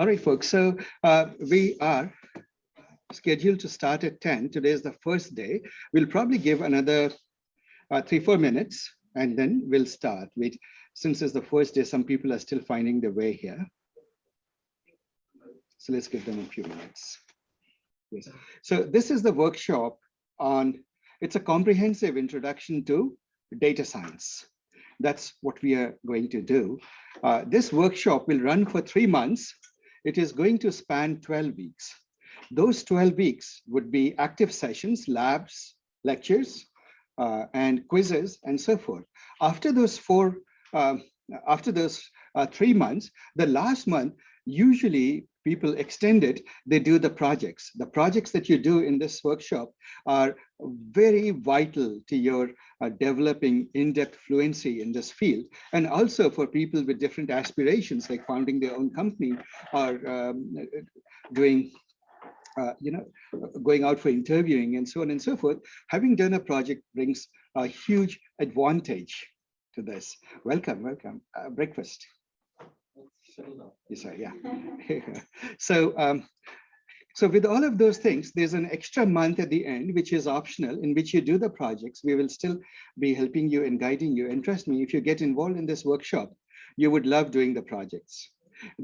All right, folks. So we are scheduled to start at 10. Today is the first day. We'll probably give another 3-4 minutes and then we'll start. Since it's the first day, some people are still finding their way here. So let's give them a few minutes. Yes. So this is the workshop on, it's a comprehensive introduction to data science. That's what we are going to do. This workshop will run for 3 months. It is going to span 12 weeks. Those 12 weeks would be active sessions, labs, lectures, and quizzes, and so forth. After those 3 months, the last month, usually people extend it, they do the projects. The projects that you do in this workshop are very vital to your developing in-depth fluency in this field. And also for people with different aspirations, like founding their own company or doing, going out for interviewing and so on and so forth. Having done a project brings a huge advantage to this. Welcome, welcome. Breakfast. Yes, sir, yeah. So with all of those things, there's an extra month at the end, which is optional, in which you do the projects. We will still be helping you and guiding you. And trust me, if you get involved in this workshop, you would love doing the projects.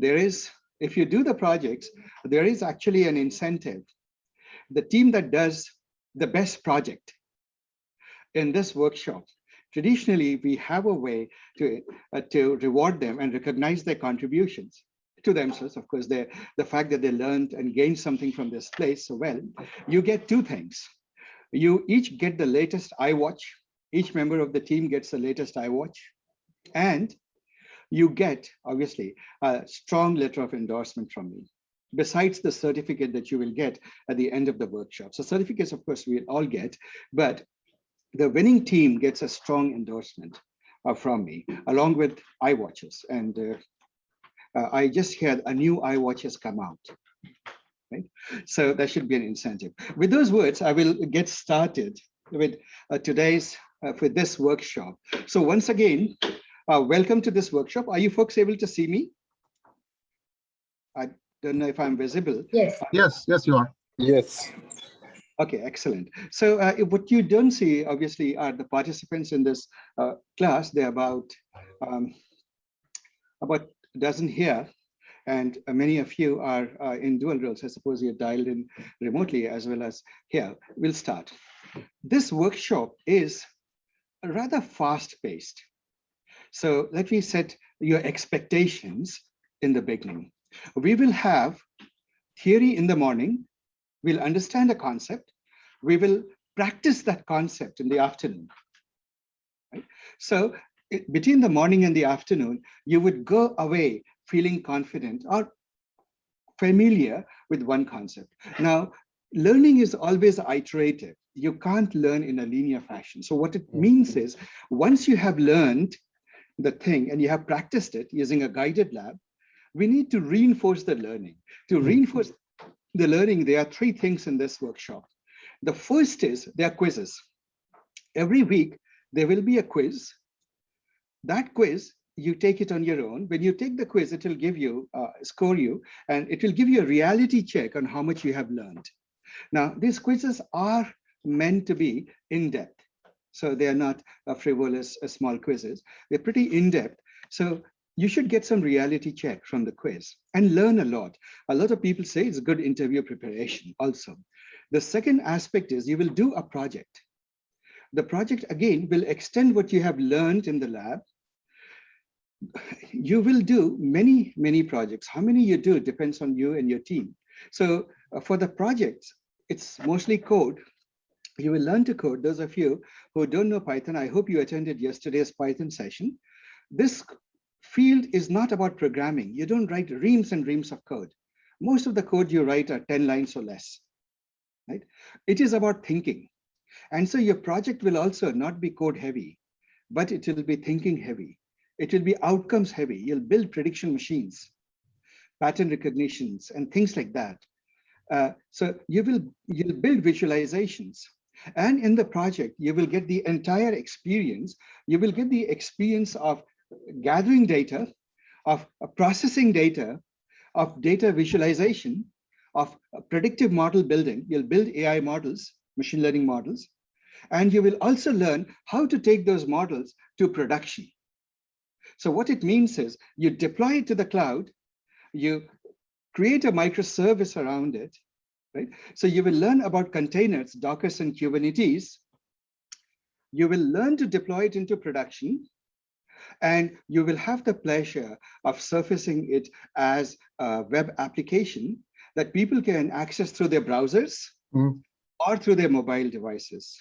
If you do the projects, there is actually an incentive. The team that does the best project in this workshop, traditionally, we have a way to reward them and recognize their contributions to themselves. Of course, the fact that they learned and gained something from this place so well. You get 2 things. You each get the latest iWatch. Each member of the team gets the latest iWatch. And you get, obviously, a strong letter of endorsement from me, besides the certificate that you will get at the end of the workshop. So certificates, of course, we'll all get, but the winning team gets a strong endorsement from me, along with iWatches. And I just had a new iWatches come out. Right? So that should be an incentive. With those words, I will get started with with this workshop. So once again, welcome to this workshop. Are you folks able to see me? I don't know if I'm visible. Yes. Yes, you are. Yes. Okay, excellent. So what you don't see, obviously, are the participants in this class. They're about a dozen here, and many of you are in dual roles. I suppose you're dialed in remotely as well as here. We'll start. This workshop is rather fast-paced. So let me set your expectations in the beginning. We will have theory in the morning. We'll understand a concept. We will practice that concept in the afternoon. Right? So between the morning and the afternoon, you would go away feeling confident or familiar with one concept. Now, learning is always iterative. You can't learn in a linear fashion. So what it means is, once you have learned the thing and you have practiced it using a guided lab, we need to reinforce the learning. To reinforce the learning, there are 3 things in this workshop. The first is there are quizzes. Every week, there will be a quiz. That quiz, you take it on your own. When you take the quiz, it will give you, score you, and it will give you a reality check on how much you have learned. Now, these quizzes are meant to be in-depth. So they are not frivolous, small quizzes. They're pretty in-depth. So you should get some reality check from the quiz and learn a lot. A lot of people say it's good interview preparation also. The second aspect is you will do a project. The project, again, will extend what you have learned in the lab. You will do many, many projects. How many you do depends on you and your team. So for the projects, it's mostly code. You will learn to code. Those of you who don't know Python, I hope you attended yesterday's Python session. This field is not about programming. You don't write reams and reams of code. Most of the code you write are 10 lines or less. Right? It is about thinking. And so your project will also not be code heavy, but it will be thinking heavy. It will be outcomes heavy. You'll build prediction machines, pattern recognitions, and things like that. So you'll build visualizations. And in the project, you will get the entire experience. You will get the experience of gathering data, of processing data, of data visualization, of predictive model building. You'll build AI models, machine learning models, and you will also learn how to take those models to production. So what it means is you deploy it to the cloud, you create a microservice around it, right? So you will learn about containers, Docker and Kubernetes. You will learn to deploy it into production, and you will have the pleasure of surfacing it as a web application that people can access through their browsers or through their mobile devices.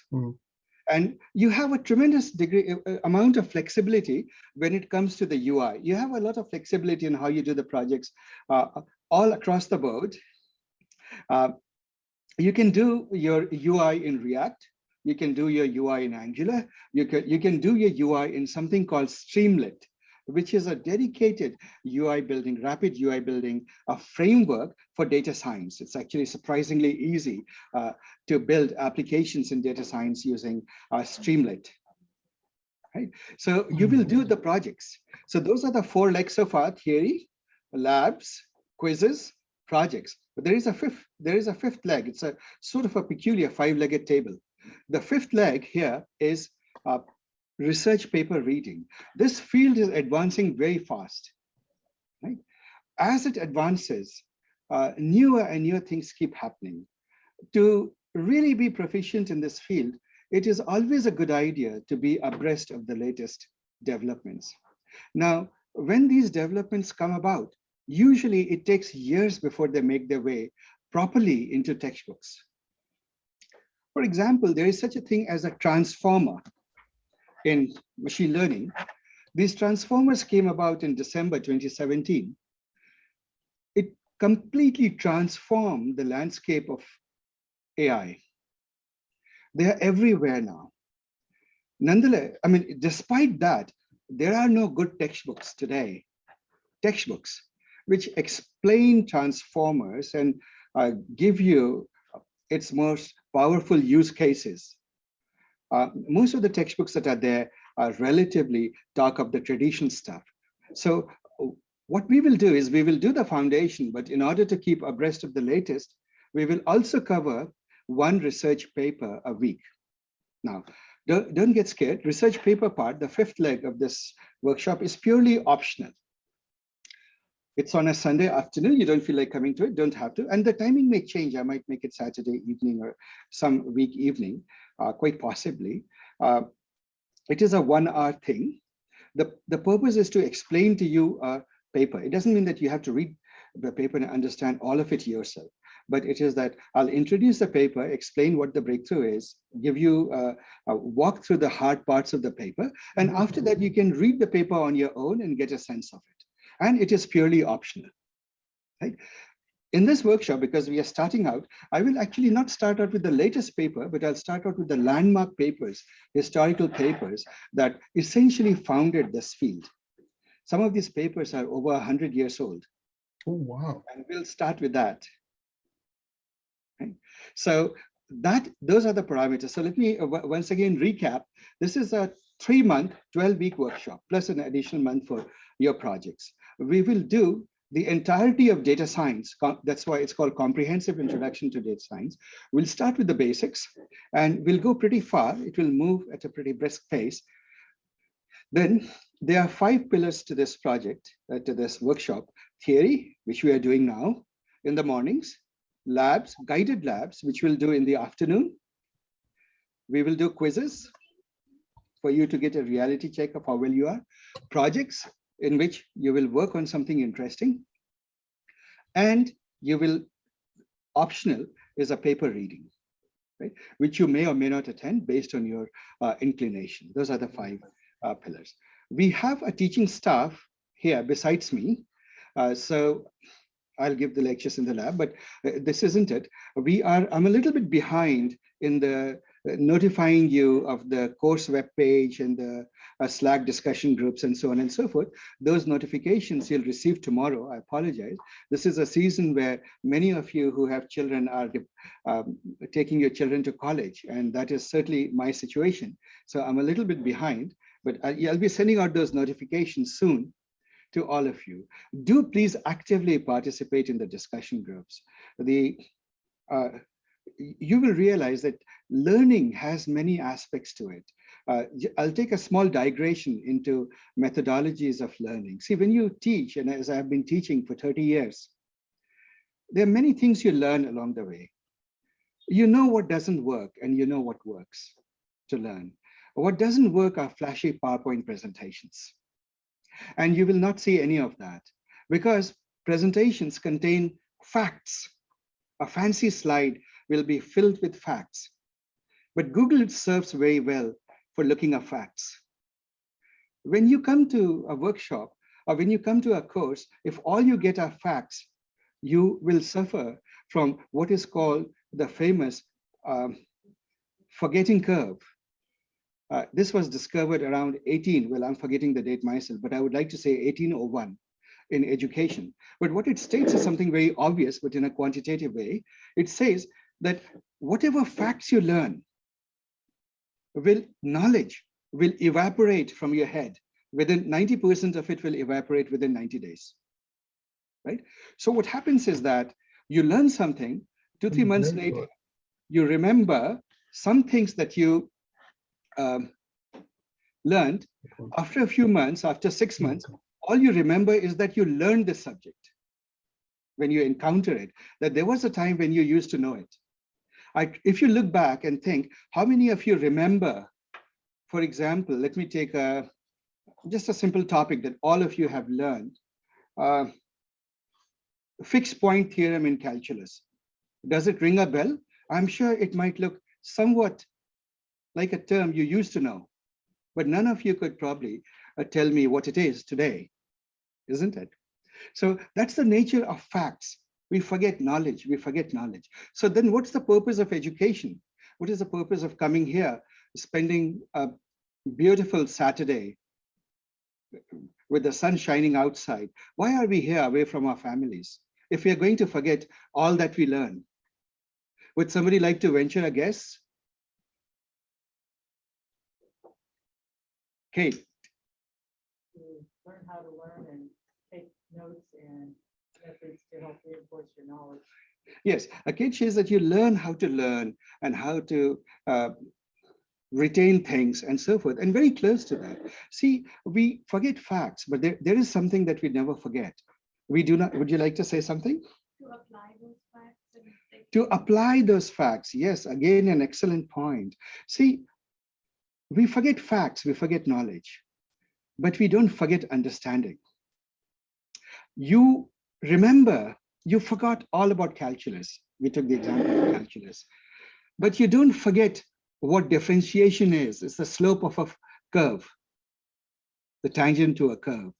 And you have a tremendous degree, amount of flexibility when it comes to the UI. You have a lot of flexibility in how you do the projects all across the board. You can do your UI in React. You can do your UI in Angular. You can do your UI in something called Streamlit, which is a dedicated UI building, rapid UI building, a framework for data science. It's actually surprisingly easy to build applications in data science using Streamlit. Right? So you will do the projects. So those are the 4 legs of our theory: labs, quizzes, projects. But there is a fifth leg. It's a sort of a peculiar 5-legged table. The 5th leg here is research paper reading. This field is advancing very fast. Right? As it advances, newer and newer things keep happening. To really be proficient in this field, it is always a good idea to be abreast of the latest developments. Now, when these developments come about, usually it takes years before they make their way properly into textbooks. For example, there is such a thing as a transformer in machine learning. These transformers came about in December 2017. It completely transformed the landscape of AI. They are everywhere now. Nonetheless, I mean, despite that, there are no good textbooks today. Textbooks which explain transformers and give you its most powerful use cases. Most of the textbooks that are there are relatively talk of the traditional stuff. So what we will do is we will do the foundation, but in order to keep abreast of the latest, we will also cover 1 research paper a week. Now, don't get scared. Research paper part, the 5th leg of this workshop, is purely optional. It's on a Sunday afternoon. You don't feel like coming to it, don't have to. And the timing may change. I might make it Saturday evening or some week evening, quite possibly. It is a 1-hour thing. The purpose is to explain to you a paper. It doesn't mean that you have to read the paper and understand all of it yourself, but it is that I'll introduce the paper, explain what the breakthrough is, give you a walk through the hard parts of the paper. And after that, you can read the paper on your own and get a sense of it. And it is purely optional. Right? In this workshop, because we are starting out, I will actually not start out with the latest paper, but I'll start out with the landmark papers, historical papers that essentially founded this field. Some of these papers are over 100 years old. Oh, wow. And we'll start with that. Right? So those are the parameters. So let me once again recap. This is a 3-month, 12-week workshop, plus an additional month for your projects. We will do the entirety of data science. That's why it's called Comprehensive Introduction to Data Science. We'll start with the basics, and we'll go pretty far. It will move at a pretty brisk pace. Then there are 5 pillars to this project, to this workshop: theory, which we are doing now in the mornings; labs, guided labs, which we'll do in the afternoon. We will do quizzes for you to get a reality check of how well you are; projects, in which you will work on something interesting; and you will, optional is a paper reading, right, which you may or may not attend based on your inclination. Those are the 5 pillars. We have a teaching staff here besides me, so I'll give the lectures in the lab, but this isn't it. I'm a little bit behind in the notifying you of the course web page and the Slack discussion groups and so on and so forth. Those notifications you'll receive tomorrow. I apologize. This is a season where many of you who have children are taking your children to college, and that is certainly my situation. So I'm a little bit behind, but I'll be sending out those notifications soon to all of you. Do please actively participate in the discussion groups. Uh, you will realize that learning has many aspects to it. I'll take a small digression into methodologies of learning. See, when you teach, and as I've been teaching for 30 years, there are many things you learn along the way. You know what doesn't work and you know what works to learn. What doesn't work are flashy PowerPoint presentations. And you will not see any of that because presentations contain facts. A fancy slide will be filled with facts. But Google serves very well for looking at facts. When you come to a workshop or when you come to a course, if all you get are facts, you will suffer from what is called the famous forgetting curve. This was discovered around 18, well, I'm forgetting the date myself, but I would like to say 1801 in education. But what it states is something very obvious, but in a quantitative way. It says that whatever facts you learn, knowledge will evaporate from your head. Within 90% of it will evaporate within 90 days, right? So what happens is that you learn something, 2-3 months later, you remember some things that you learned. After a few months, after 6 months, all you remember is that you learned the subject when you encounter it, that there was a time when you used to know it. If you look back and think, how many of you remember, for example, let me take just a simple topic that all of you have learned, fixed point theorem in calculus. Does it ring a bell? I'm sure it might look somewhat like a term you used to know, but none of you could probably tell me what it is today, isn't it? So that's the nature of facts. We forget knowledge, we forget knowledge. So then what's the purpose of education? What is the purpose of coming here, spending a beautiful Saturday with the sun shining outside? Why are we here away from our families if we are going to forget all that we learn? Would somebody like to venture a guess? Kate. Learn how to learn and take notes and methods to help reinforce your knowledge. Yes, Kate says that you learn how to learn and how to retain things and so forth, and very close to that. See, we forget facts, but there is something that we never forget. We do not, would you like to say something? To apply those facts. To apply those facts, yes, again, an excellent point. See, we forget facts, we forget knowledge, but we don't forget understanding. You remember, you forgot all about calculus. We took the example of calculus, but you don't forget what differentiation is. It's the slope of a curve, the tangent to a curve.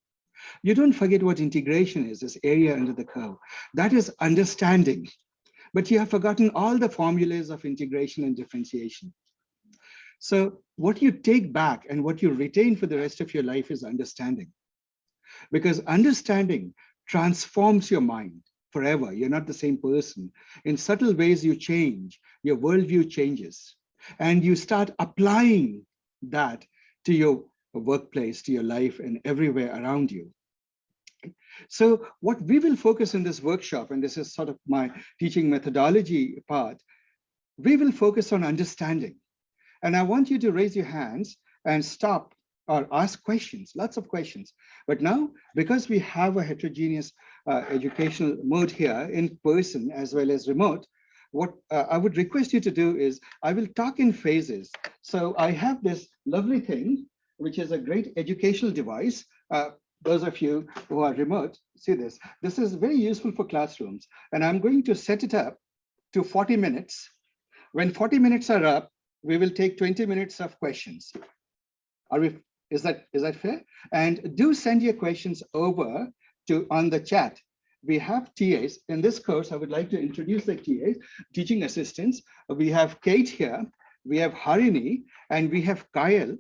You don't forget what integration is, this area under the curve. That is understanding, but you have forgotten all the formulas of integration and differentiation. So what you take back and what you retain for the rest of your life is understanding, because understanding transforms your mind forever. You're not the same person. In subtle ways, you change, your worldview changes, and you start applying that to your workplace, to your life, and everywhere around you. So what we will focus in this workshop, and this is sort of my teaching methodology part, we will focus on understanding. And I want you to raise your hands and stop or ask questions, lots of questions. But now, because we have a heterogeneous educational mode here in person as well as remote, what I would request you to do is I will talk in phases. So I have this lovely thing, which is a great educational device. Those of you who are remote, see this. This is very useful for classrooms. And I'm going to set it up to 40 minutes. When 40 minutes are up, we will take 20 minutes of questions. Is that fair? And do send your questions over to on the chat. We have TAs. In this course, I would like to introduce the TAs, teaching assistants. We have Kate here, we have Harini, and we have Kyle,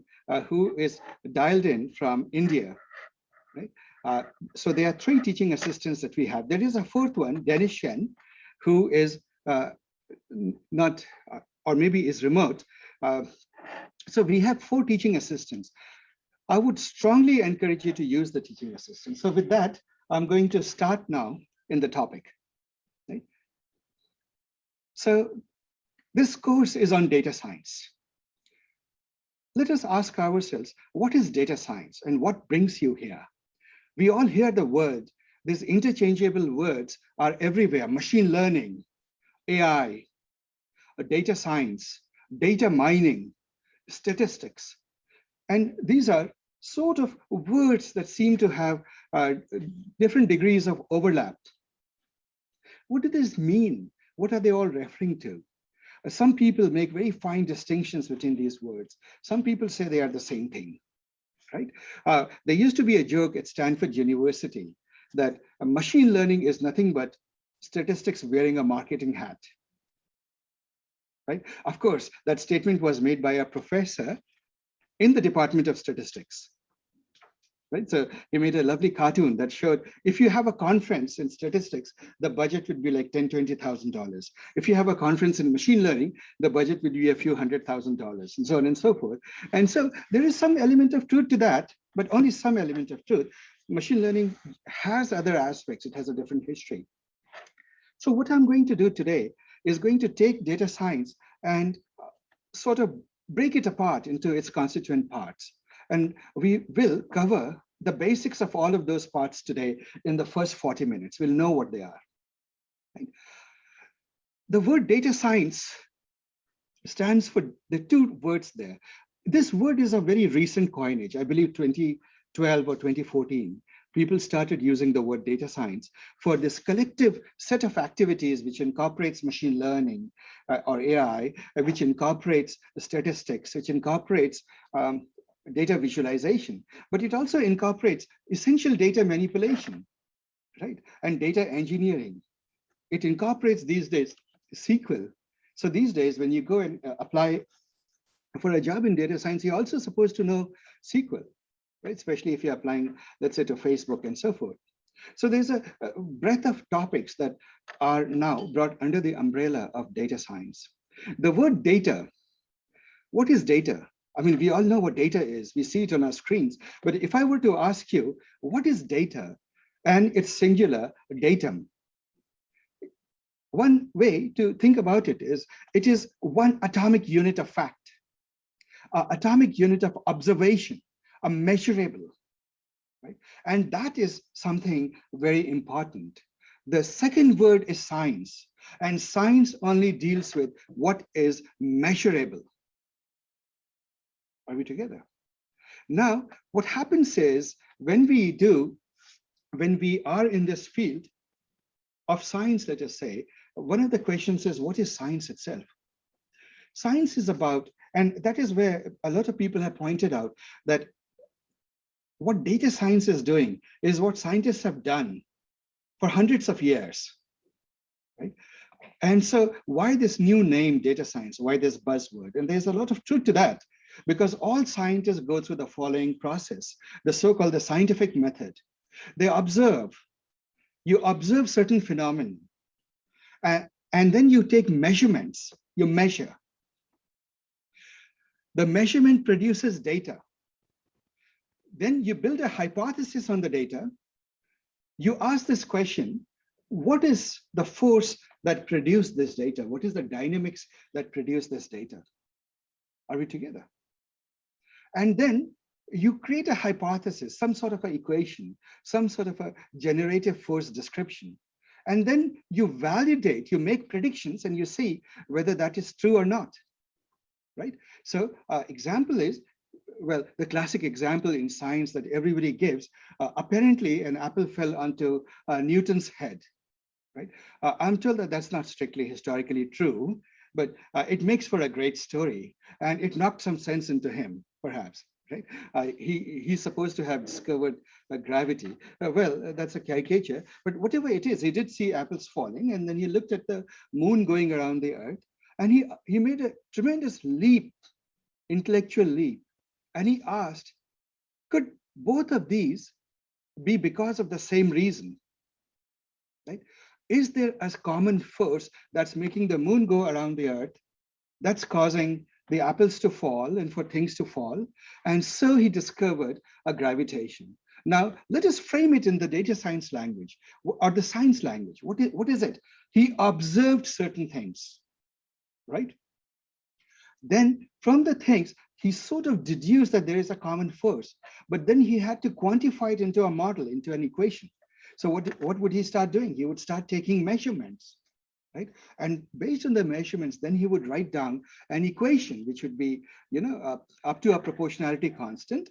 who is dialed in from India. Right? So there are 3 teaching assistants that we have. There is a 4th one, Dennis Shen, who is not, or maybe is remote. So we have 4 teaching assistants. I would strongly encourage you to use the teaching assistant. So with that, I'm going to start now in the topic. Right? So this course is on data science. Let us ask ourselves, what is data science and what brings you here? We all hear the word, these interchangeable words are everywhere: machine learning, AI, data science, data mining, statistics. And these are sort of words that seem to have different degrees of overlap. What do these mean? What are they all referring to? Some people make very fine distinctions between these words. Some people say they are the same thing, right? There used to be a joke at Stanford University that machine learning is nothing but statistics wearing a marketing hat, right? Of course, that statement was made by a professor in the Department of Statistics. Right? So he made a lovely cartoon that showed if you have a conference in statistics, the budget would be like $10,000, $20,000. If you have a conference in machine learning, the budget would be a few $100,000, and so on and so forth. And so there is some element of truth to that, but only some element of truth. Machine learning has other aspects. It has a different history. So what I'm going to do today is going to take data science and sort of break it apart into its constituent parts. And we will cover the basics of all of those parts today in the first 40 minutes. We'll know what they are. Right? The word data science stands for the two words there. This word is a very recent coinage, I believe 2012 or 2014. People started using the word data science for this collective set of activities which incorporates machine learning or AI, which incorporates statistics, which incorporates data visualization, but it also incorporates essential data manipulation, right? And data engineering. It incorporates these days SQL. So these days, when you go and apply for a job in data science, you're also supposed to know SQL, right? Especially if you're applying, let's say, to Facebook and so forth. So there's a breadth of topics that are now brought under the umbrella of data science. The word data, what is data? I mean, we all know what data is. We see it on our screens. But if I were to ask you, what is data? And it's singular, datum. One way to think about it is one atomic unit of fact, an atomic unit of observation, a measurable, right? And that is something very important. The second word is science, and science only deals with what is measurable. Are we together? Now, what happens is when we are in this field of science, let us say, one of the questions is, what is science itself? Science is about, and that is where a lot of people have pointed out that what data science is doing is what scientists have done for hundreds of years, right? And so why this new name, data science? Why this buzzword? And there's a lot of truth to that, because all scientists go through the following process, the so-called the scientific method. They observe. You observe certain phenomena, and then you take measurements. You measure. The measurement produces data. Then you build a hypothesis on the data. You ask this question, what is the force that produced this data? What is the dynamics that produce this data? Are we together? And then you create a hypothesis, some sort of an equation, some sort of a generative force description. And then you validate, you make predictions, and you see whether that is true or not, right? So example is, well, the classic example in science that everybody gives, apparently an apple fell onto Newton's head, right? I'm told that that's not strictly historically true, but it makes for a great story, and it knocked some sense into him, perhaps, right? He's supposed to have discovered gravity. Well, that's a caricature, but whatever it is, he did see apples falling, and then he looked at the moon going around the earth, and he made a tremendous leap, intellectual leap, and he asked, could both of these be because of the same reason, right? Is there a common force that's making the moon go around the earth, that's causing the apples to fall and for things to fall. And so he discovered a gravitation. Now, let us frame it in the data science language or the science language. What is it? He observed certain things, right? Then from the things, he sort of deduced that there is a common force, but then he had to quantify it into a model, into an equation. So what would he start doing? He would start taking measurements, right? And based on the measurements, then he would write down an equation, which would be, up to a proportionality constant,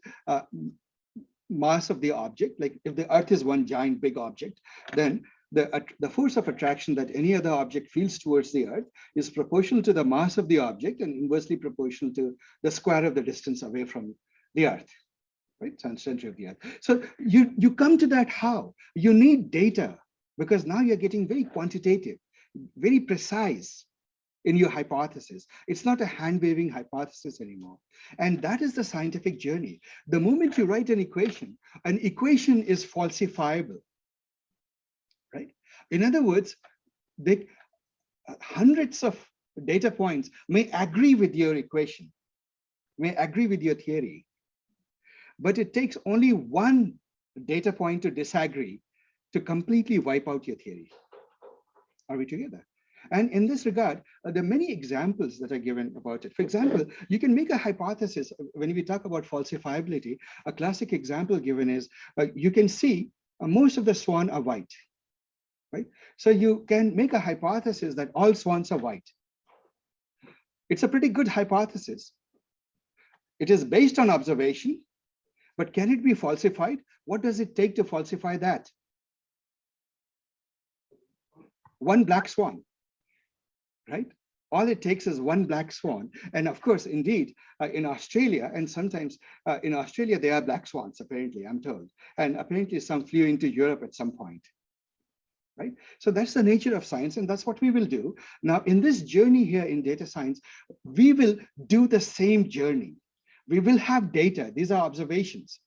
mass of the object. Like if the Earth is one giant big object, then the force of attraction that any other object feels towards the Earth is proportional to the mass of the object and inversely proportional to the square of the distance away from the Earth, right? Center of the Earth. So you come to that how? You need data, because now you're getting very quantitative, very precise in your hypothesis. It's not a hand-waving hypothesis anymore. And that is the scientific journey. The moment you write an equation is falsifiable, right? In other words, hundreds of data points may agree with your equation, may agree with your theory, but it takes only one data point to disagree to completely wipe out your theory. Are we together? And in this regard, there are many examples that are given about it. For example, you can make a hypothesis. When we talk about falsifiability, a classic example given is, you can see most of the swan are white, right? So you can make a hypothesis that all swans are white. It's a pretty good hypothesis. It is based on observation, but can it be falsified? What does it take to falsify that? One black swan, right? All it takes is one black swan. And of course, indeed, in Australia, and sometimes in Australia, there are black swans, apparently, I'm told. And apparently some flew into Europe at some point, right? So that's the nature of science, and that's what we will do. Now, in this journey here in data science, we will do the same journey. We will have data. These are observations.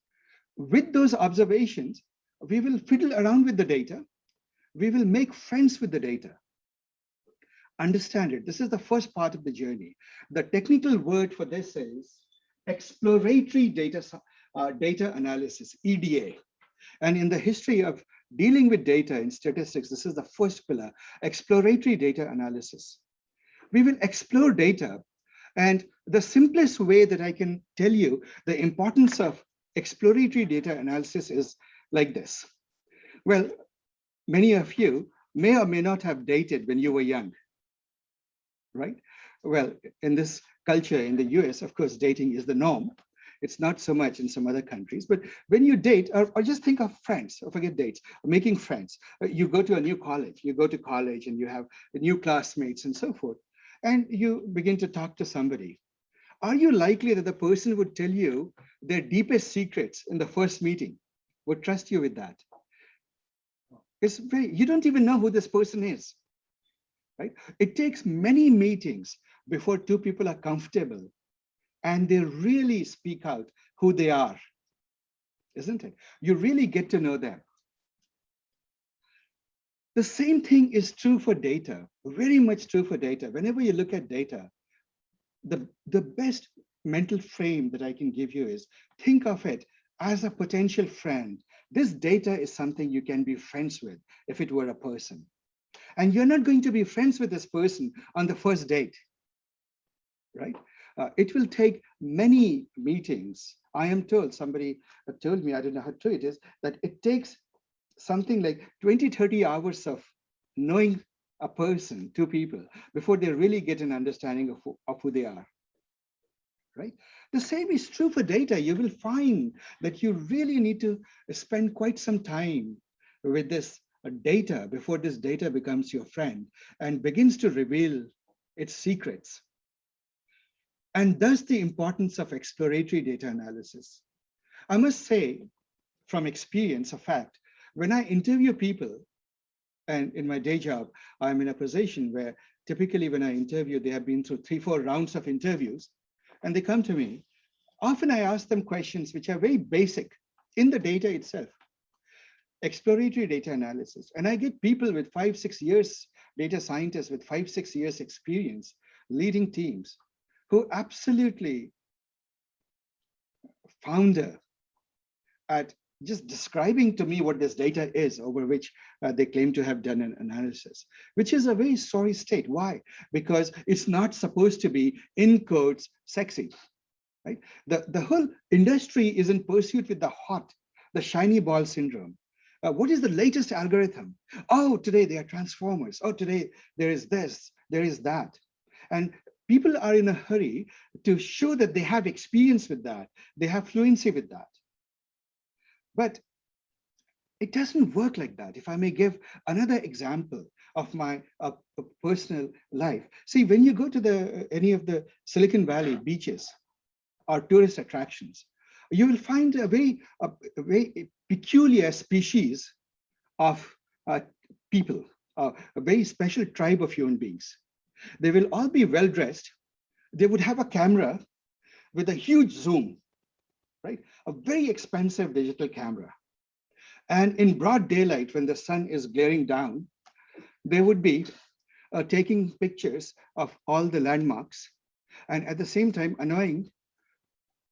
With those observations, we will fiddle around with the data. We will make friends with the data. Understand it. This is the first part of the journey. The technical word for this is exploratory data analysis, EDA. And in the history of dealing with data in statistics, this is the first pillar, exploratory data analysis. We will explore data. And the simplest way that I can tell you the importance of exploratory data analysis is like this. Well, many of you may or may not have dated when you were young, right? Well, in this culture in the US, of course, dating is the norm. It's not so much in some other countries, but when you date, or just think of friends, or forget dates, making friends. You go to a new college, you go to college and you have new classmates and so forth, and you begin to talk to somebody. Are you likely that the person would tell you their deepest secrets in the first meeting, would trust you with that? You don't even know who this person is, right? It takes many meetings before two people are comfortable and they really speak out who they are, isn't it? You really get to know them. The same thing is true for data, very much true for data. Whenever you look at data, the best mental frame that I can give you is think of it as a potential friend. This data is something you can be friends with if it were a person. And you're not going to be friends with this person on the first date, right? It will take many meetings. I am told, somebody told me, I don't know how true it is, that it takes something like 20, 30 hours of knowing a person, two people, before they really get an understanding of who they are, right? The same is true for data. You will find that you really need to spend quite some time with this data before this data becomes your friend and begins to reveal its secrets. And thus the importance of exploratory data analysis. I must say, from experience, a fact, when I interview people, and in my day job, I'm in a position where typically when I interview, they have been through 3-4 rounds of interviews, and they come to me. Often I ask them questions which are very basic in the data itself. Exploratory data analysis. And I get people with 5-6 years, data scientists with 5-6 years experience leading teams who absolutely founder at just describing to me what this data is over which they claim to have done an analysis, which is a very sorry state. Why? Because it's not supposed to be, in quotes, sexy, right? The whole industry is in pursuit with the hot, the shiny ball syndrome. What is the latest algorithm? Oh, today they are transformers. Oh, today there is this, there is that. And people are in a hurry to show that they have experience with that, they have fluency with that. But it doesn't work like that. If I may give another example of my personal life. See, when you go to any of the Silicon Valley beaches or tourist attractions, you will find a very peculiar species of people, a very special tribe of human beings. They will all be well dressed. They would have a camera with a huge zoom, right? A very expensive digital camera. And in broad daylight, when the sun is glaring down, they would be taking pictures of all the landmarks, and at the same time annoying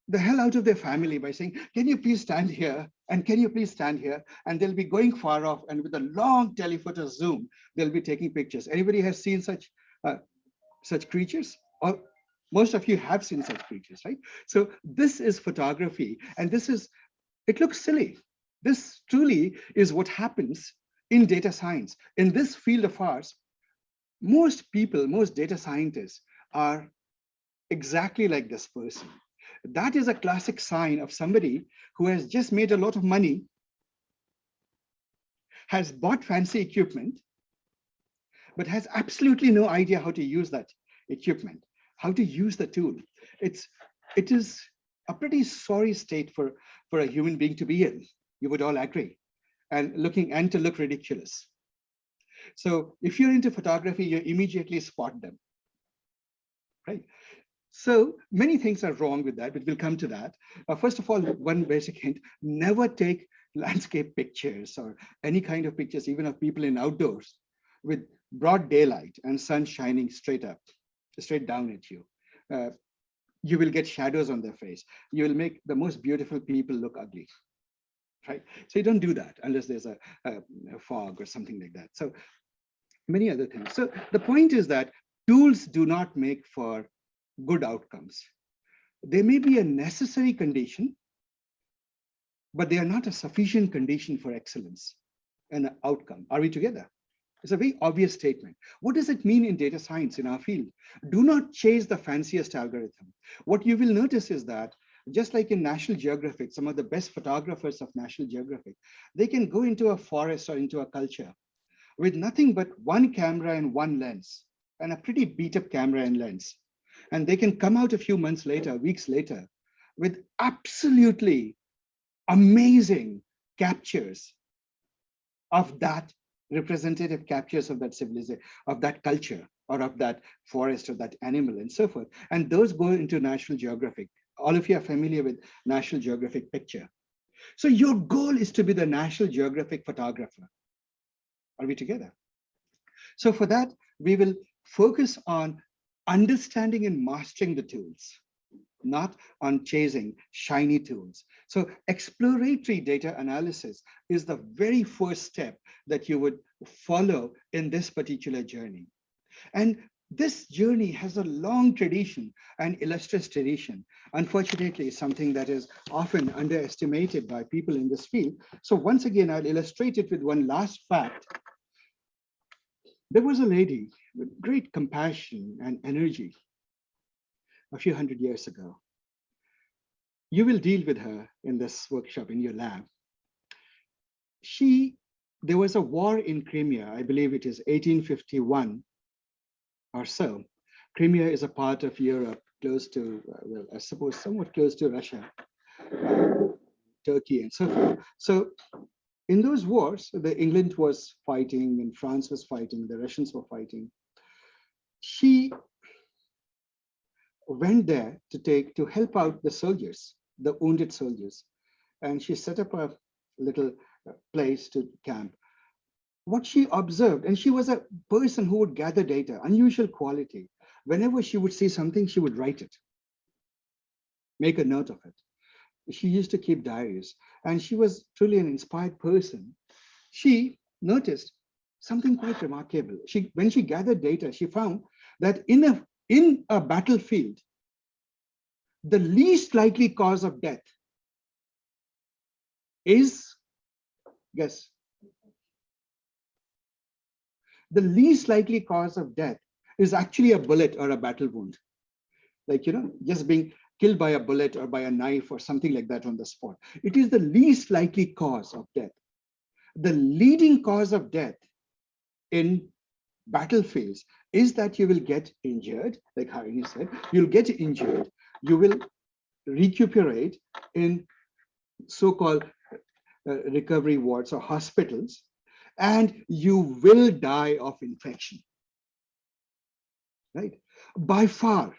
the hell out of their family by saying, can you please stand here? And can you please stand here? And they'll be going far off, and with a long telephoto zoom, they'll be taking pictures. Anybody has seen such creatures? Or most of you have seen such creatures, right? So this is photography, and it looks silly. This truly is what happens in data science. In this field of ours, most people, most data scientists are exactly like this person. That is a classic sign of somebody who has just made a lot of money, has bought fancy equipment, but has absolutely no idea how to use that equipment, how to use the tool. It is a pretty sorry state for a human being to be in. You would all agree, and to look ridiculous. So if you're into photography, you immediately spot them, right? So many things are wrong with that, but we'll come to that. First of all, one basic hint: never take landscape pictures or any kind of pictures, even of people in outdoors, with broad daylight and sun shining straight down at you. You will get shadows on their face. You will make the most beautiful people look ugly. Right? So you don't do that unless there's a fog or something like that. So many other things. So the point is that tools do not make for good outcomes. They may be a necessary condition, but they are not a sufficient condition for excellence and outcome. Are we together? It's a very obvious statement. What does it mean in data science in our field? Do not chase the fanciest algorithm. What you will notice is that just like in National Geographic, some of the best photographers of National Geographic, they can go into a forest or into a culture with nothing but one camera and one lens, and a pretty beat up camera and lens. And they can come out a few months later, weeks later, with absolutely amazing captures of that representative captures of that civilization, of that culture, or of that forest or that animal, and so forth. And those go into National Geographic. All of you are familiar with National Geographic picture. So your goal is to be the National Geographic photographer. Are we together? So for that, we will focus on understanding and mastering the tools, not on chasing shiny tools. So exploratory data analysis is the very first step that you would follow in this particular journey. And this journey has a long tradition, an illustrious tradition. Unfortunately, something that is often underestimated by people in this field. So once again, I'll illustrate it with one last fact. There was a lady with great compassion and energy a few hundred years ago. You will deal with her in this workshop in your lab. There was a war in Crimea, I believe it is 1851 or so. Crimea is a part of Europe close to, well, I suppose somewhat close to Russia, Turkey, and so forth. So in those wars, England was fighting and France was fighting, the Russians were fighting. She went there to help out the soldiers, the wounded soldiers. And she set up a little place to camp. What she observed, and she was a person who would gather data, unusual quality. Whenever she would see something, she would write it, make a note of it. She used to keep diaries, and she was truly an inspired person. She noticed something quite remarkable. When she gathered data, she found that in a battlefield, the least likely cause of death is, guess, the least likely cause of death is actually a bullet or a battle wound. Like, just being killed by a bullet or by a knife or something like that on the spot. It is the least likely cause of death. The leading cause of death in battlefields is that you will get injured, like Harini said, you'll get injured, you will recuperate in so-called recovery wards or hospitals, and you will die of infection, right? By far.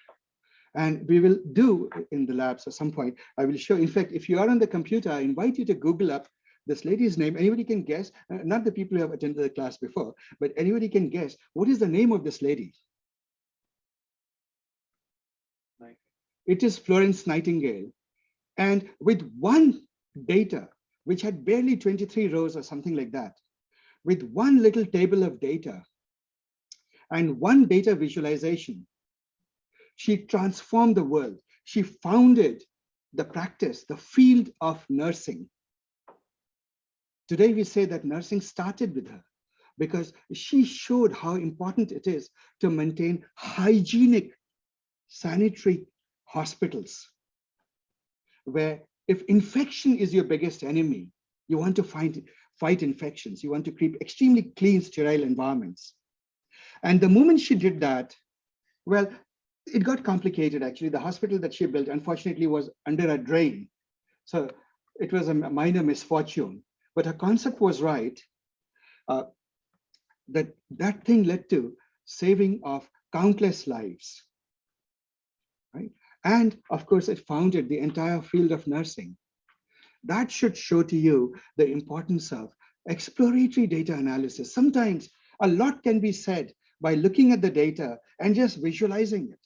And we will do in the labs at some point, I will show. In fact, if you are on the computer, I invite you to Google up this lady's name. Anybody can guess, not the people who have attended the class before, but anybody can guess, what is the name of this lady? It is Florence Nightingale. And with one data, which had barely 23 rows or something like that, with one little table of data and one data visualization, she transformed the world. She founded the practice, the field of nursing. Today, we say that nursing started with her because she showed how important it is to maintain hygienic, sanitary hospitals, where if infection is your biggest enemy, you want to fight infections. You want to keep extremely clean, sterile environments. And the moment she did that, well, it got complicated, actually. The hospital that she built, unfortunately, was under a drain. So it was a minor misfortune, but her concept was right. That thing led to saving of countless lives, right? And of course, it founded the entire field of nursing. That should show to you the importance of exploratory data analysis. Sometimes a lot can be said by looking at the data and just visualizing it.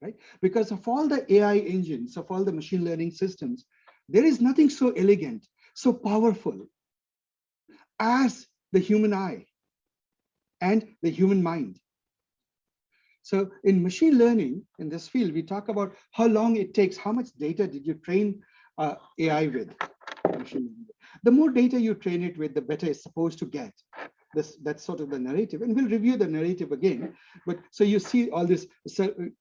Right? Because of all the AI engines, of all the machine learning systems, there is nothing so elegant, so powerful as the human eye and the human mind. So in machine learning, in this field, we talk about how long it takes, how much data did you train AI with. The more data you train it with, the better it's supposed to get. That's sort of the narrative, and we'll review the narrative again. But so you see all these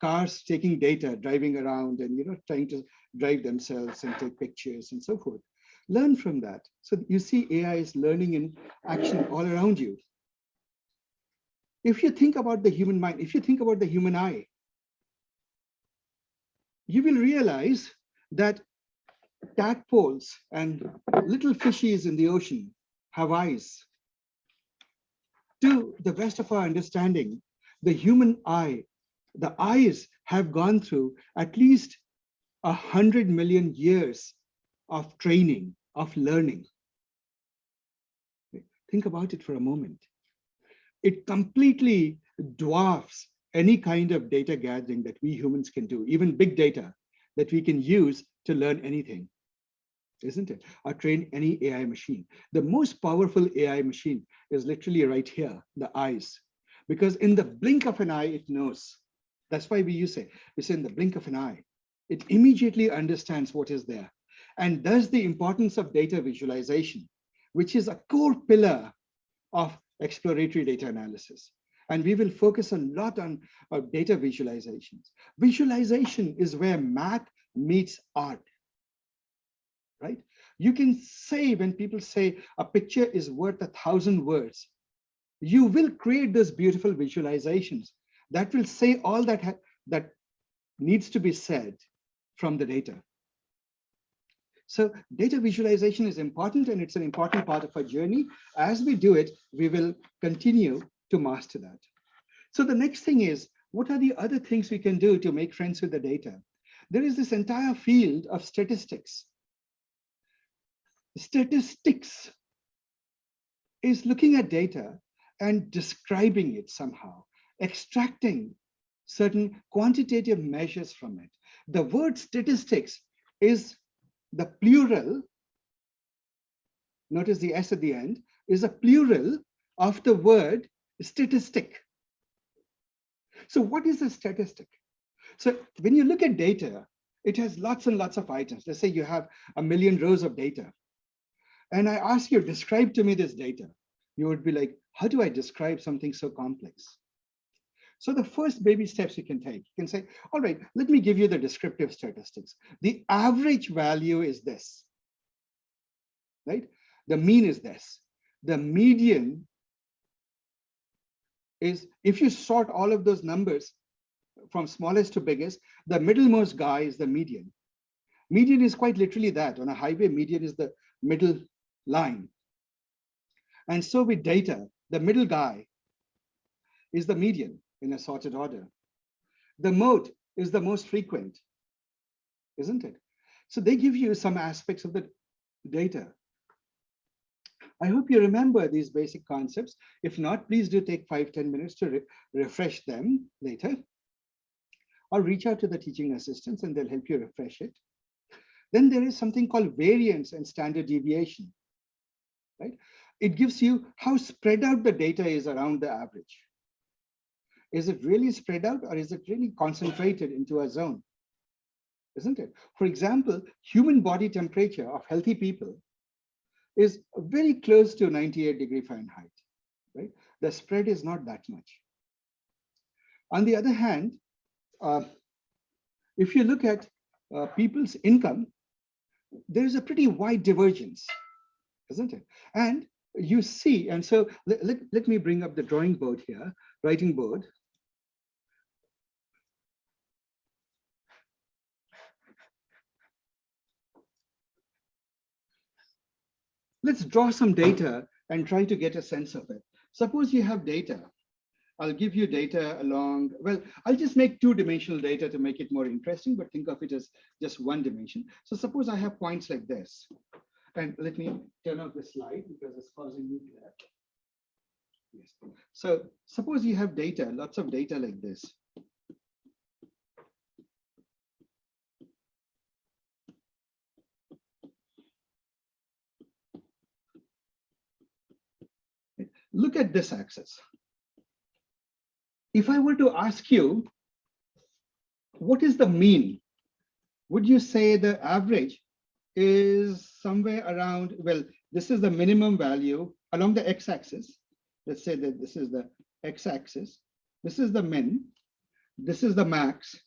cars taking data, driving around, and trying to drive themselves and take pictures and so forth. Learn from that. So you see AI is learning in action all around you. If you think about the human mind, if you think about the human eye, you will realize that tadpoles and little fishies in the ocean have eyes. To the best of our understanding, the human eye, the eyes have gone through at least 100 million years of training, of learning. Think about it for a moment. It completely dwarfs any kind of data gathering that we humans can do, even big data that we can use to learn anything, isn't it? Or train any AI machine. The most powerful AI machine is literally right here, the eyes, because in the blink of an eye, it knows. That's why we say in the blink of an eye, it immediately understands what is there. And thus the importance of data visualization, which is a core pillar of exploratory data analysis. And we will focus a lot on data visualizations. Visualization is where math meets art, right? You can say, when people say a picture is worth 1,000 words, you will create those beautiful visualizations that will say all that needs to be said from the data. So data visualization is important, and it's an important part of our journey. As we do it, we will continue to master that. So the next thing is, what are the other things we can do to make friends with the data? There is this entire field of statistics. Statistics is looking at data and describing it somehow, extracting certain quantitative measures from it. The word statistics is the plural, notice the S at the end, is a plural of the word statistic. So what is a statistic? So when you look at data, it has lots and lots of items. Let's say you have 1 million rows of data. And I ask you, describe to me this data. You would be like, how do I describe something so complex? So the first baby steps you can take, you can say, all right, let me give you the descriptive statistics. The average value is this, right? The mean is this. The median is, if you sort all of those numbers from smallest to biggest, the middlemost guy is the median. Median is quite literally that. On a highway, median is the middle line. And so with data, the middle guy is the median in a sorted order. The mode is the most frequent, isn't it? So they give you some aspects of the data. I hope you remember these basic concepts. If not, please do take 5-10 minutes to refresh them later. Or reach out to the teaching assistants and they'll help you refresh it. Then there is something called variance and standard deviation, right? It gives you how spread out the data is around the average. Is it really spread out or is it really concentrated into a zone? Isn't it? For example, human body temperature of healthy people is very close to 98 degrees Fahrenheit, right? The spread is not that much. On the other hand, if you look at people's income, there's a pretty wide divergence, isn't it? And you see, and so let me bring up the drawing board here, writing board. Let's draw some data and try to get a sense of it. Suppose you have data. I'll give you data along, well, I'll just make 2-dimensional data to make it more interesting, but think of it as just 1 dimension. So suppose I have points like this. And let me turn off the slide because it's causing me glare. Yes. So suppose you have data, lots of data like this. Look at this axis. If I were to ask you, what is the mean? Would you say the average is somewhere around, well, this is the minimum value along the x-axis. Let's say that this is the x-axis. This is the min. This is the max.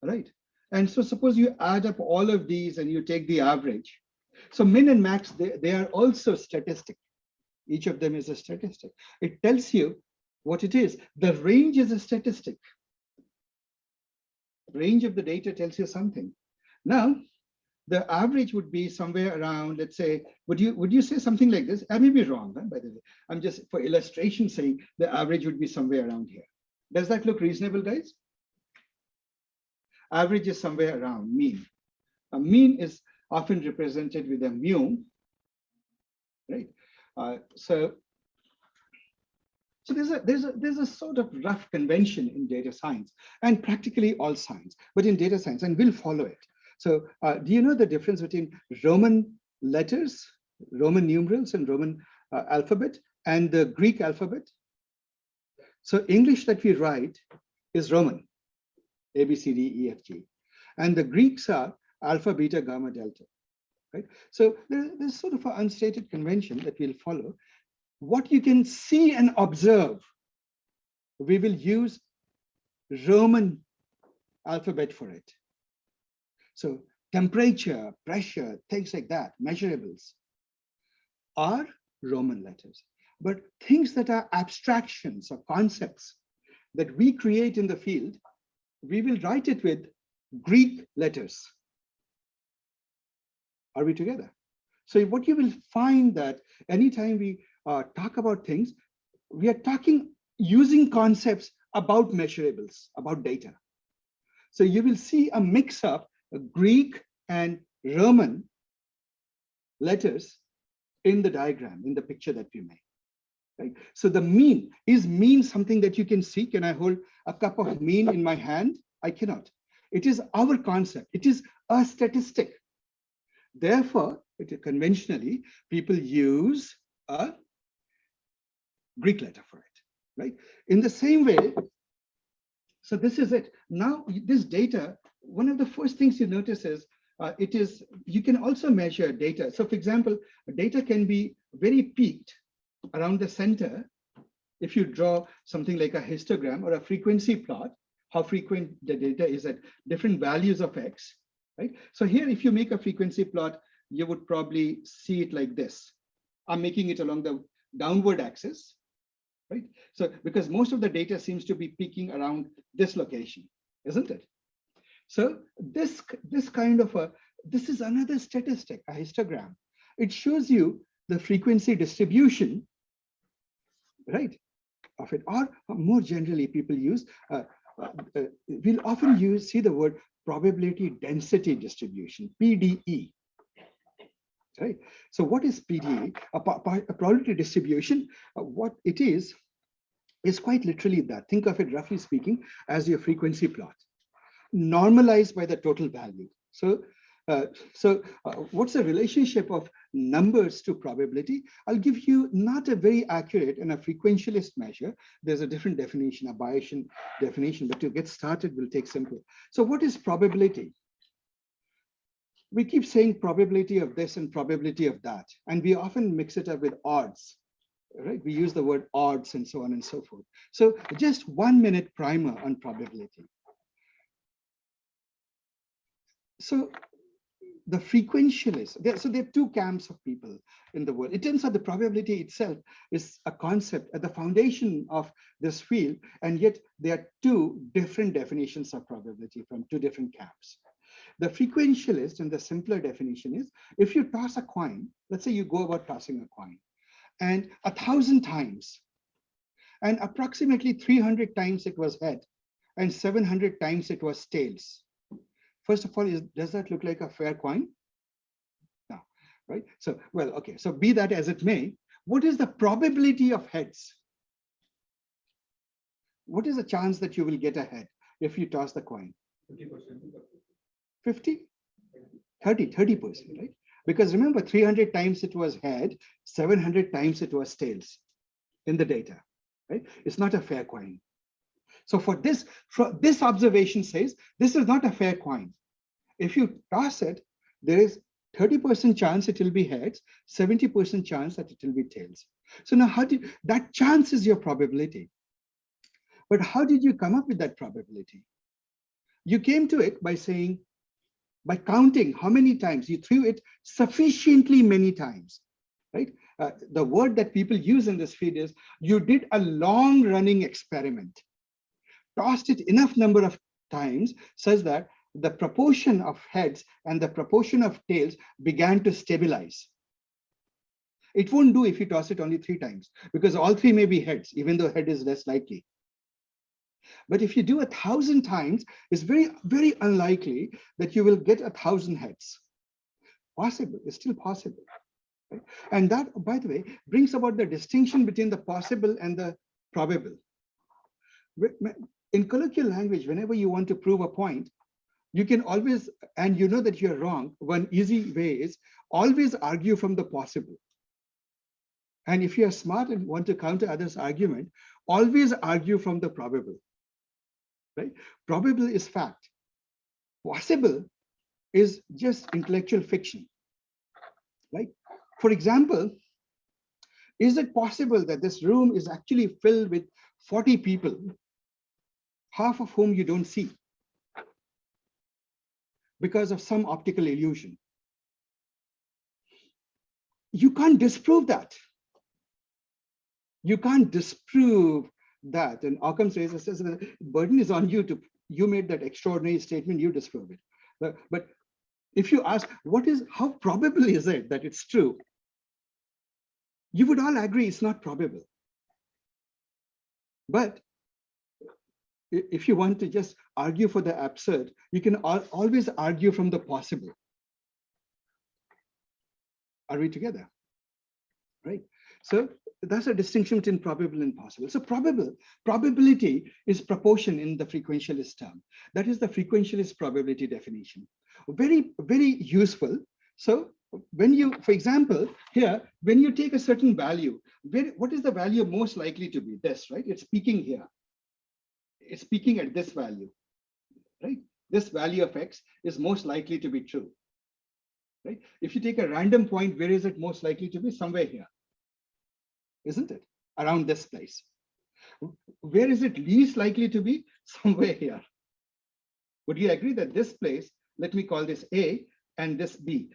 Right? And so suppose you add up all of these and you take the average. So min and max, they are also statistic. Each of them is a statistic. It tells you what it is. The range is a statistic. Range of the data tells you something. Now, the average would be somewhere around, let's say, would you say something like this? I may be wrong, by the way. I'm just, for illustration, saying the average would be somewhere around here. Does that look reasonable, guys? Average is somewhere around mean. A mean is often represented with a mu, right? So there's a sort of rough convention in data science and practically all science, but in data science, and we'll follow it. So do you know the difference between Roman letters, Roman numerals and Roman alphabet and the Greek alphabet? So English that we write is Roman, A, B, C, D, E, F, G. And the Greeks are alpha, beta, gamma, delta, right? So there's sort of an unstated convention that we'll follow. What you can see and observe, we will use Roman alphabet for it. So temperature, pressure, things like that, measurables, are Roman letters. But things that are abstractions or concepts that we create in the field, we will write it with Greek letters. Are we together? So what you will find that anytime we talk about things, we are talking using concepts about measurables, about data. So you will see a mix of Greek and Roman letters in the diagram, in the picture that we make. right? So the mean, is mean something that you can see? Can I hold a cup of mean in my hand? I cannot. It is our concept. It is a statistic. Therefore, conventionally, people use a Greek letter for it, right? In the same way, so this is it. Now, this data, one of the first things you notice is you can also measure data. So for example, data can be very peaked around the center. If you draw something like a histogram or a frequency plot, how frequent the data is at different values of X, right? So here, if you make a frequency plot, you would probably see it like this. I'm making it along the downward axis, right? So because most of the data seems to be peaking around this location, isn't it? So this is another statistic, a histogram. It shows you the frequency distribution, right, of it. Or more generally, people use, we'll often see the word probability density distribution, PDE. Right. So what is PDE? A probability distribution, what it is quite literally that. Think of it, roughly speaking, as your frequency plot, normalized by the total value. So, what's the relationship of numbers to probability? I'll give you not a very accurate and a frequentialist measure. There's a different definition, a Bayesian definition, but to get started, we'll take simple. So what is probability? We keep saying probability of this and probability of that, and we often mix it up with odds, right? We use the word odds and so on and so forth. So just 1 minute primer on probability. So the frequentialists, so there are two camps of people in the world. It turns out the probability itself is a concept at the foundation of this field, and yet there are two different definitions of probability from two different camps. The frequentialist and the simpler definition is, if you toss a coin, let's say you go about tossing a coin, and 1,000 times, and approximately 300 times it was head, and 700 times it was tails. First of all, does that look like a fair coin? No, right? So, well, okay, so be that as it may, what is the probability of heads? What is the chance that you will get a head if you toss the coin? 50%. 50? 30%, right? Because remember, 300 times it was head, 700 times it was tails in the data, right? It's not a fair coin. So for this observation says, this is not a fair coin. If you toss it, there is 30% chance it will be heads, 70% chance that it will be tails. So now that chance is your probability. But how did you come up with that probability? You came to it by saying, by counting how many times you threw it sufficiently many times, right? The word that people use in this field is, you did a long running experiment, tossed it enough number of times such that the proportion of heads and the proportion of tails began to stabilize. It won't do if you toss it only 3 times, because all 3 may be heads, even though head is less likely. But if you do 1,000 times, it's very, very unlikely that you will get 1,000 heads. Possible, it's still possible. Right? And that, by the way, brings about the distinction between the possible and the probable. In colloquial language, whenever you want to prove a point, you can always, and you know that you're wrong, one easy way is always argue from the possible. And if you're smart and want to counter others' argument, always argue from the probable. Right? Probable is fact. Possible is just intellectual fiction. Right? For example, is it possible that this room is actually filled with 40 people, half of whom you don't see because of some optical illusion? You can't disprove that. You can't disprove that. And Occam's razor says the burden is on you you made that extraordinary statement, you disprove it. But if you ask, how probable is it that it's true? You would all agree it's not probable. But if you want to just argue for the absurd, you can always argue from the possible. Are we together? Right? So That's a distinction between probable and possible. So probability is proportion in the frequentialist term. That is the frequentialist probability definition. Very, very useful. So when you, for example, here, when you take a certain value, what is the value most likely to be? This, right? It's peaking here. It's peaking at this value, right? This value of X is most likely to be true, right? If you take a random point, where is it most likely to be? Somewhere here, isn't it? Around this place. Where is it least likely to be? Somewhere here. Would you agree that this place, let me call this A and this B.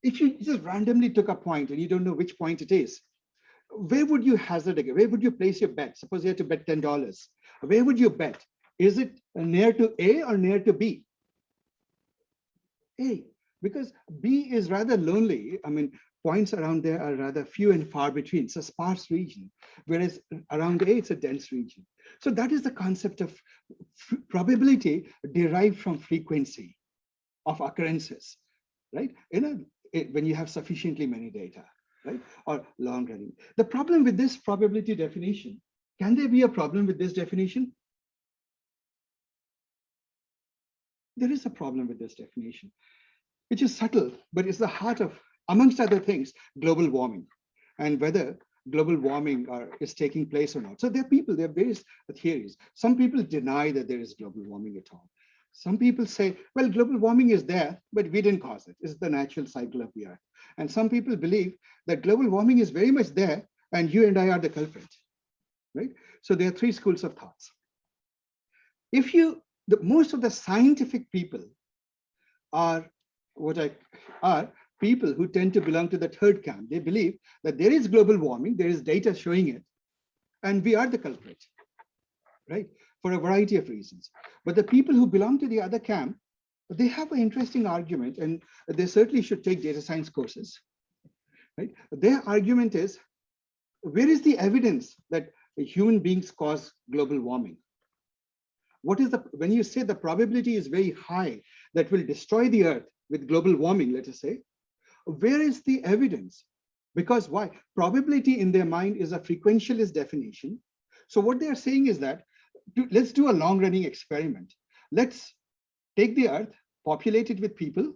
If you just randomly took a point and you don't know which point it is, where would you hazard again? Where would you place your bet? Suppose you had to bet $10. Where would you bet? Is it near to A or near to B? A, because B is rather lonely. I mean, points around there are rather few and far between. It's a sparse region, whereas around A, it's a dense region. So that is the concept of probability derived from frequency of occurrences, right? When you have sufficiently many data, right? Or long running. The problem with this probability definition, can there be a problem with this definition? There is a problem with this definition, which is subtle, but it's the heart of, amongst other things, global warming and whether global warming is taking place or not. So there are people, there are various theories. Some people deny that there is global warming at all. Some people say, well, global warming is there, but we didn't cause it. It's the natural cycle of the earth. And some people believe that global warming is very much there and you and I are the culprit, right? So there are three schools of thoughts. If you, most of the scientific people are people who tend to belong to the third camp. They believe that there is global warming, there is data showing it, and we are the culprit, right? For a variety of reasons. But the people who belong to the other camp, they have an interesting argument, and they certainly should take data science courses, right? Their argument is, where is the evidence that human beings cause global warming? What is when you say the probability is very high that will destroy the earth with global warming, let us say, where is the evidence? Because why? Probability in their mind is a frequentialist definition. So what they are saying is that, let's do a long running experiment. Let's take the earth, populate it with people,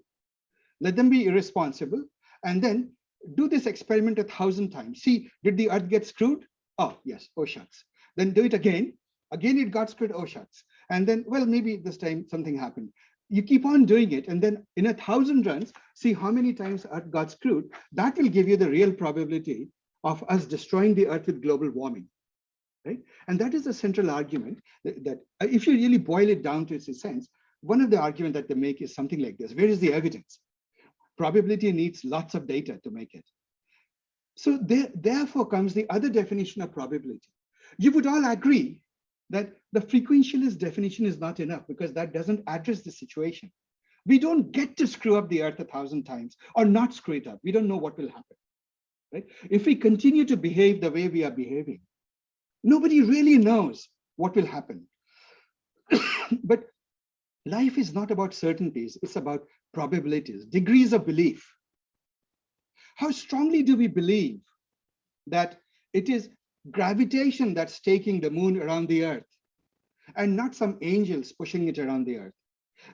let them be irresponsible, and then do this experiment 1,000 times. See, did the earth get screwed? Oh, yes, oh shucks. Then do it again. Again, it got screwed, oh shucks. And then, well, maybe this time something happened. You keep on doing it, and then in 1,000 runs, see how many times Earth got screwed. That will give you the real probability of us destroying the Earth with global warming, right? And that is the central argument that if you really boil it down to its essence, one of the arguments that they make is something like this. Where is the evidence? Probability needs lots of data to make it. So therefore comes the other definition of probability. You would all agree that the frequentialist definition is not enough because that doesn't address the situation. We don't get to screw up the earth 1,000 times or not screw it up. We don't know what will happen, right? If we continue to behave the way we are behaving, nobody really knows what will happen. But life is not about certainties. It's about probabilities, degrees of belief. How strongly do we believe that it is gravitation that's taking the moon around the earth and not some angels pushing it around the earth?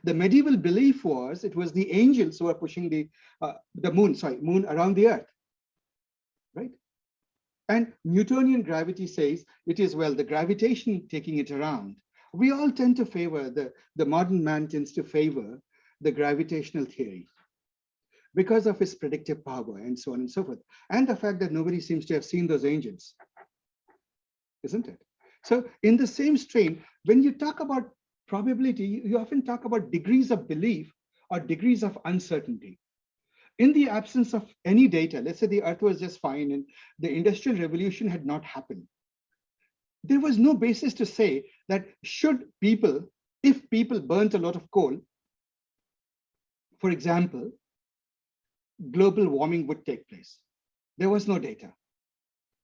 The medieval belief was it was the angels who are pushing the moon around the earth, right? And Newtonian gravity says it is, well, the gravitation taking it around. We all tend to favor, the modern man tends to favor the gravitational theory because of its predictive power and so on and so forth. And the fact that nobody seems to have seen those angels, isn't it? So in the same strain, when you talk about probability, you often talk about degrees of belief or degrees of uncertainty. In the absence of any data, let's say the earth was just fine and the industrial revolution had not happened. There was no basis to say that if people burnt a lot of coal, for example, global warming would take place. There was no data.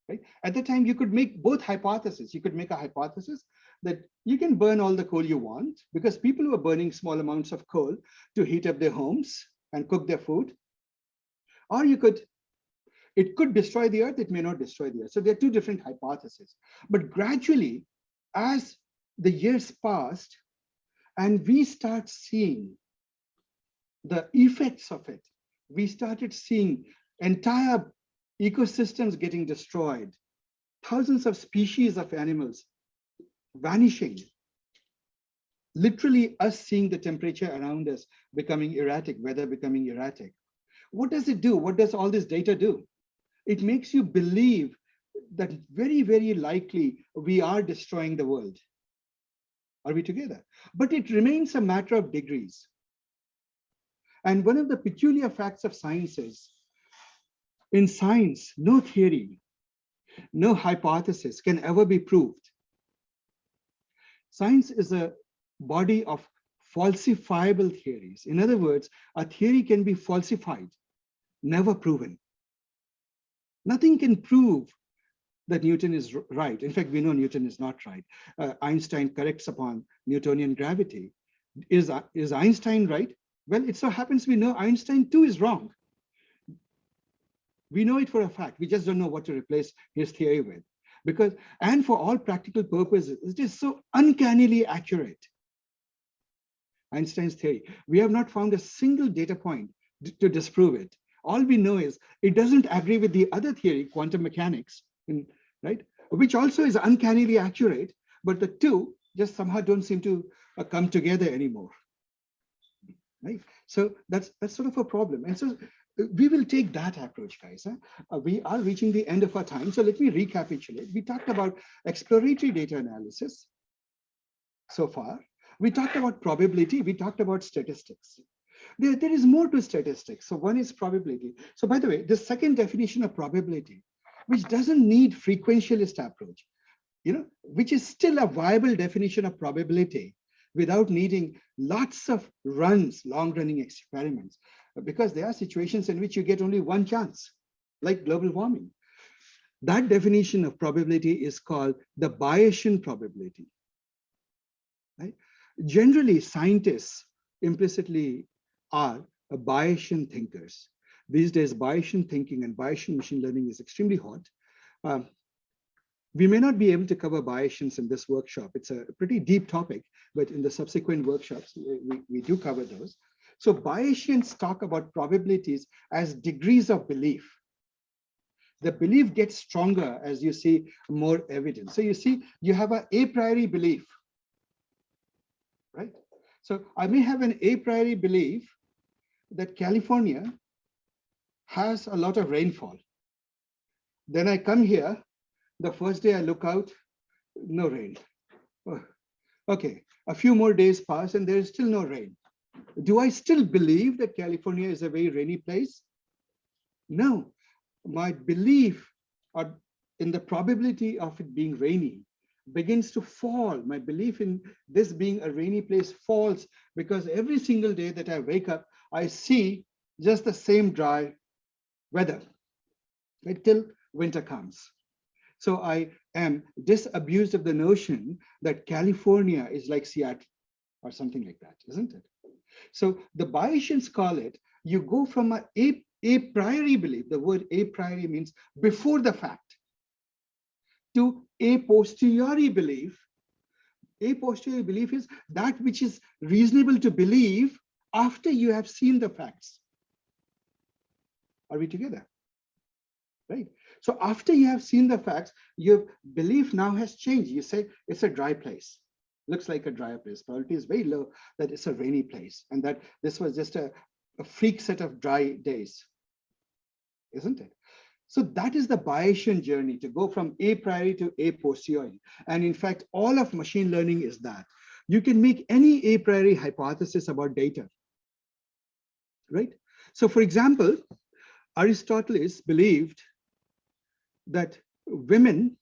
Right? At the time, you could make both hypotheses. You could make a hypothesis that you can burn all the coal you want because people were burning small amounts of coal to heat up their homes and cook their food. Or you could It could destroy the Earth, it may not destroy the Earth. So there are two different hypotheses. But gradually, as the years passed, and we start seeing the effects of it, we started seeing entire ecosystems getting destroyed, thousands of species of animals vanishing, literally us seeing the temperature around us becoming erratic, weather becoming erratic. What does it do? What does all this data do? It makes you believe that very, very likely we are destroying the world. Are we together? But it remains a matter of degrees. And one of the peculiar facts of science is, in science, no theory, no hypothesis can ever be proved. Science is a body of falsifiable theories. In other words, a theory can be falsified, never proven. Nothing can prove that Newton is right. In fact, we know Newton is not right. Einstein corrects upon Newtonian gravity. Is Einstein right? Well, it so happens we know Einstein too is wrong. We know it for a fact. We just don't know what to replace his theory with. Because, and for all practical purposes, it is so uncannily accurate. Einstein's theory. We have not found a single data point to disprove it. All we know is it doesn't agree with the other theory, quantum mechanics, right? Which also is uncannily accurate, but the two just somehow don't seem to come together anymore, right? So that's sort of a problem. And so we will take that approach, guys. We are reaching the end of our time. So let me recapitulate. We talked about exploratory data analysis so far. We talked about probability. We talked about statistics. There is more to statistics. So one is probability. So by the way, the second definition of probability, which doesn't need frequentialist approach, which is still a viable definition of probability without needing lots of runs, long-running experiments, because there are situations in which you get only one chance, like global warming. That definition of probability is called the Bayesian probability, right? Generally, scientists implicitly are Bayesian thinkers. These days, Bayesian thinking and Bayesian machine learning is extremely hot. We may not be able to cover Bayesians in this workshop. It's a pretty deep topic, but in the subsequent workshops, we do cover those. So Bayesians talk about probabilities as degrees of belief. The belief gets stronger as you see more evidence. So you see, you have an a priori belief, right? So I may have an a priori belief that California has a lot of rainfall. Then I come here, the first day I look out, no rain. Okay, a few more days pass and there is still no rain. Do I still believe that California is a very rainy place? No, my belief in the probability of it being rainy begins to fall. My belief in this being a rainy place falls because every single day that I wake up, I see just the same dry weather until winter comes. So I am disabused of the notion that California is like Seattle or something like that, isn't it? So the Bayesians call it, you go from a priori belief, the word a priori means before the fact, to a posteriori belief. A posteriori belief is that which is reasonable to believe after you have seen the facts. Are we together? Right? So after you have seen the facts, your belief now has changed. You say it's a dry place. Looks like a dry place. Probability is very low that it's a rainy place and that this was just a freak set of dry days, isn't it? So that is the Bayesian journey, to go from a priori to a posteriori. And in fact, all of machine learning is that. You can make any a priori hypothesis about data, right? So for example, Aristotle believed that women,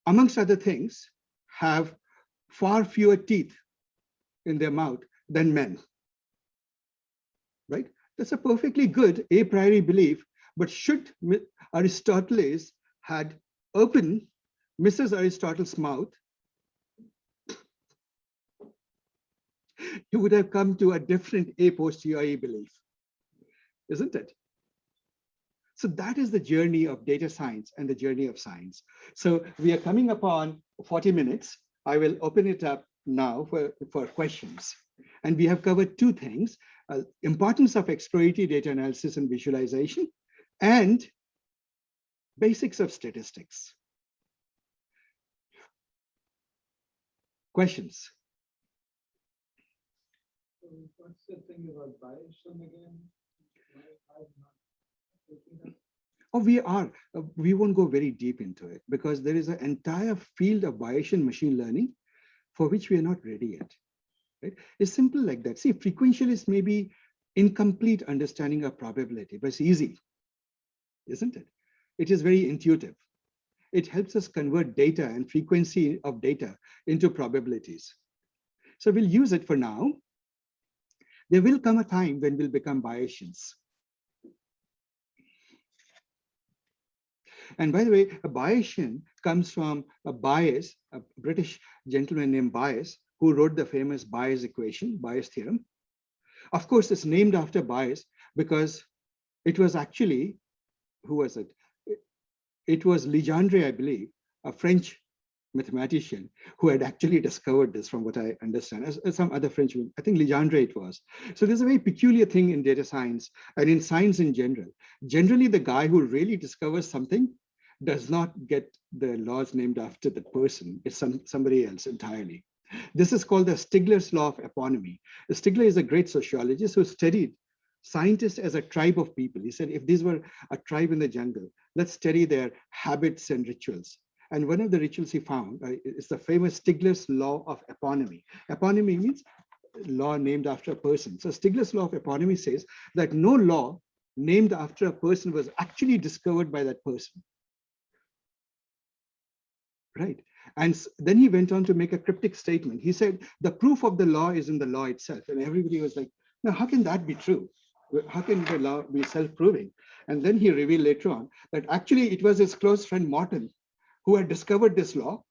amongst other things, have far fewer teeth in their mouth than men, right? That's a perfectly good a priori belief, but should Aristotle had opened Mrs. Aristotle's mouth, you would have come to a different a posteriori belief, isn't it? So that is the journey of data science and the journey of science. So we are coming upon 40 minutes. I will open it up now for questions. And we have covered two things, importance of exploratory data analysis and visualization, and basics of statistics. Questions? So what's the thing about Bayesian again? Oh, we won't go very deep into it because there is an entire field of Bayesian machine learning for which we are not ready yet. Right? It's simple like that. See, frequentialist may be incomplete understanding of probability, but it's easy, isn't it? It is very intuitive. It helps us convert data and frequency of data into probabilities. So we'll use it for now. There will come a time when we'll become Bayesians. And by the way, a Bayesian comes from a Bayes, a British gentleman named Bayes, who wrote the famous Bayes equation, Bayes theorem. Of course, it's named after Bayes because it was actually, who was it? It was Legendre, I believe, a French mathematician who had actually discovered this, from what I understand, as some other Frenchman. I think Legendre it was. So there's a very peculiar thing in data science and in science in general. Generally, the guy who really discovers something does not get the laws named after the person. It's somebody else entirely. This is called the Stigler's law of eponymy. Stigler is a great sociologist who studied scientists as a tribe of people. He said, if these were a tribe in the jungle, let's study their habits and rituals. And one of the rituals he found is the famous Stigler's law of eponymy. Eponymy means law named after a person. So Stigler's law of eponymy says that no law named after a person was actually discovered by that person. Right. And then he went on to make a cryptic statement. He said, the proof of the law is in the law itself. And everybody was like, now, how can that be true? How can the law be self-proving? And then he revealed later on that actually it was his close friend Morton who had discovered this law.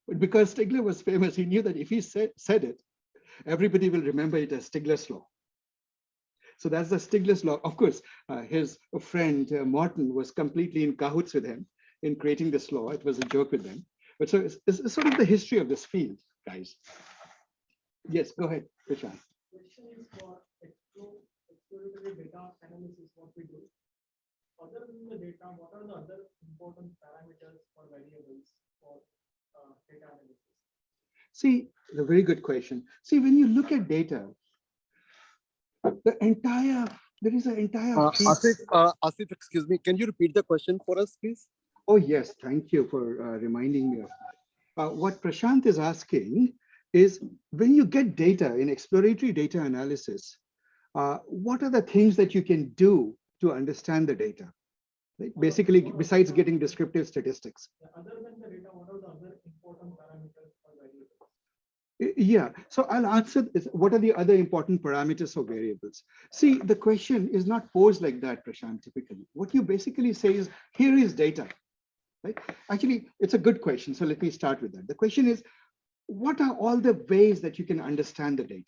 But because Stigler was famous, he knew that if he said it, everybody will remember it as Stigler's law. So that's the Stigler's law. Of course, his friend Morton was completely in cahoots with him in creating this law. It was a joke with them. But so it's sort of the history of this field, guys. Yes, go ahead, Prashant. Question is for exploratory data analysis, what we do. Other than the data, what are the other important parameters or variables for data analysis? See, a very good question. See, when you look at data, there is an entire Asif, excuse me, can you repeat the question for us, please? Oh, yes, thank you for reminding me of that. What Prashant is asking is, when you get data in exploratory data analysis, what are the things that you can do to understand the data? Right? Basically, besides getting descriptive statistics. Other than the data, what are the other important parameters or variables? Yeah, so I'll answer this. What are the other important parameters or variables? See, the question is not posed like that, Prashant, typically. What you basically say is, here is data. Right? Actually, it's a good question. So let me start with that. The question is, what are all the ways that you can understand the data?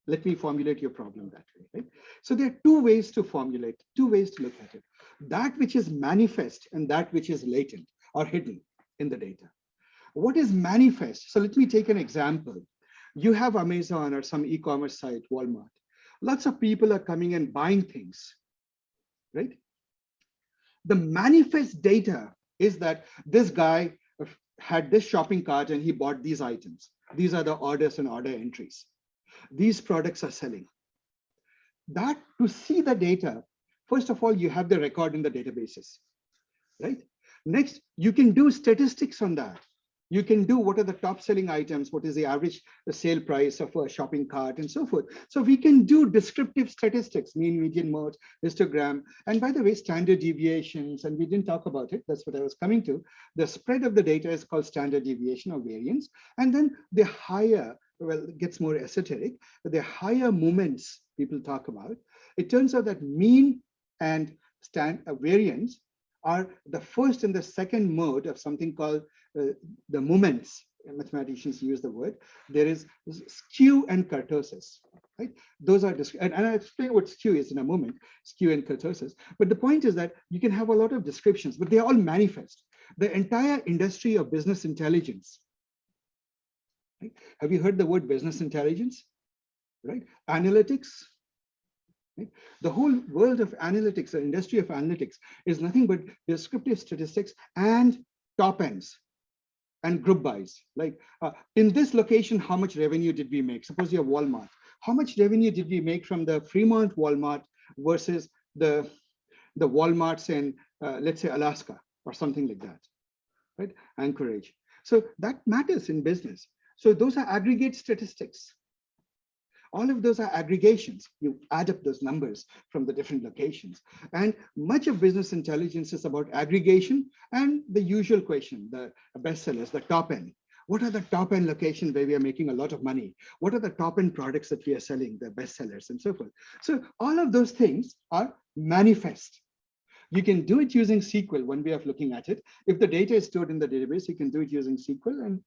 Let me formulate your problem that way. Right? So there are two ways to formulate, two ways to look at it. That which is manifest and that which is latent or hidden in the data. What is manifest? So let me take an example. You have Amazon or some e-commerce site, Walmart. Lots of people are coming and buying things, right? The manifest data is that this guy had this shopping cart and he bought these items. These are the orders and order entries. These products are selling. That, to see the data, first of all, you have the record in the databases, right? Next, you can do statistics on that. You can do what are the top selling items, what is the average sale price of a shopping cart and so forth. So we can do descriptive statistics, mean, median, mode, histogram. And by the way, standard deviations, and we didn't talk about it, that's what I was coming to. The spread of the data is called standard deviation or variance. And then the higher, well, it gets more esoteric, but the higher moments people talk about. It turns out that mean and variance are the first and the second mode of something called the moments mathematicians use the word, there is skew and kurtosis, right? Those are, and I'll explain what skew is in a moment, skew and kurtosis. But the point is that you can have a lot of descriptions, but they all manifest. The entire industry of business intelligence, right? Have you heard the word business intelligence, right? Analytics, right? The whole world of analytics, the industry of analytics is nothing but descriptive statistics and top ends and group buys. Like in this location, how much revenue did we make? Suppose you're Walmart. How much revenue did we make from the Fremont Walmart versus the Walmarts in, let's say, Alaska or something like that, right? Anchorage. So that matters in business. So those are aggregate statistics. All of those are aggregations. You add up those numbers from the different locations. And much of business intelligence is about aggregation and the usual question, the bestsellers, the top end. What are the top end locations where we are making a lot of money? What are the top end products that we are selling, the bestsellers and so forth? So all of those things are manifest. You can do it using SQL, one way of looking at it. If the data is stored in the database, you can do it using SQL and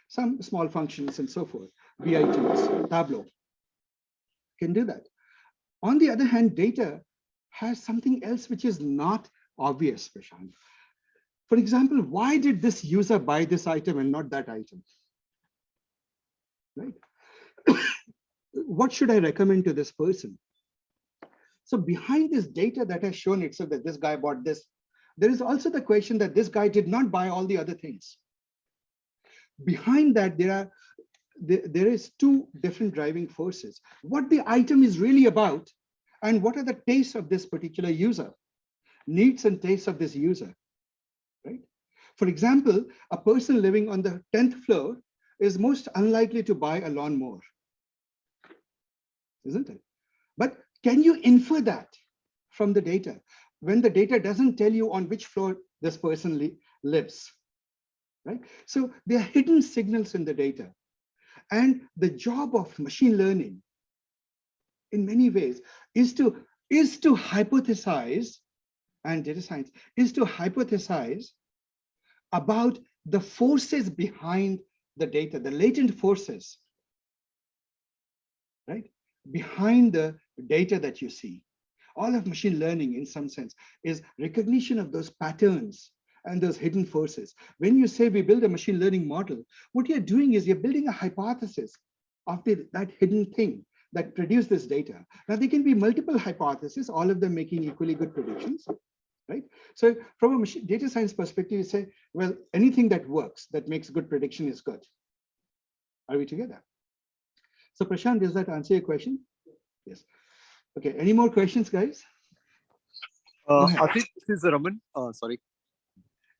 some small functions and so forth. BI tools, Tableau can do that. On the other hand, data has something else which is not obvious, Prashant. For example, why did this user buy this item and not that item? Right? What should I recommend to this person? So behind this data that has shown itself that this guy bought this, there is also the question that this guy did not buy all the other things. Behind that, there is two different driving forces. What the item is really about, and what are the tastes of this particular user, needs and tastes of this user, right? For example, a person living on the 10th floor is most unlikely to buy a lawnmower, isn't it? But can you infer that from the data when the data doesn't tell you on which floor this person lives, right? So there are hidden signals in the data. And the job of machine learning, in many ways, is to hypothesize, and data science is to hypothesize about the forces behind the data, the latent forces, right? Behind the data that you see. All of machine learning, in some sense, is recognition of those patterns and those hidden forces. When you say we build a machine learning model, what you're doing is you're building a hypothesis of that hidden thing that produced this data. Now, there can be multiple hypotheses, all of them making equally good predictions, right? So from a data science perspective, you say, well, anything that works, that makes good prediction is good. Are we together? So Prashant, does that answer your question? Yes. Okay, any more questions, guys? Asif, this is Raman. Sorry.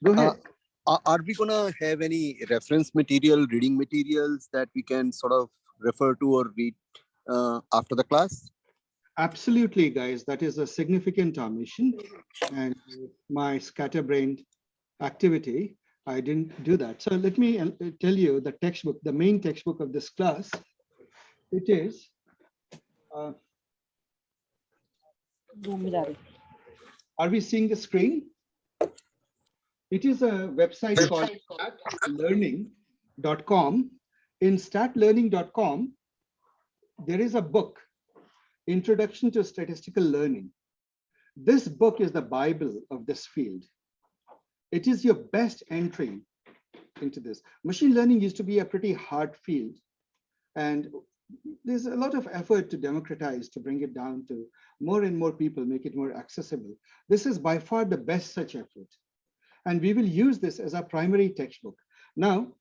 Go ahead. Are we gonna have any reference material, reading materials that we can sort of refer to or read after the class? Absolutely, guys. That is a significant omission. And my scatterbrained activity, I didn't do that. So let me tell you the textbook, the main textbook of this class. It is. Are we seeing the screen? It is a website called statlearning.com. In statlearning.com, there is a book, Introduction to Statistical Learning. This book is the Bible of this field. It is your best entry into this. Machine learning used to be a pretty hard field, and there's a lot of effort to democratize, to bring it down to more and more people, make it more accessible. This is by far the best such effort. And we will use this as our primary textbook. Now,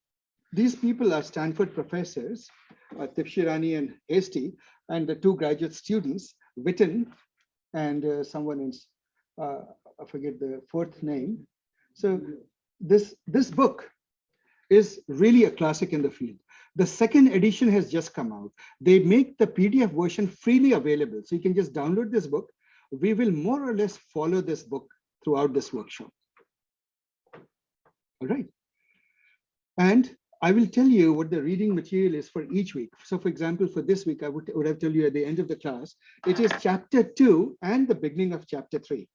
these people are Stanford professors, Tipshirani and Hasty, and the two graduate students, Witten and someone else, I forget the fourth name. So this book is really a classic in the field. The second edition has just come out. They make the PDF version freely available. So you can just download this book. We will more or less follow this book throughout this workshop. All right. And I will tell you what the reading material is for each week. So for example, for this week, I would have told you at the end of the class, it is chapter 2 and the beginning of chapter 3.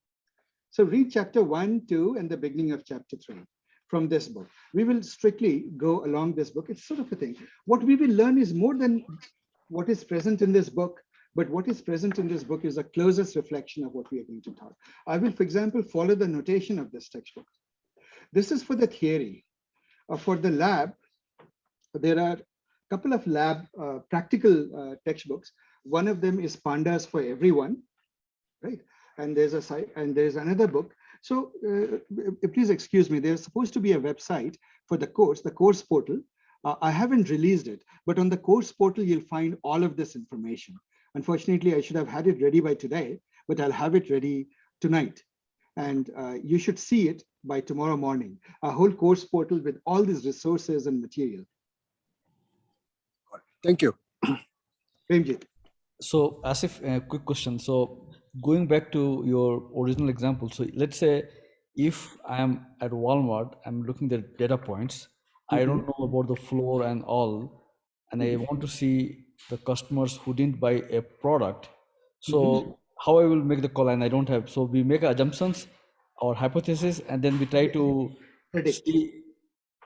So read chapter 1, 2, and the beginning of chapter 3. from this book. We will strictly go along this book. It's sort of a thing. What we will learn is more than what is present in this book, but what is present in this book is the closest reflection of what we are going to talk. I will, for example, follow the notation of this textbook. This is for the theory. For the lab, there are a couple of lab practical textbooks. One of them is Pandas for Everyone, right? And there's a site, and there's another book. So please excuse me, there's supposed to be a website for the course portal. I haven't released it, but on the course portal, you'll find all of this information. Unfortunately, I should have had it ready by today, but I'll have it ready tonight. And you should see it by tomorrow morning, a whole course portal with all these resources and material. Thank you. Premjit. So Asif, a quick question. So going back to your original example, so let's say if I'm at Walmart, I'm looking at data points, I don't know about the floor and all, and I want to see the customers who didn't buy a product. So how I will make the call, and I don't have, so we make assumptions or hypothesis, and then we try to Predict. see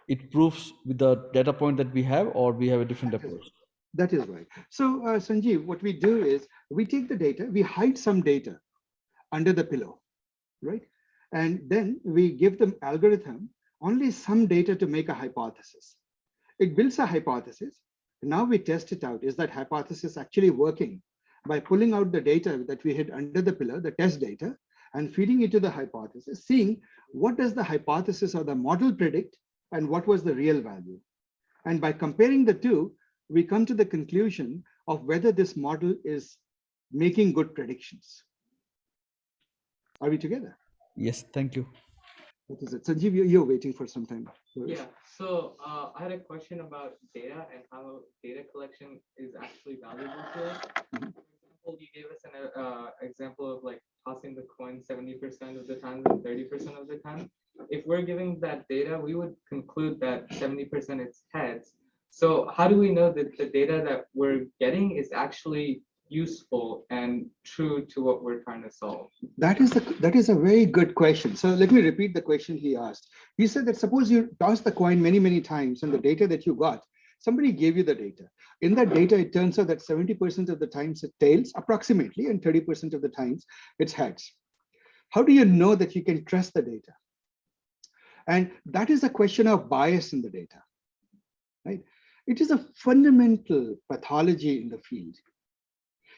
it proves with the data point that we have, or we have a different approach. That is right. So Sanjeev, what we do is we take the data, we hide some data under the pillow, right? And then we give them algorithm only some data to make a hypothesis. It builds a hypothesis. Now we test it out. Is that hypothesis actually working? By pulling out the data that we hid under the pillow, the test data, and feeding it to the hypothesis, seeing what does the hypothesis or the model predict and what was the real value. And by comparing the two, we come to the conclusion of whether this model is making good predictions. Are we together? Yes, thank you. What is it? Sanjeev, you're waiting for some time. Yeah, so I had a question about data and how data collection is actually valuable to us. For example, you gave us an example of like tossing the coin 70% of the time and 30% of the time. If we're giving that data, we would conclude that 70% is heads. So how do we know that the data that we're getting is actually useful and true to what we're trying to solve? That is a very good question. So let me repeat the question he asked. He said that suppose you toss the coin many, many times and the data that you got, somebody gave you the data. In that data, it turns out that 70% of the times it tails approximately, and 30% of the times it's heads. How do you know that you can trust the data? And that is a question of bias in the data, right? It is a fundamental pathology in the field.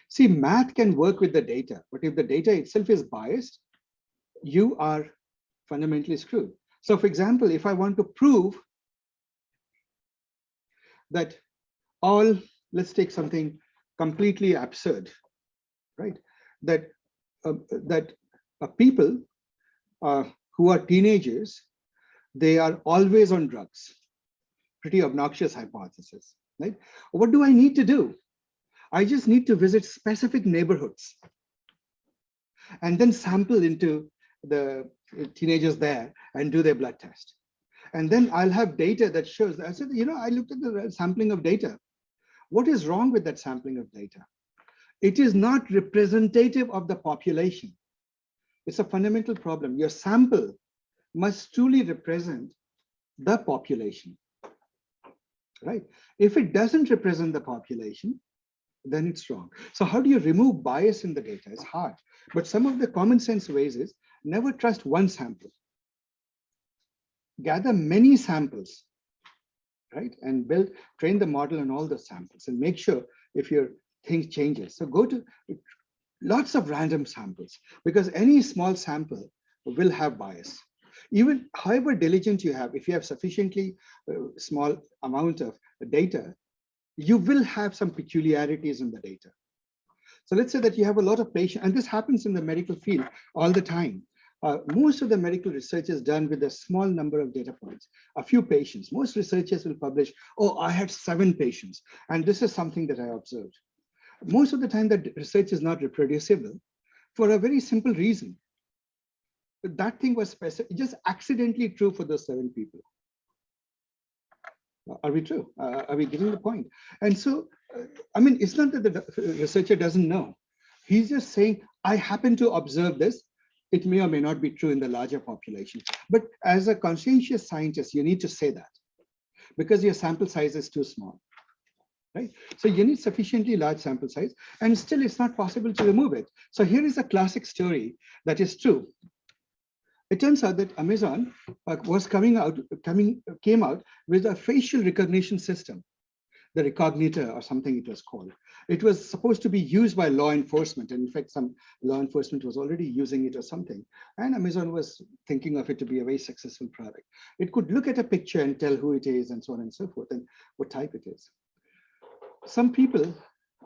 See, math can work with the data, but if the data itself is biased, you are fundamentally screwed. So for example, if I want to prove that let's take something completely absurd, right? That people who are teenagers, they are always on drugs. Pretty obnoxious hypothesis, right? What do I need to do? I just need to visit specific neighborhoods and then sample into the teenagers there and do their blood test. And then I'll have data that shows, I said, I looked at the sampling of data. What is wrong with that sampling of data? It is not representative of the population. It's a fundamental problem. Your sample must truly represent the population, right? If it doesn't represent the population, then it's wrong. So how do you remove bias in the data? It's hard, but some of the common sense ways is never trust one sample. Gather many samples, right? And train the model on all the samples and make sure if your thing changes. So go to lots of random samples, because any small sample will have bias. Even however diligent you have, if you have sufficiently small amount of data, you will have some peculiarities in the data. So let's say that you have a lot of patients, and this happens in the medical field all the time. Most of the medical research is done with a small number of data points, a few patients. Most researchers will publish, oh, I had 7 patients, and this is something that I observed. Most of the time that research is not reproducible for a very simple reason. That thing was just accidentally true for those 7 people. Are we true? Are we getting the point? And so, I mean, it's not that the researcher doesn't know. He's just saying, I happen to observe this. It may or may not be true in the larger population. But as a conscientious scientist, you need to say that because your sample size is too small, right? So you need sufficiently large sample size, and still it's not possible to remove it. So here is a classic story that is true. It turns out that Amazon came out with a facial recognition system, the Recognitor or something it was called. It was supposed to be used by law enforcement. And in fact, some law enforcement was already using it or something. And Amazon was thinking of it to be a very successful product. It could look at a picture and tell who it is and so on and so forth and what type it is. Some people,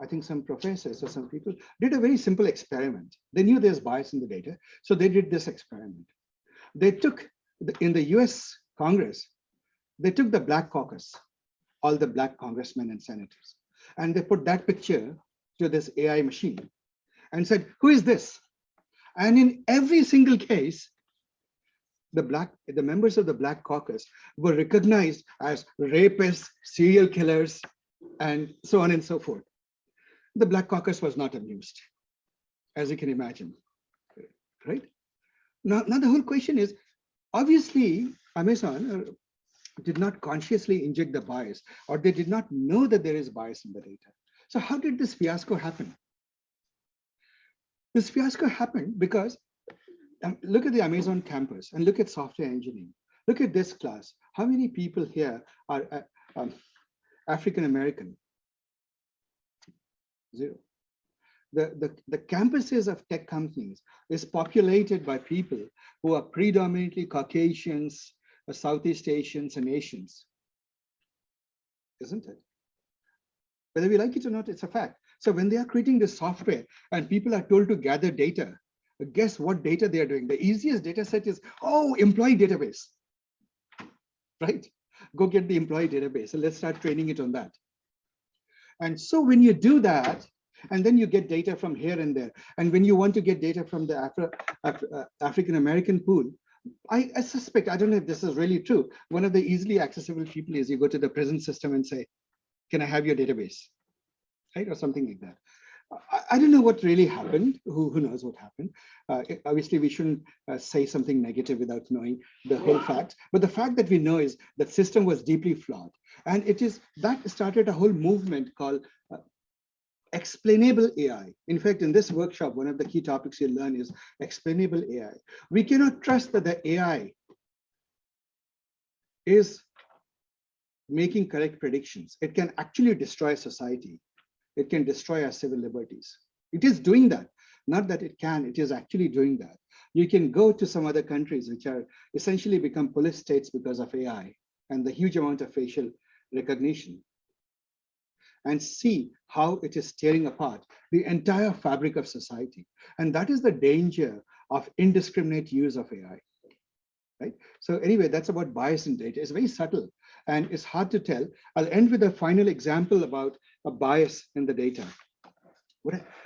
I think some professors or some people did a very simple experiment. They knew there's bias in the data, so they did this experiment. They took, in the US Congress, they took the Black Caucus, all the Black congressmen and senators, and they put that picture to this AI machine and said, who is this? And in every single case, the members of the Black Caucus were recognized as rapists, serial killers, and so on and so forth. The Black Caucus was not amused, as you can imagine, right? Now the whole question is, obviously, Amazon did not consciously inject the bias, or they did not know that there is bias in the data. So how did this fiasco happen? This fiasco happened because look at the Amazon campus and look at software engineering. Look at this class. How many people here are African-American? Zero. The campuses of tech companies is populated by people who are predominantly Caucasians, Southeast Asians, and Asians, isn't it? Whether we like it or not, it's a fact. So when they are creating this software and people are told to gather data, guess what data they are doing? The easiest data set is, oh, employee database, right? Go get the employee database and let's start training it on that. And so when you do that, and then you get data from here and there. And when you want to get data from the African-American pool, I suspect, I don't know if this is really true, one of the easily accessible people is you go to the present system and say, can I have your database? Right, or something like that. I don't know what really happened. Who knows what happened? Obviously, we shouldn't say something negative without knowing the whole fact. But the fact that we know is that system was deeply flawed. And it is that started a whole movement called explainable AI. In fact, in this workshop, one of the key topics you'll learn is explainable AI. We cannot trust that the AI is making correct predictions. It can actually destroy society. It can destroy our civil liberties. It is doing that. Not that it can, it is actually doing that. You can go to some other countries which are essentially become police states because of AI and the huge amount of facial recognition, and see how it is tearing apart the entire fabric of society. And that is the danger of indiscriminate use of AI, right? So anyway, that's about bias in data. It's very subtle and it's hard to tell. I'll end with a final example about a bias in the data.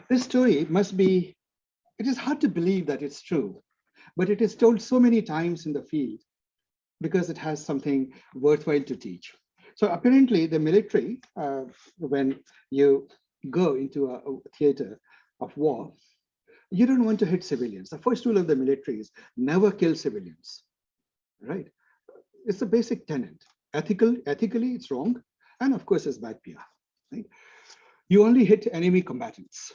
This story must be, it is hard to believe that it's true, but it is told so many times in the field because it has something worthwhile to teach. So apparently the military, when you go into a theater of war, you don't want to hit civilians. The first rule of the military is never kill civilians, right? It's a basic tenet. Ethically, it's wrong. And of course, it's bad PR, right? You only hit enemy combatants.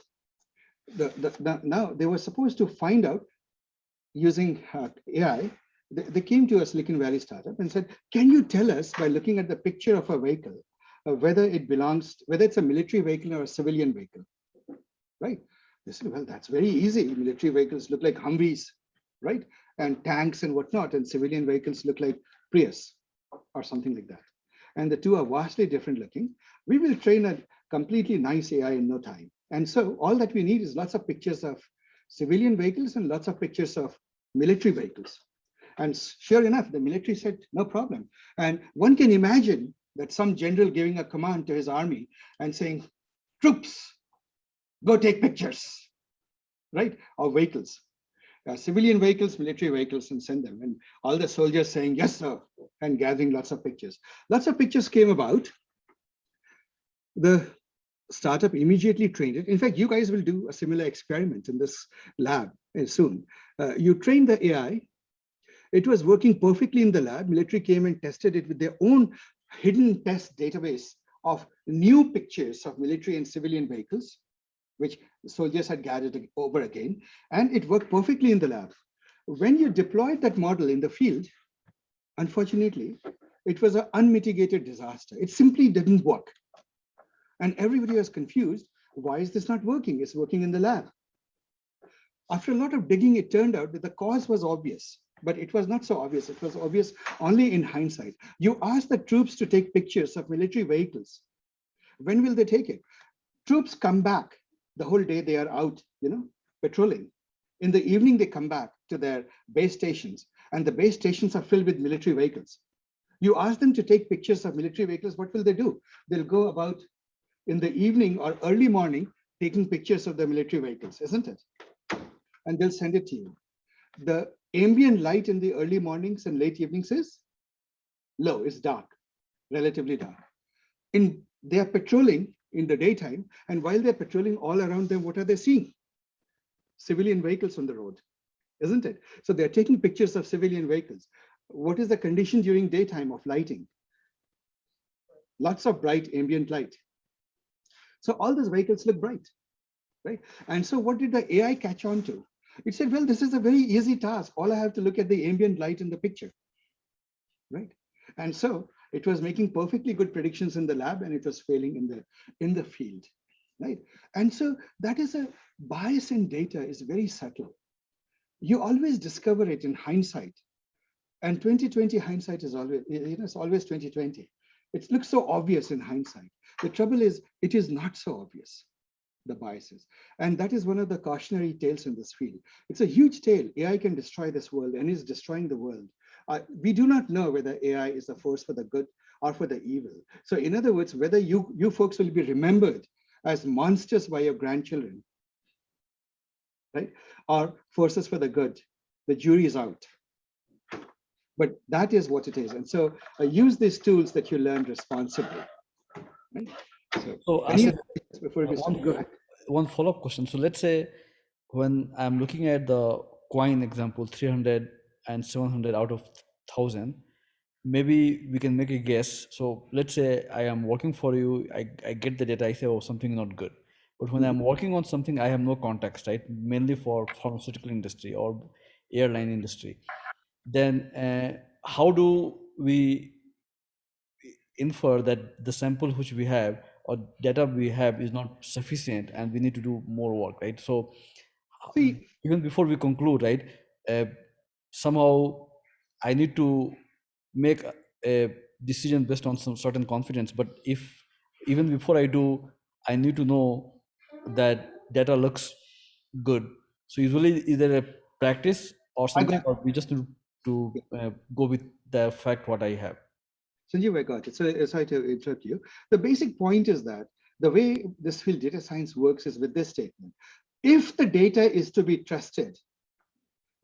Now they were supposed to find out using AI. They came to a Silicon Valley startup and said, can you tell us by looking at the picture of a vehicle, whether it's a military vehicle or a civilian vehicle, right? They said, well, that's very easy. Military vehicles look like Humvees, right? And tanks and whatnot, and civilian vehicles look like Prius or something like that. And the two are vastly different looking. We will train a completely nice AI in no time. And so all that we need is lots of pictures of civilian vehicles and lots of pictures of military vehicles. And sure enough, the military said, no problem. And one can imagine that some general giving a command to his army and saying, troops, go take pictures, right? Of vehicles, civilian vehicles, military vehicles, and send them. And all the soldiers saying, yes, sir, and gathering lots of pictures. Lots of pictures came about. The startup immediately trained it. In fact, you guys will do a similar experiment in this lab. soon. You train the AI. It was working perfectly in the lab. Military came and tested it with their own hidden test database of new pictures of military and civilian vehicles, which soldiers had gathered over again, and it worked perfectly in the lab. When you deployed that model in the field, unfortunately, it was an unmitigated disaster. It simply didn't work. And everybody was confused. Why is this not working? It's working in the lab. After a lot of digging, it turned out that the cause was obvious, but it was not so obvious. It was obvious only in hindsight. You ask the troops to take pictures of military vehicles. When will they take it? Troops come back the whole day they are out, patrolling. In the evening, they come back to their base stations, and the base stations are filled with military vehicles. You ask them to take pictures of military vehicles, what will they do? They'll go about in the evening or early morning taking pictures of the military vehicles, isn't it? And they'll send it to you. The ambient light in the early mornings and late evenings is low, it's dark, relatively dark. They are patrolling in the daytime, and while they're patrolling all around them, what are they seeing? Civilian vehicles on the road, isn't it? So they're taking pictures of civilian vehicles. What is the condition during daytime of lighting? Lots of bright ambient light. So all these vehicles look bright, right? And so what did the AI catch on to? It said, well, this is a very easy task. All I have to look at the ambient light in the picture, right? And so it was making perfectly good predictions in the lab, and it was failing in the field, right? And so that is a bias in data is very subtle. You always discover it in hindsight. And 2020 hindsight is always, it's always 2020. It looks so obvious in hindsight. The trouble is, it is not so obvious, the biases. And that is one of the cautionary tales in this field. It's a huge tale. AI can destroy this world and is destroying the world. We do not know whether AI is a force for the good or for the evil. So in other words, whether you folks will be remembered as monsters by your grandchildren, right? Or forces for the good, the jury is out. But that is what it is. And so use these tools that you learned responsibly. Right? So Any Asif, before we start, go ahead. one follow-up question. So let's say when I'm looking at the coin example, 300 and 700 out of 1,000, maybe we can make a guess. So let's say I am working for you, I get the data, I say, oh, something not good. But when I'm working on something, I have no context, right? Mainly for pharmaceutical industry or airline industry. Then how do we infer that the sample which we have or data we have is not sufficient and we need to do more work, right? So See, even before we conclude, right, somehow I need to make a decision based on some certain confidence. But if even before I do, I need to know that data looks good. So usually, is there a practice or something, or we just need to go with the fact what I have? Sanjeev, I got it. So sorry to interrupt you. The basic point is that the way this field data science works is with this statement. If the data is to be trusted,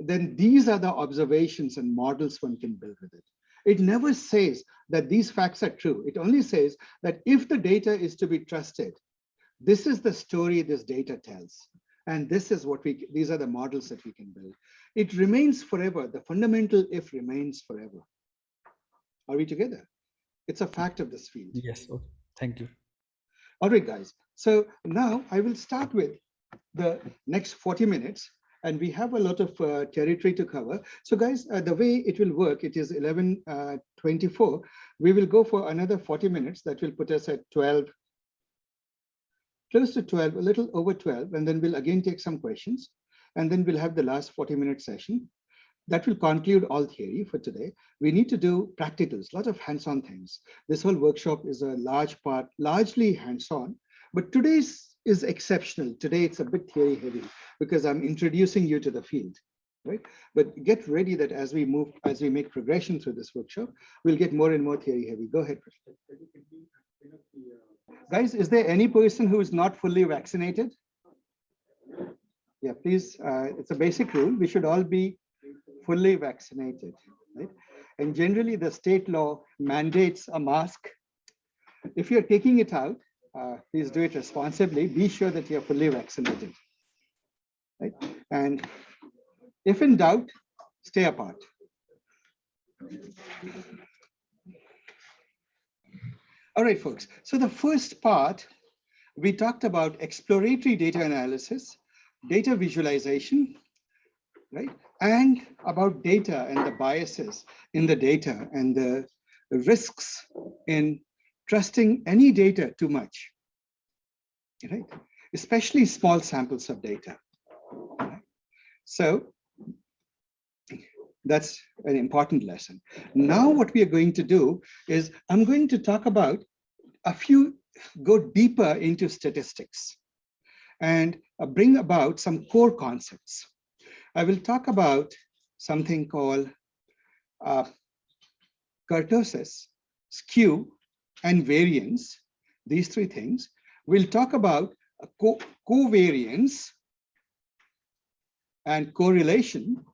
then these are the observations and models one can build with it. It never says that these facts are true. It only says that if the data is to be trusted, this is the story this data tells. And this is what these are the models that we can build. It remains forever. The fundamental if remains forever. Are we together? It's a fact of this field. Yes. Okay. Thank you. All right, guys. So now I will start with the next 40 minutes. And we have a lot of territory to cover. So guys, the way it will work, it is 11:24. We will go for another 40 minutes. That will put us at 12, close to 12, a little over 12. And then we'll again take some questions. And then we'll have the last 40-minute session. That will conclude all theory for today. We need to do practicals, a lot of hands-on things. This whole workshop is a large part, largely hands-on, but today's is exceptional. Today it's a bit theory heavy because I'm introducing you to the field, right? But get ready that as we make progression through this workshop, we'll get more and more theory heavy. Go ahead, Krishna. Guys, is there any person who is not fully vaccinated? Yeah, please, it's a basic rule. We should all be fully vaccinated, right? And generally the state law mandates a mask. If you're taking it out, please do it responsibly. Be sure that you're fully vaccinated, right? And If in doubt, stay apart. All right, folks. So the first part, we talked about exploratory data analysis, data visualization, right? And about data and the biases in the data and the risks in trusting any data too much, right? Especially small samples of data. Right? So that's an important lesson. Now what we are going to do is I'm going to talk about go deeper into statistics and bring about some core concepts. I will talk about something called kurtosis, skew, and variance, these three things. We'll talk about covariance and correlation,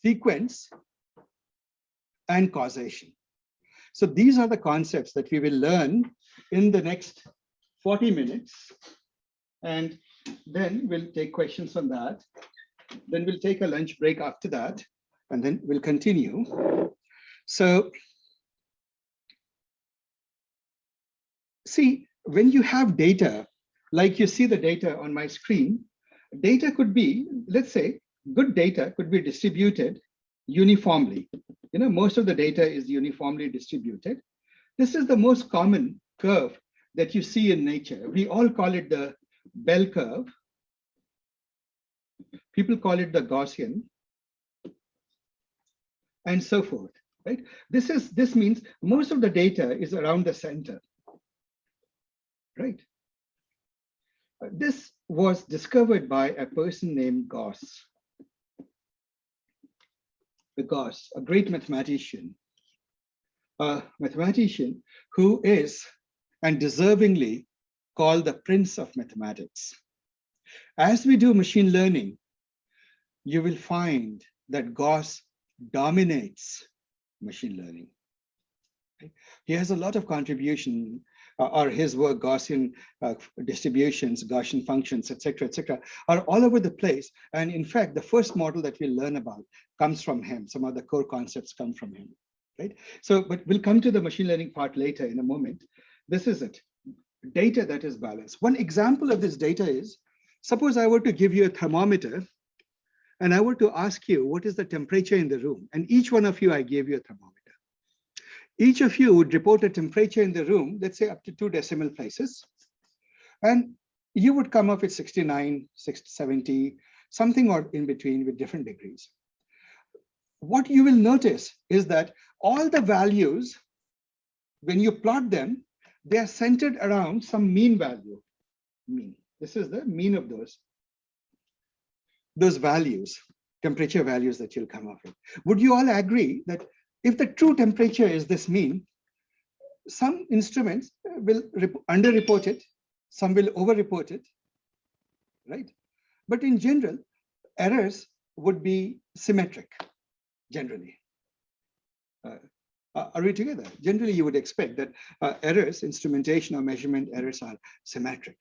sequence, and causation. So these are the concepts that we will learn in the next 40 minutes. And then we'll take questions on that. Then we'll take a lunch break after that, and then we'll continue. So see, when you have data, like you see the data on my screen, data could be, let's say, good data could be distributed uniformly. You know, most of the data is uniformly distributed. This is the most common curve that you see in nature. We all call it the bell curve. People call it the Gaussian, and so forth, right? This means most of the data is around the center, right? This was discovered by a person named Gauss. Gauss, a great mathematician who is, and deservingly, called the Prince of Mathematics. As we do machine learning, you will find that Gauss dominates machine learning. Okay? He has a lot of contribution, or his work, Gaussian distributions, Gaussian functions, etc., are all over the place. And in fact, the first model that we'll learn about comes from him. Some of the core concepts come from him, right? So, but we'll come to the machine learning part later in a moment. This is it, data that is balanced. One example of this data is, suppose I were to give you a thermometer and I were to ask you, what is the temperature in the room? And each one of you, I gave you a thermometer. Each of you would report a temperature in the room, let's say up to 2 decimal places. And you would come up with 69, 70, something or in between with different degrees. What you will notice is that all the values, when you plot them, they are centered around some mean value. Mean. This is the mean of those values, temperature values that you'll come up with. Would you all agree that if the true temperature is this mean, some instruments will underreport it, some will overreport it, right? But in general, errors would be symmetric, generally. Are we together? Generally, you would expect that errors, instrumentation or measurement errors are symmetric.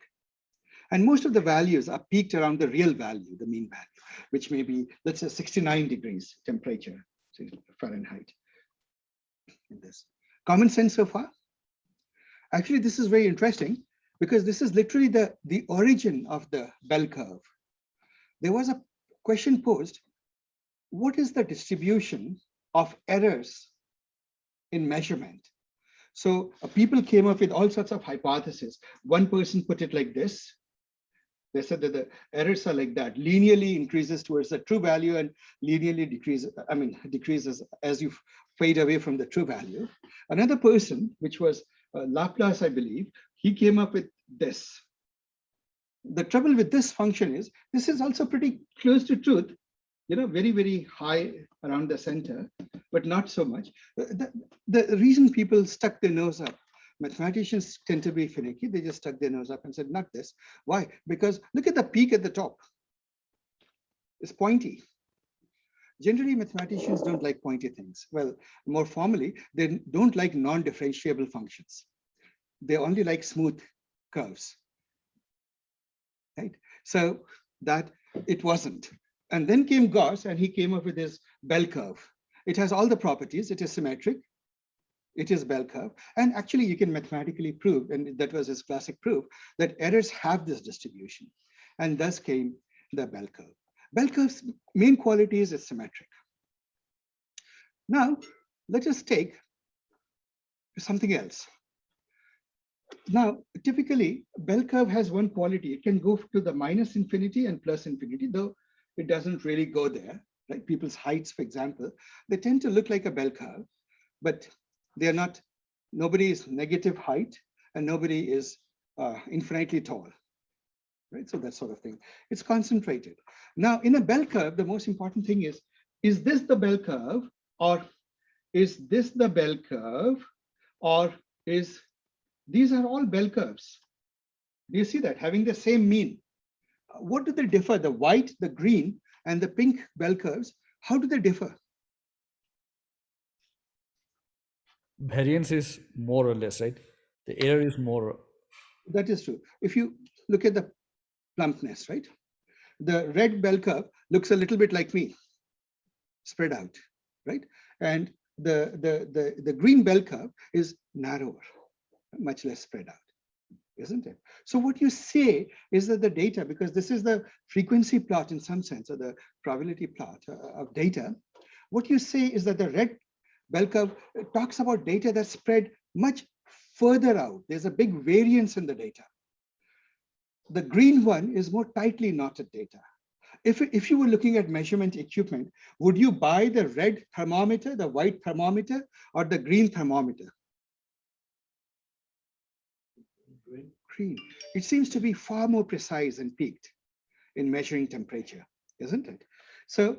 And most of the values are peaked around the real value, the mean value, which may be, let's say, 69 degrees temperature, Fahrenheit. In this. Common sense so far? Actually, this is very interesting because this is literally the origin of the bell curve. There was a question posed, what is the distribution of errors in measurement? So people came up with all sorts of hypotheses. One person put it like this. They said that the errors are like that, linearly increases towards the true value and linearly decreases as you fade away from the true value. Another person, which was Laplace, I believe, he came up with this. The trouble with this function is, this is also pretty close to truth, you know, very, very high around the center, but not so much. The reason people stuck their nose up, mathematicians tend to be finicky. They just stuck their nose up and said, not this. Why? Because look at the peak at the top. It's pointy. Generally, mathematicians don't like pointy things. Well, more formally, they don't like non-differentiable functions. They only like smooth curves, right? So that it wasn't. And then came Gauss, and he came up with this bell curve. It has all the properties. It is symmetric. It is bell curve. And actually, you can mathematically prove, and that was his classic proof, that errors have this distribution. And thus came the bell curve. Bell curve's main quality is it's symmetric. Now, let us take something else. Now, typically, bell curve has one quality. It can go to the minus infinity and plus infinity, though it doesn't really go there. Like people's heights, for example, they tend to look like a bell curve, but they're not, nobody is negative height and nobody is infinitely tall, right? So that sort of thing. It's concentrated. Now, in a bell curve, the most important thing is this the bell curve, or is this the bell curve, or is, these are all bell curves. Do you see that? Having the same mean. What do they differ? The white, the green, and the pink bell curves, how do they differ? Variance is more or less, right? The error is more. That is true. If you look at the plumpness, right? The red bell curve looks a little bit like me, spread out, right? And the green bell curve is narrower, much less spread out, isn't it? So what you say is that the data, because this is the frequency plot in some sense, or the probability plot of data, what you say is that the red bell curve talks about data that's spread much further out. There's a big variance in the data. The green one is more tightly knotted data. If you were looking at measurement equipment, would you buy the red thermometer, the white thermometer, or the green thermometer? Green. It seems to be far more precise and peaked in measuring temperature, isn't it? So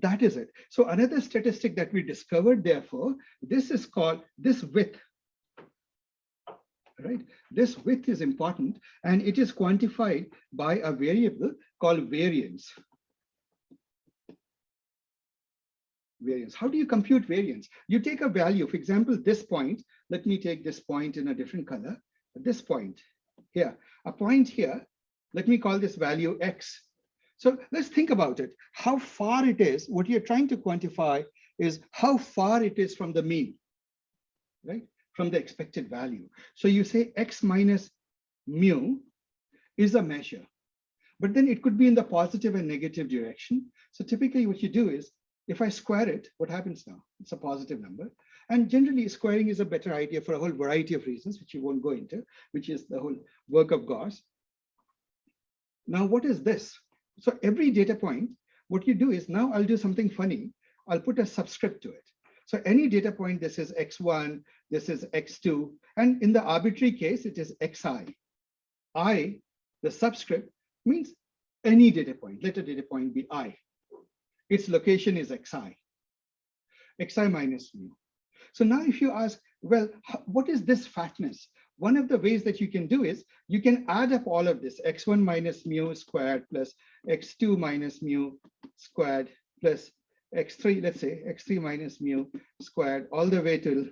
that is it. So another statistic that we discovered, therefore, this is called this width. Right? This width is important, and it is quantified by a variable called variance. Variance. How do you compute variance? You take a value, for example, this point. Let me take this point in a different color. This point here, a point here. Let me call this value X. So let's think about it. How far it is, what you're trying to quantify is how far it is from the mean, right? From the expected value. So you say X minus mu is a measure, but then it could be in the positive and negative direction. So typically what you do is, if I square it, what happens now? It's a positive number. And generally squaring is a better idea for a whole variety of reasons, which you won't go into, which is the whole work of Gauss. Now, what is this? So every data point, what you do is, now I'll do something funny. I'll put a subscript to it. So any data point, this is X1, this is X2, and in the arbitrary case, it is Xi. I, the subscript, means any data point. Let a data point be I. Its location is Xi minus mu. So now if you ask, well, what is this fatness? One of the ways that you can do is, you can add up all of this, X1 minus mu squared plus X2 minus mu squared plus X3, let's say X3 minus mu squared, all the way till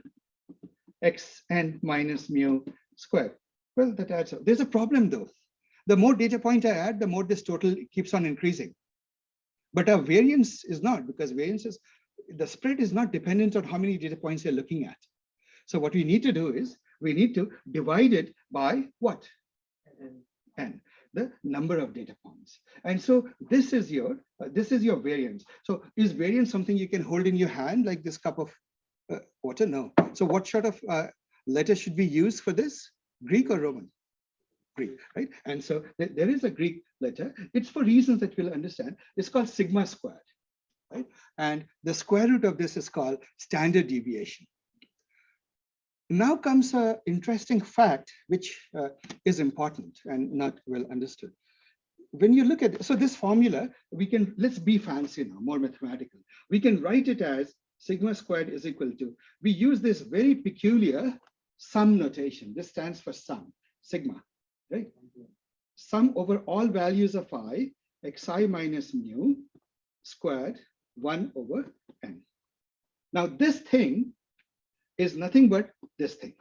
Xn minus mu squared. Well, that adds up. There's a problem though. The more data point I add, the more this total keeps on increasing. But our variance is not, because variance is, the spread is not dependent on how many data points you're looking at. So what we need to do is, we need to divide it by what? N, the number of data points. And so this is your variance. So is variance something you can hold in your hand, like this cup of water? No. So what sort of letter should we use for this? Greek or Roman? Greek, right? And so there is a Greek letter. It's for reasons that we'll understand. It's called sigma squared, right? And the square root of this is called standard deviation. Now comes an interesting fact, which is important and not well understood. When you look at, so this formula, we can, let's be fancy now, more mathematical. We can write it as sigma squared is equal to, we use this very peculiar sum notation. This stands for sum, sigma, right? Sum over all values of I, Xi minus mu squared 1 over n. Now this thing is nothing but this thing.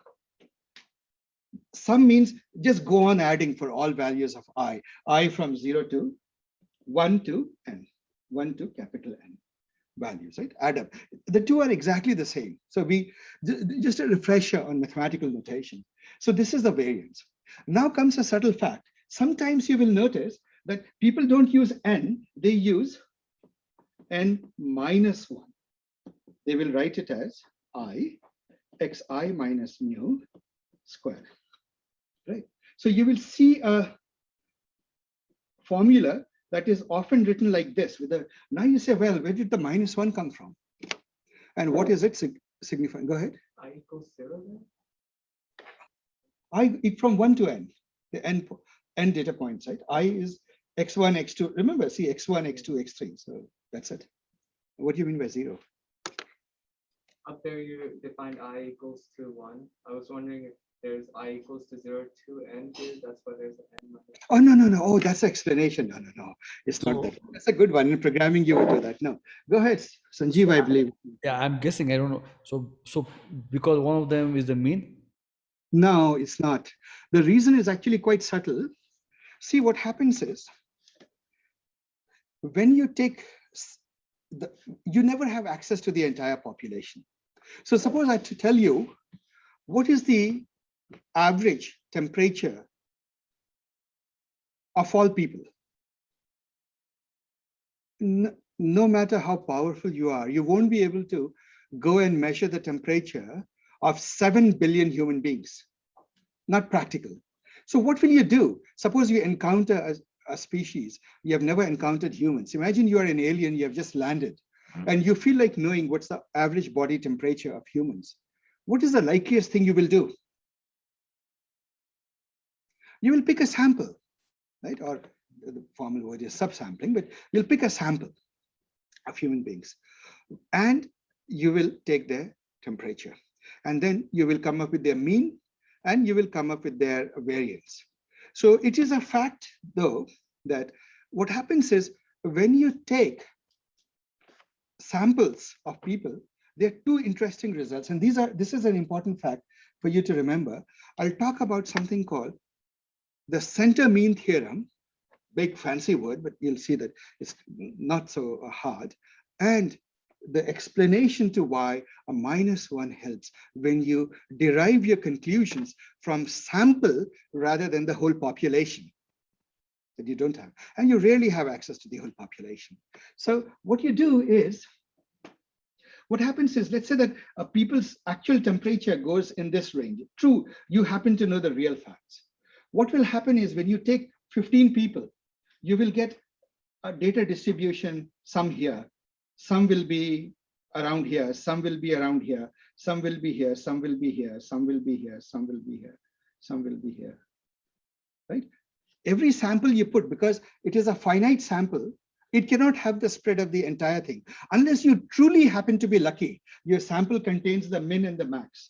Sum means just go on adding for all values of I from 0 to 1 to n. 1 to capital N values, right? Add up. The two are exactly the same. So just a refresher on mathematical notation. So this is the variance. Now comes a subtle fact. Sometimes you will notice that people don't use N, they use N minus 1. They will write it as I, xi minus mu square, right? So you will see a formula that is often written like this with a, now you say, well, where did the minus 1 come from? And what is it signifying? Go ahead. I equals 0 then? From 1 to n, the n data points, right? I is x1, x2. Remember, see x1, x2, x3. So that's it. What do you mean by 0? Up there you defined I equals to 1. I was wondering if there's I equals to 0 to n here. That's why there's an n minus. Oh, no. Oh, that's the explanation. No. It's not So- that. That's a good one. In programming, you would do that. No. Go ahead, Sanjeev, I believe. Yeah, I'm guessing. I don't know. So because one of them is the mean. No, it's not. The reason is actually quite subtle. See, what happens is when you take you never have access to the entire population. So suppose I had to tell you what is the average temperature of all people. No matter how powerful you are, you won't be able to go and measure the temperature of 7 billion human beings. Not practical. So what will you do? Suppose you encounter a species, you have never encountered humans. Imagine you are an alien, you have just landed, and you feel like knowing what's the average body temperature of humans. What is the likeliest thing you will do? You will pick a sample, right? Or the formal word is subsampling, but you'll pick a sample of human beings and you will take their temperature. And then you will come up with their mean and you will come up with their variance. So it is a fact, though, that what happens is when you take samples of people, there are two interesting results. And this is an important fact for you to remember. I'll talk about something called the center mean theorem, big fancy word, but you'll see that it's not so hard. And the explanation to why a -1 helps when you derive your conclusions from sample rather than the whole population that you don't have. And you rarely have access to the whole population. So what you do is, what happens is, let's say that people's actual temperature goes in this range. True, you happen to know the real facts. What will happen is when you take 15 people, you will get a data distribution, some here, some will be around here, some will be around here, some will be here, some will be here, some will be here, some will be here, some will be here, right? Every sample you put, because it is a finite sample, it cannot have the spread of the entire thing. Unless you truly happen to be lucky, your sample contains the min and the max.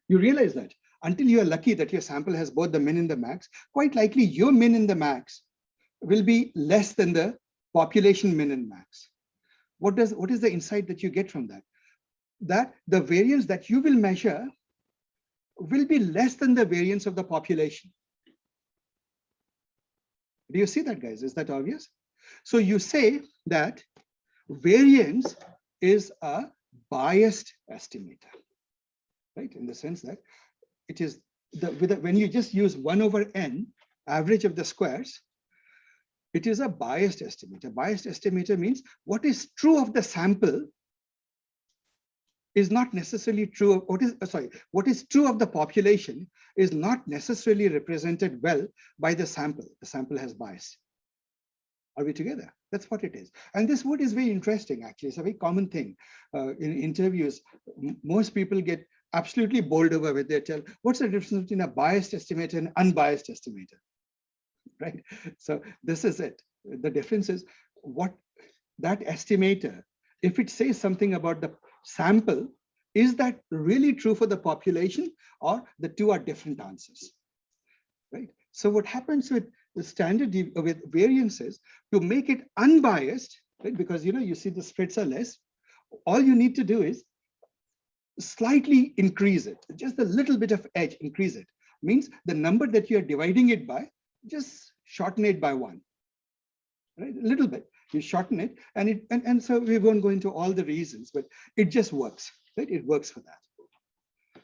You realize that. Until you are lucky that your sample has both the min and the max, quite likely your min and the max will be less than the population min and max. What is the insight that you get from that? That the variance that you will measure will be less than the variance of the population. Do you see that, guys? Is that obvious? So you say that variance is a biased estimator, right? In the sense that it is when you just use 1/n, average of the squares, it is a biased estimator. Biased estimator means what is true of the sample is not necessarily true of what is true of the population is not necessarily represented well by the sample. The sample has bias. Are we together? That's what it is. And this word is very interesting, actually. It's a very common thing. In interviews, most people get absolutely bowled over with their tell, what's the difference between a biased estimator and unbiased estimator? Right? So this is it. The difference is what that estimator, if it says something about the sample, is that really true for the population, or the two are different answers? Right? So what happens with the standard with variances, to make it unbiased, right? Because you see the spreads are less, all you need to do is slightly increase it, just a little bit of edge, increase it. Means the number that you are dividing it by, just shorten it by 1, right? A little bit. You shorten it, and so we won't go into all the reasons, but it just works, right? It works for that.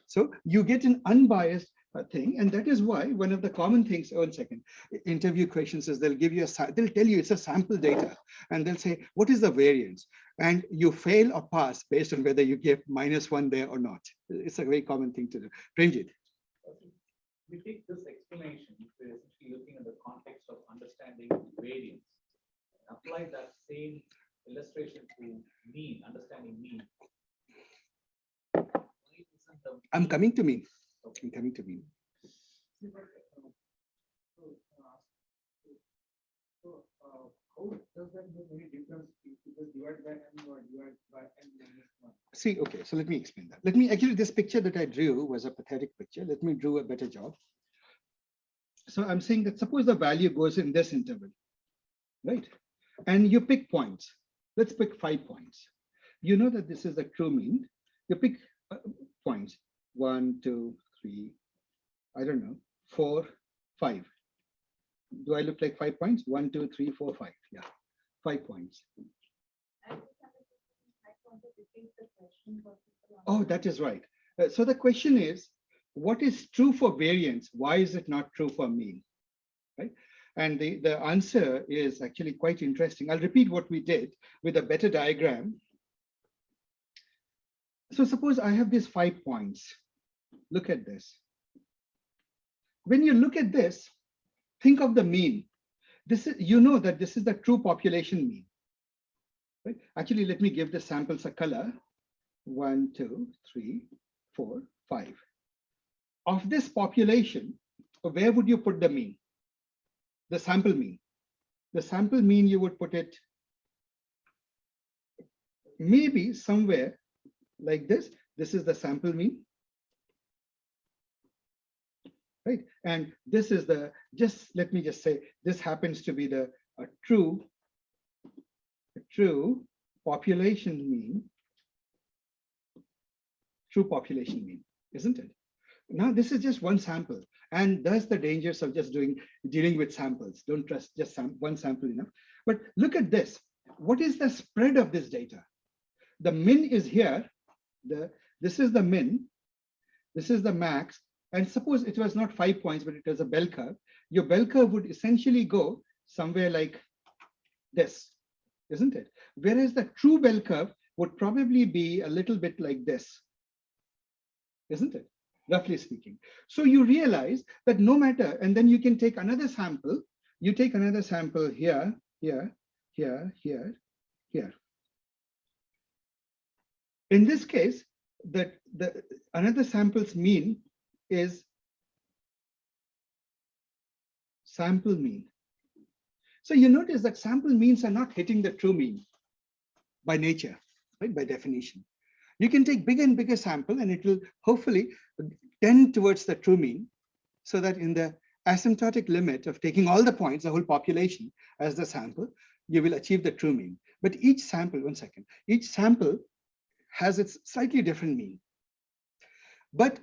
So you get an unbiased thing, and that is why one of the common things, one second, interview questions is they'll give you they'll tell you it's a sample data, and they'll say, what is the variance? And you fail or pass based on whether you give -1 there or not. It's a very common thing to do. Ranjit. We take this explanation, we're essentially looking at the context of understanding variance. Apply that same illustration to mean, understanding mean. I'm coming to mean. I'm coming to mean. How does that make any difference if it is divided by n or divided by n-1? See, okay, so let me explain that. Let me actually, this picture that I drew was a pathetic picture. Let me do a better job. So I'm saying that suppose the value goes in this interval, right? And you pick points. Let's pick 5 points. You know that this is the true mean. You pick points 1, 2, 3, I don't know, 4, 5. Do I look like 5 points? 1, 2, 3, 4, 5. Yeah, 5 points. Oh, that is right. So the question is, what is true for variance? Why is it not true for mean? Right? And the answer is actually quite interesting. I'll repeat what we did with a better diagram. So suppose I have these 5 points. Look at this. When you look at this, think of the mean. This is, you know that this is the true population mean. Right? Actually, let me give the samples a color. 1, 2, 3, 4, 5. Of this population, where would you put the mean? The sample mean. The sample mean, you would put it maybe somewhere like this. This is the sample mean. Right? And this is the, let me just say, this happens to be the true population mean. True population mean, isn't it? Now, this is just one sample, and that's the dangers of just dealing with samples. Don't trust just one sample enough. But look at this. What is the spread of this data? The min is here. This is the min. This is the max. And suppose it was not 5 points, but it was a bell curve. Your bell curve would essentially go somewhere like this, isn't it? Whereas the true bell curve would probably be a little bit like this, isn't it? Roughly speaking. So you realize that no matter, and then you can take another sample. You take another sample here, here, here, here, here. In this case, another sample's mean is sample mean. So you notice that sample means are not hitting the true mean by nature, right? By definition. You can take bigger and bigger sample, and it will hopefully tend towards the true mean, so that in the asymptotic limit of taking all the points, the whole population as the sample, you will achieve the true mean. But each sample, one second, each sample has its slightly different mean, but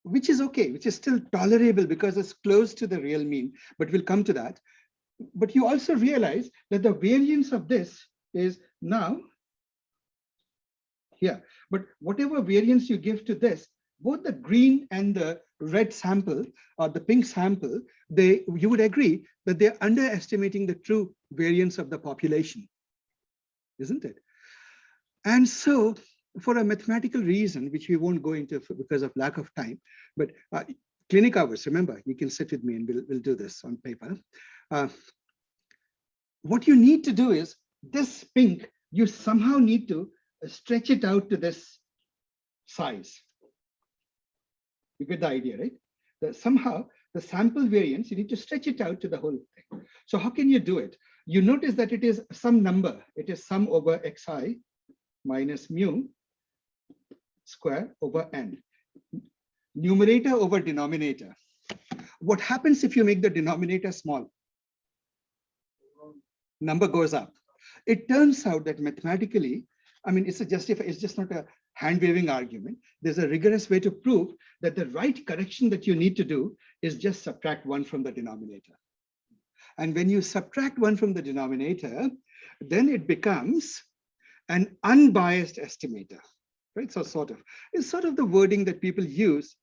which is okay, which is still tolerable because it's close to the real mean, but we'll come to that. But you also realize that the variance of this is now here. But whatever variance you give to this, both the green and the red sample or the pink sample, you would agree that they're underestimating the true variance of the population, isn't it? And so for a mathematical reason, which we won't go into because of lack of time, but clinic hours, remember, you can sit with me and we'll do this on paper. What you need to do is this pink, you somehow need to stretch it out to this size. You get the idea, right? Somehow the sample variance, you need to stretch it out to the whole thing. So how can you do it? You notice that it is some number. It is sum over xi minus mu square over n. Numerator over denominator. What happens if you make the denominator small? Number goes up. It turns out that mathematically, I mean, it's just not a hand-waving argument. There's a rigorous way to prove that the right correction that you need to do is just subtract 1 from the denominator. And when you subtract 1 from the denominator, then it becomes an unbiased estimator, right? So it's sort of the wording that people use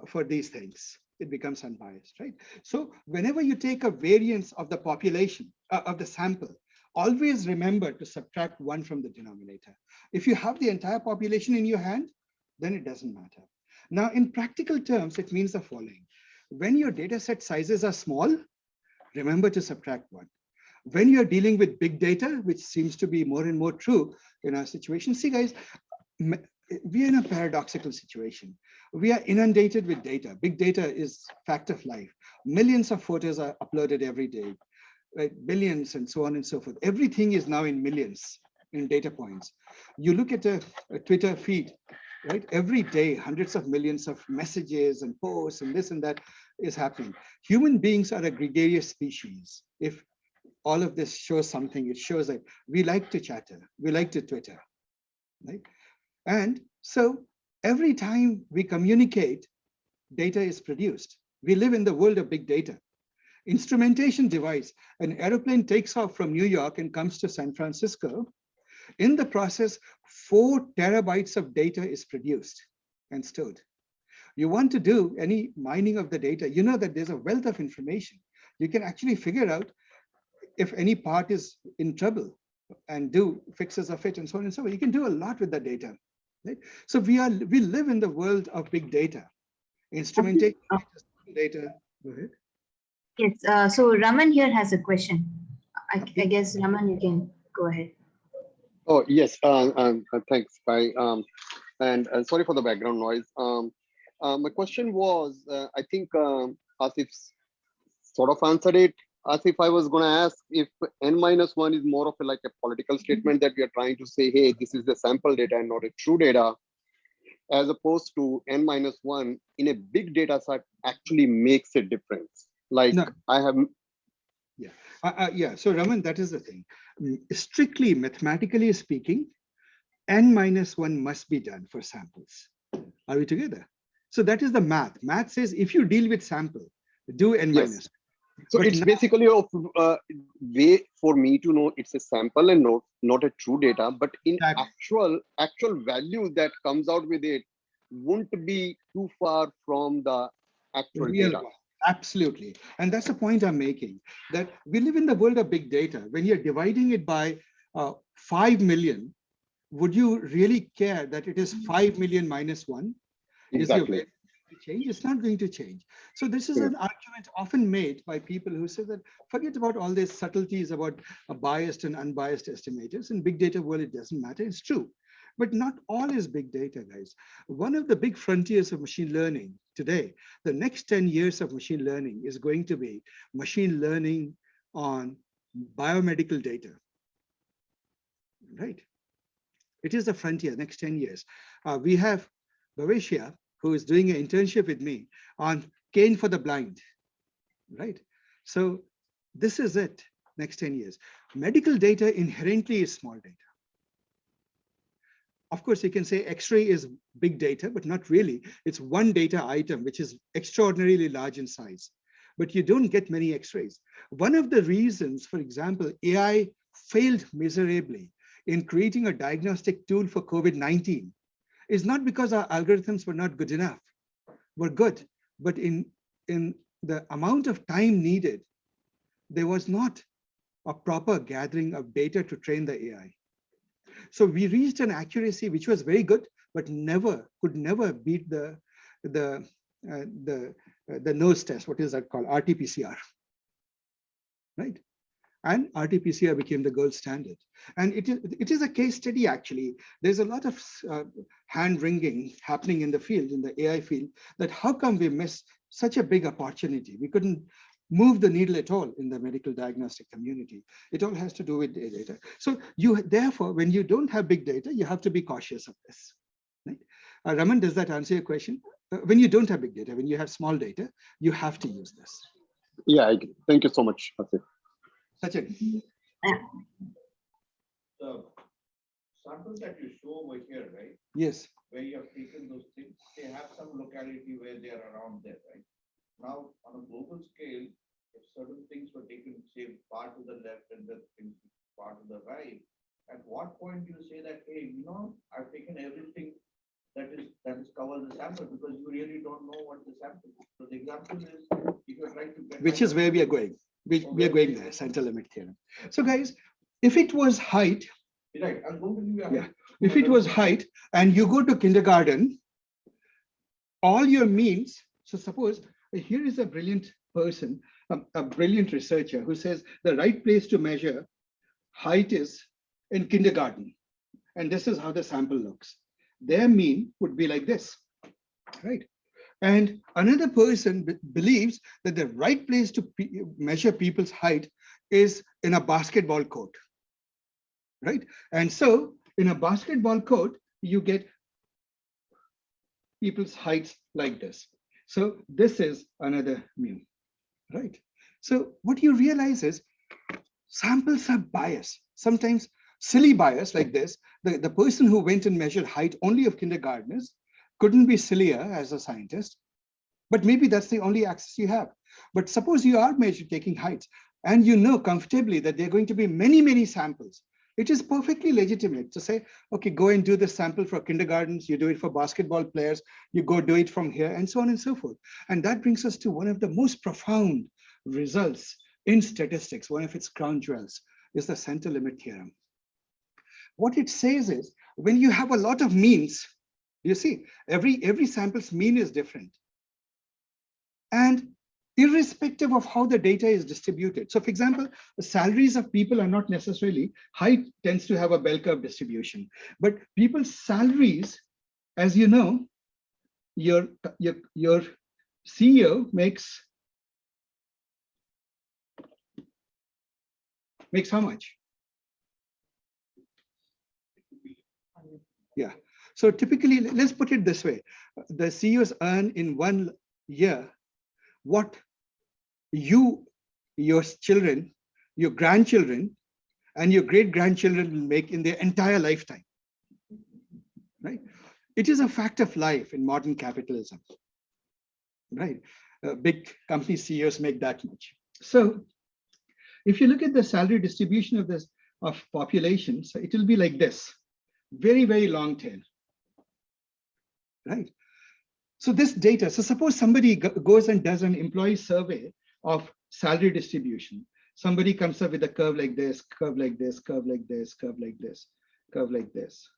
for these things. It becomes unbiased, right? So whenever you take a variance of the population, of the sample, always remember to subtract 1 from the denominator. If you have the entire population in your hand, then it doesn't matter. Now, in practical terms, it means the following. When your data set sizes are small, remember to subtract 1. When you're dealing with big data, which seems to be more and more true in our situation, see guys, we're in a paradoxical situation. We are inundated with data. Big data is fact of life. Millions of photos are uploaded every day, right? Billions and so on and so forth. Everything is now in millions in data points. You look at a Twitter feed, right? Every day, hundreds of millions of messages and posts and this and that is happening. Human beings are a gregarious species. If all of this shows something, it shows that we like to chatter, we like to Twitter, right? And so every time we communicate, data is produced. We live in the world of big data. Instrumentation device, an airplane takes off from New York and comes to San Francisco. In the process, 4 terabytes of data is produced and stored. You want to do any mining of the data, you know that there's a wealth of information. You can actually figure out if any part is in trouble and do fixes of it and so on and so on. You can do a lot with the data, right? So we live in the world of big data. Instrumentation data. Go ahead. Yes, so Raman here has a question. I guess Raman, you can go ahead. Oh, yes. Thanks. Bye. And sorry for the background noise. My question was, I think Asif sort of answered it. Asif, I was going to ask if n-1 is more of like a political statement that we are trying to say, hey, this is the sample data and not a true data, as opposed to n-1 in a big data set actually makes a difference. Like No. I have. Yeah, so Raman, that is the thing. Strictly mathematically speaking, n-1 must be done for samples. Are we together? So that is the math. Math says if you deal with sample, do n-1. Yes. So But it's now, basically a way for me to know it's a sample and not a true data, but in Exactly. actual value that comes out with it won't be too far from the actual real data. one. Absolutely. And that's the point I'm making, that we live in the world of big data. When you're dividing it by 5 million, would you really care that it is 5 million minus 1? Is your Exactly. value going to change? It's not going to change. So this is an argument often made by people who say that forget about all these subtleties about biased and unbiased estimators. In big data world, it doesn't matter. It's true. But not all is big data, guys. One of the big frontiers of machine learning today, the next 10 years of machine learning is going to be machine learning on biomedical data, right? It is the frontier, next 10 years. We have Bhaveshya, who is doing an internship with me on Cane for the Blind, right? So this is it, next 10 years. Medical data inherently is small data. Of course, you can say X-ray is big data, but not really. It's one data item, which is extraordinarily large in size, but you don't get many X-rays. One of the reasons, for example, AI failed miserably in creating a diagnostic tool for COVID-19 is not because our algorithms were not good enough, were good, but in the amount of time needed, there was not a proper gathering of data to train the AI. So we reached an accuracy which was very good, but could never beat the nose test. What is that called? RT-PCR, right? And RT-PCR became the gold standard. And it is a case study, actually. There's a lot of hand-wringing happening in the field, in the AI field, that how come we missed such a big opportunity? We couldn't move the needle at all in the medical diagnostic community. It all has to do with data. So therefore, when you don't have big data, you have to be cautious of this. Right? Raman, does that answer your question? When you don't have big data, when you have small data, you have to use this. Yeah, I agree. Thank you so much, Asif. Sachin. The samples that you show over here, right? Yes. Where you have taken those things, they have some locality where they are around there, right? Now, on a global scale, if certain things were taken, say, far to the left and the things far part of the ride. At what point do you say that, hey, you know, I've taken everything that is covered the sample, because you really don't know what the sample is. So the example is, if you're trying to get. Which is where we are going. We are going there, center limit theorem. So guys, if it was height, Right, I'll go with you. yeah, if it was height and you go to kindergarten, all your means, so suppose here is a brilliant person, a brilliant researcher who says the right place to measure height is in kindergarten. And this is how the sample looks. Their mean would be like this, right? And another person believes that the right place to measure people's height is in a basketball court, right? And so in a basketball court, you get people's heights like this. So this is another mu, right? So what you realize is samples are biased, sometimes silly bias like this. The person who went and measured height only of kindergartners couldn't be sillier as a scientist, but maybe that's the only access you have. But suppose you are taking heights and you know comfortably that there are going to be many, many samples. It is perfectly legitimate to say, okay, go and do this sample for kindergartens, you do it for basketball players, you go do it from here, and so on and so forth. And that brings us to one of the most profound results in statistics, one of its crown jewels, is the center limit theorem. What it says is, when you have a lot of means, you see, every sample's mean is different. And irrespective of how the data is distributed. So for example, the salaries of people are not necessarily, height tends to have a bell curve distribution, but people's salaries, as you know, your CEO makes how much? Yeah. So typically, let's put it this way. The CEOs earn in 1 year what you, your children, your grandchildren, and your great-grandchildren will make in their entire lifetime, right? It is a fact of life in modern capitalism, right? Big company CEOs make that much. So if you look at the salary distribution of population, so it will be like this, very, very long tail, right? So this data, so suppose somebody goes and does an employee survey of salary distribution. Somebody comes up with a curve like this, curve like this, curve like this, curve like this, curve like this,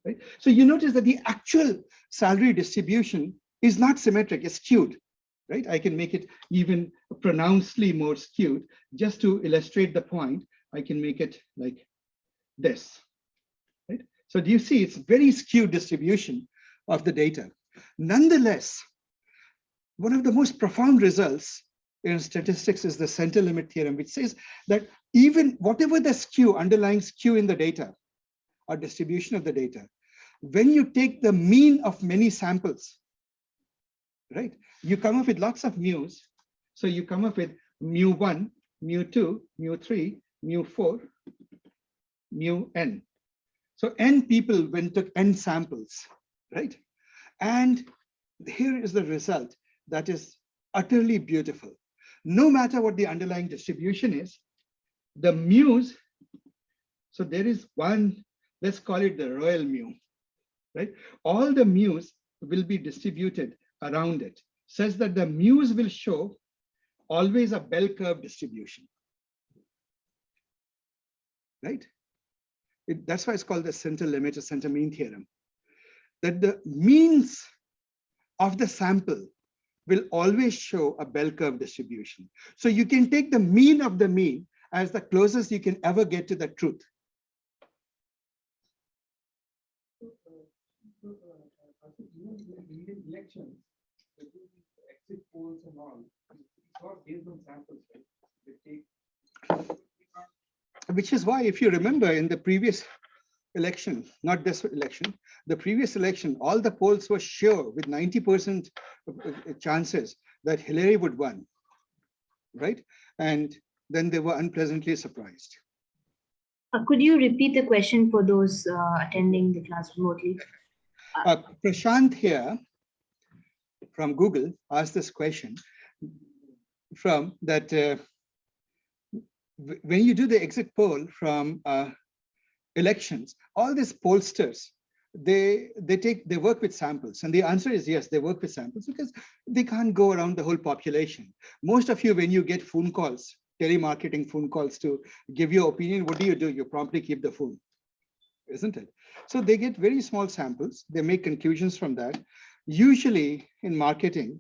right? So you notice that the actual salary distribution is not symmetric, it's skewed, right? I can make it even pronouncedly more skewed. Just to illustrate the point, I can make it like this, right? So do you see it's very skewed distribution of the data. Nonetheless, one of the most profound results in statistics is the center limit theorem, which says that even whatever the skew, underlying skew in the data or distribution of the data, when you take the mean of many samples, right, you come up with lots of mu's. So you come up with mu1, mu2, mu3, mu4, mu_n. So n people when took n samples, right? And here is the result that is utterly beautiful. No matter what the underlying distribution is, the mu's, so there is one, let's call it the royal mu, right? All the mu's will be distributed around it, such that the mu's will show always a bell curve distribution, right? That's why it's called the center limit or center mean theorem. That the means of the sample will always show a bell curve distribution. So you can take the mean of the mean as the closest you can ever get to the truth. Even in Indian elections, they do these exit polls and all. It's not based on samples, right? They take. Which is why, if you remember in the previous election, not this election, the previous election, all the polls were sure with 90% chances that Hillary would win, right? And then they were unpleasantly surprised. Could you repeat the question for those attending the class remotely? Prashant here from Google asked this question from that when you do the exit poll from elections, all these pollsters, they work with samples, and the answer is yes, they work with samples because they can't go around the whole population. Most of you, when you get phone calls, telemarketing phone calls to give your opinion, what do? You promptly keep the phone, isn't it? So they get very small samples, they make conclusions from that. Usually in marketing,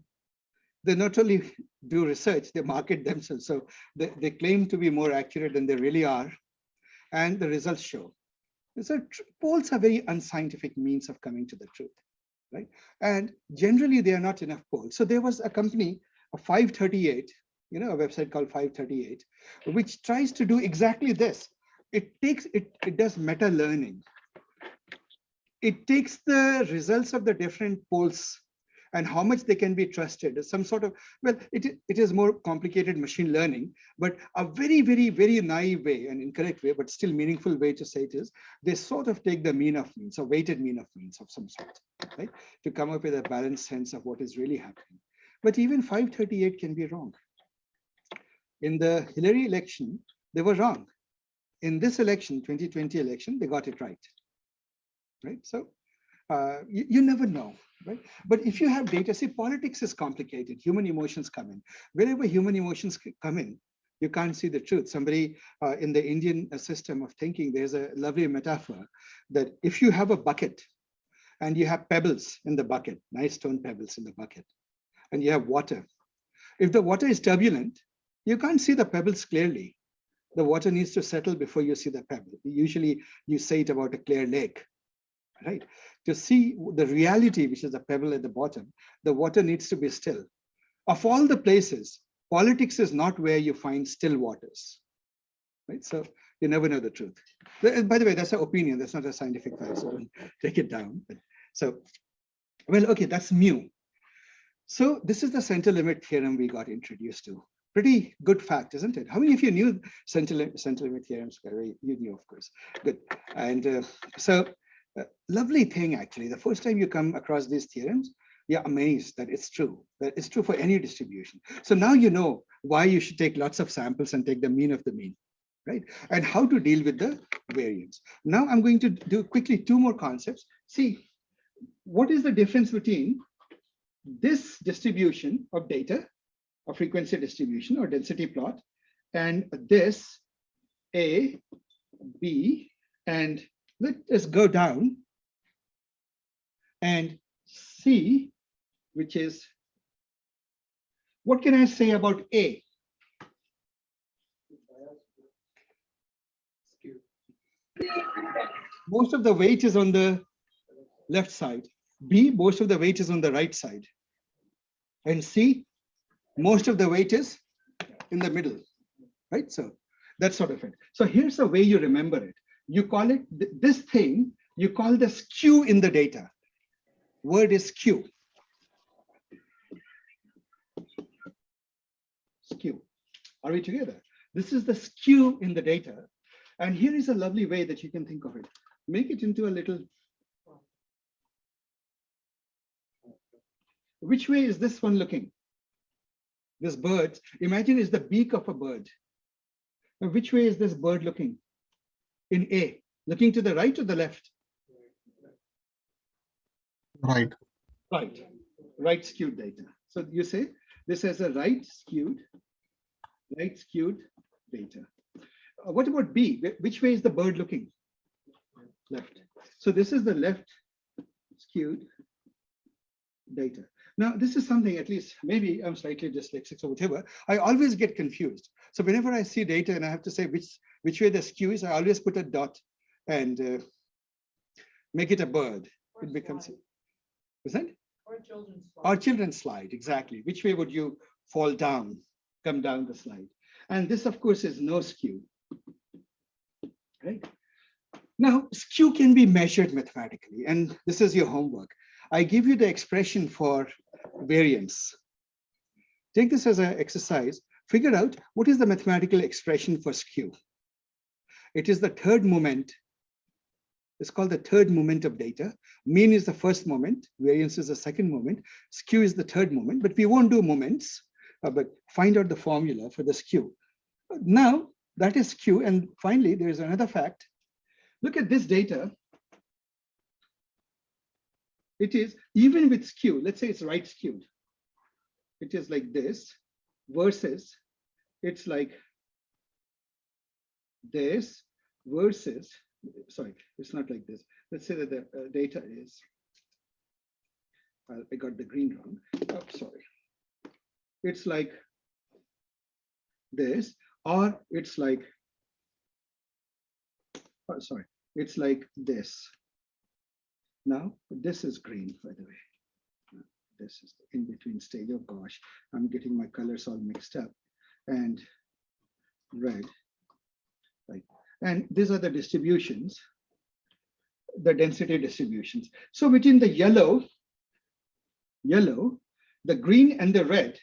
they not only do research, they market themselves. So they claim to be more accurate than they really are, and the results show. So polls are very unscientific means of coming to the truth, right? And generally they are not enough polls. So there was a company, a 538, a website called 538, which tries to do exactly this. It does meta learning. It takes the results of the different polls and how much they can be trusted. Some sort of, well, it is more complicated machine learning, but a very, very, very naive way, an incorrect way, but still meaningful way to say it is, they sort of take the mean of means, or weighted mean of means of some sort, right? To come up with a balanced sense of what is really happening. But even 538 can be wrong. In the Hillary election, they were wrong. In this election, 2020 election, they got it right, right? So you never know, right? But if you have data, see, politics is complicated. Human emotions come in. Wherever human emotions come in, you can't see the truth. Somebody in the Indian system of thinking, there's a lovely metaphor that if you have a bucket and you have pebbles in the bucket, nice stone pebbles in the bucket, and you have water. If the water is turbulent, you can't see the pebbles clearly. The water needs to settle before you see the pebble. Usually you say it about a clear lake, right? To see the reality, which is the pebble at the bottom, the water needs to be still. Of all the places, politics is not where you find still waters, right? So you never know the truth. By the way, that's an opinion. That's not a scientific fact, so don't take it down. So, well, okay, that's mu. So this is the center limit theorem we got introduced to. Pretty good fact, isn't it? How many of you knew center limit theorems? You knew, of course. Good. And lovely thing, actually. The first time you come across these theorems, you're amazed that it's true, that it's true for any distribution. So now you know why you should take lots of samples and take the mean of the mean, right? And how to deal with the variance. Now I'm going to do quickly two more concepts. See, what is the difference between this distribution of data, a frequency distribution or density plot, and this A, B, and let us go down and C, which is, what can I say about A? Most of the weight is on the left side. B, most of the weight is on the right side. And C, most of the weight is in the middle, right? So that's sort of it. So here's the way you remember it. You call it, this thing, you call the skew in the data. Word is skew. Skew. Are we together? This is the skew in the data. And here is a lovely way that you can think of it. Make it into a little. Which way is this one looking? This bird, imagine it's the beak of a bird. Now, which way is this bird looking? In A, looking to the right or the left? Right. Right skewed data. So you say this has a right skewed data. What about B? Which way is the bird looking? Left. So this is the left skewed data. Now, this is something, at least maybe I'm slightly dyslexic or whatever, I always get confused. So whenever I see data and I have to say which way the skew is, I always put a dot and make it a bird. It becomes, is that? Or children's slide, exactly. Which way would you fall down, come down the slide? And this, of course, is no skew, right? Now, skew can be measured mathematically, and this is your homework. I give you the expression for variance. Take this as an exercise. Figure out what is the mathematical expression for skew. It is the third moment. It's called the third moment of data. Mean is the first moment. Variance is the second moment. Skew is the third moment, but we won't do moments, but find out the formula for the skew. Now, That is skew. And finally, there is another fact. Look at this data. It is even with skew, let's say it's right skewed. It is like this versus it's like this versus, sorry, it's not like this. Let's say that the data is, I got the green wrong. Oh, sorry. It's like this, or it's like, oh, sorry, it's like this. Now, this is green, by the way. This is the in-between stage. Oh gosh, I'm getting my colors all mixed up. And red, right? And these are the distributions, the density distributions. So between the yellow, the green and the red,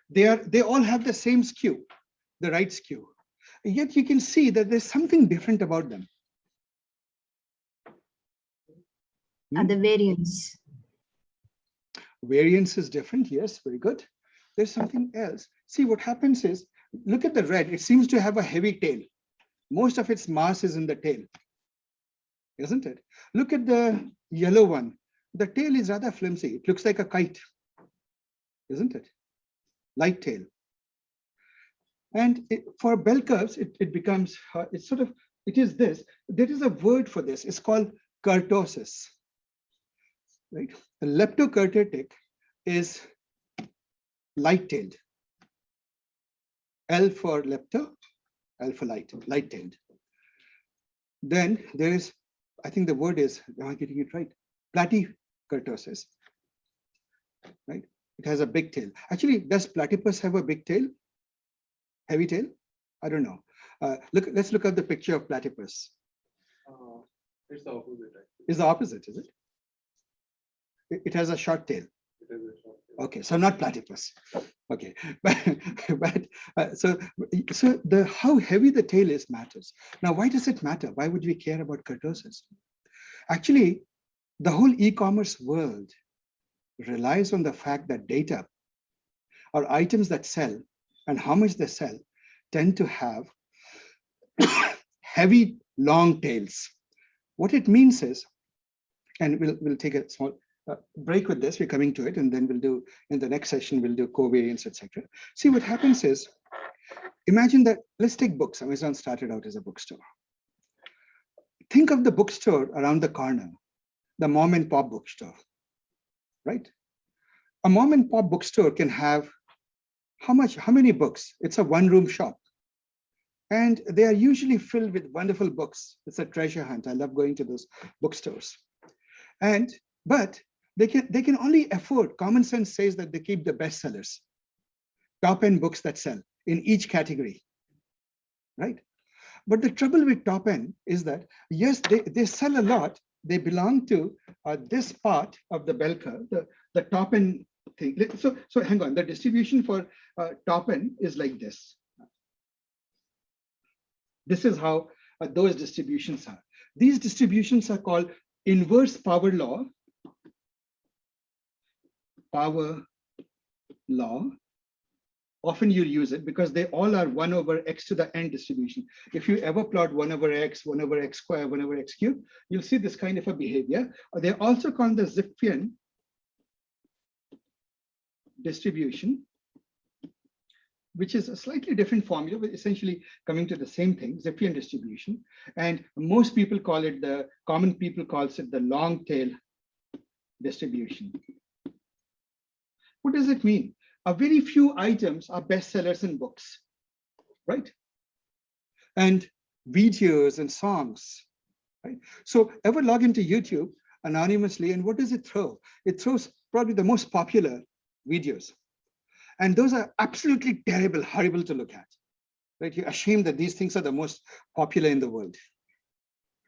they all have the same skew, the right skew. Yet you can see that there's something different about them. The variance. Variance is different, yes, very good. There's something else. See, what happens is, look at the red, it seems to have a heavy tail. Most of its mass is in the tail, isn't it? Look at the yellow one. The tail is rather flimsy. It looks like a kite, isn't it? Light tail. And for bell curves, it becomes, it's sort of, it is this. There is a word for this. It's called kurtosis. Right? The leptokurtotic is light-tailed. L for lepto, L for light-tailed. Then there is, I think the word is, am I getting it right? Platykurtosis. Right? It has a big tail. Actually, does platypus have a big tail? Heavy tail? I don't know. Let's look at the picture of platypus. It's the opposite. Is the opposite, is it? It has a short tail. Okay, so not platypus. Okay, so how heavy the tail is matters. Now, why does it matter? Why would we care about kurtosis? Actually, the whole e-commerce world relies on the fact that data or items that sell and how much they sell tend to have heavy, long tails. What it means is, and we'll take a small break with this, we're coming to it, and then we'll do, in the next session, we'll do covariance, etc. See, what happens is, imagine that, let's take books. Amazon started out as a bookstore. Think of the bookstore around the corner, the mom and pop bookstore, right? A mom and pop bookstore can have how many books? It's a one-room shop. And they are usually filled with wonderful books. It's a treasure hunt. I love going to those bookstores. But they can only afford, common sense says that they keep the bestsellers, top-end books that sell in each category, right? But the trouble with top-end is that, yes, they sell a lot. They belong to this part of the bell curve, the top-end thing. So hang on, the distribution for top-end is like this. This is how those distributions are. These distributions are called inverse power law. Often you'll use it because they all are 1 over x to the n distribution. If you ever plot 1 over x, 1 over x squared, 1 over x cubed, you'll see this kind of a behavior. They're also called the Zipfian distribution, which is a slightly different formula, but essentially coming to the same thing, Zipfian distribution. And most people call it, the common people calls it the long tail distribution. What does it mean? A very few items are bestsellers in books, right? And videos and songs, right? So ever log into YouTube anonymously, and what does it throw? It throws probably the most popular videos. And those are absolutely terrible, horrible to look at, right? You're ashamed that these things are the most popular in the world,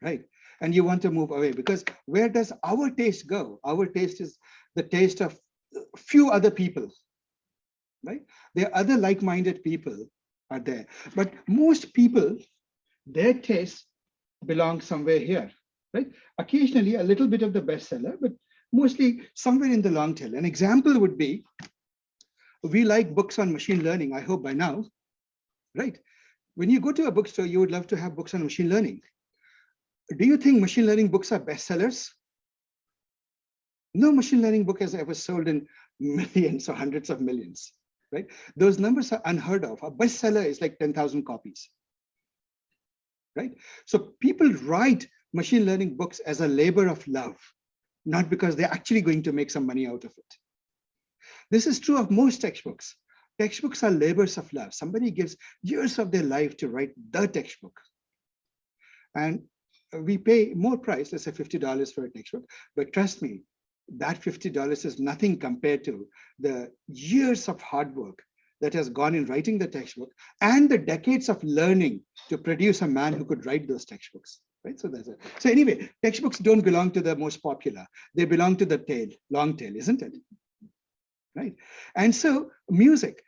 right? And you want to move away, because where does our taste go? Our taste is the taste of few other people, right? There are other like-minded people are there, but most people, their taste belongs somewhere here, right? Occasionally a little bit of the bestseller, but mostly somewhere in the long tail. An example would be, we like books on machine learning, I hope by now, right? when you go to a bookstore, you would love to have books on machine learning. Do you think machine learning books are bestsellers? No machine learning book has ever sold in millions or hundreds of millions, right? Those numbers are unheard of. A bestseller is like 10,000 copies, right? So people write machine learning books as a labor of love, not because they're actually going to make some money out of it. This is true of most textbooks. Textbooks are labors of love. Somebody gives years of their life to write the textbook. And we pay more price, let's say $50 for a textbook, but trust me, that $50 is nothing compared to the years of hard work that has gone in writing the textbook and the decades of learning to produce a man who could write those textbooks, right? So that's it. So anyway, textbooks don't belong to the most popular. They belong to the tail, long tail, isn't it? Right? And so music,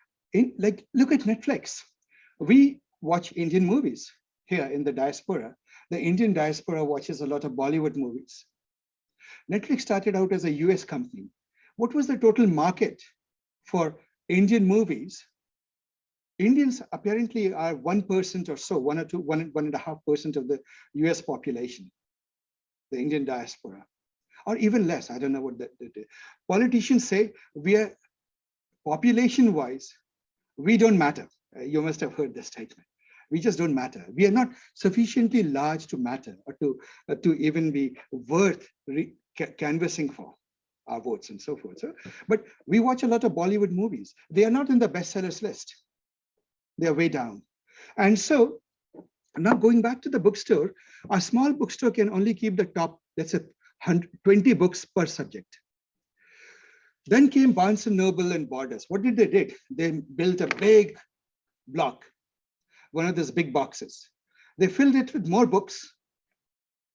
like look at Netflix. We watch Indian movies here in the diaspora. The Indian diaspora watches a lot of Bollywood movies. Netflix started out as a US company. What was the total market for Indian movies? Indians apparently are 1% or so, 1 or 2, 1.5% of the US population, the Indian diaspora, or even less. I don't know what that is. Politicians say we are population-wise, we don't matter. You must have heard this statement. We just don't matter. We are not sufficiently large to matter or to even be worth canvassing for our votes and so forth. So, but we watch a lot of Bollywood movies. They are not in the bestsellers list. They are way down. And so now going back to the bookstore, a small bookstore can only keep the top, let's say 20 books per subject. Then came Barnes and Noble and Borders. What did they do? They built a big block, one of those big boxes. They filled it with more books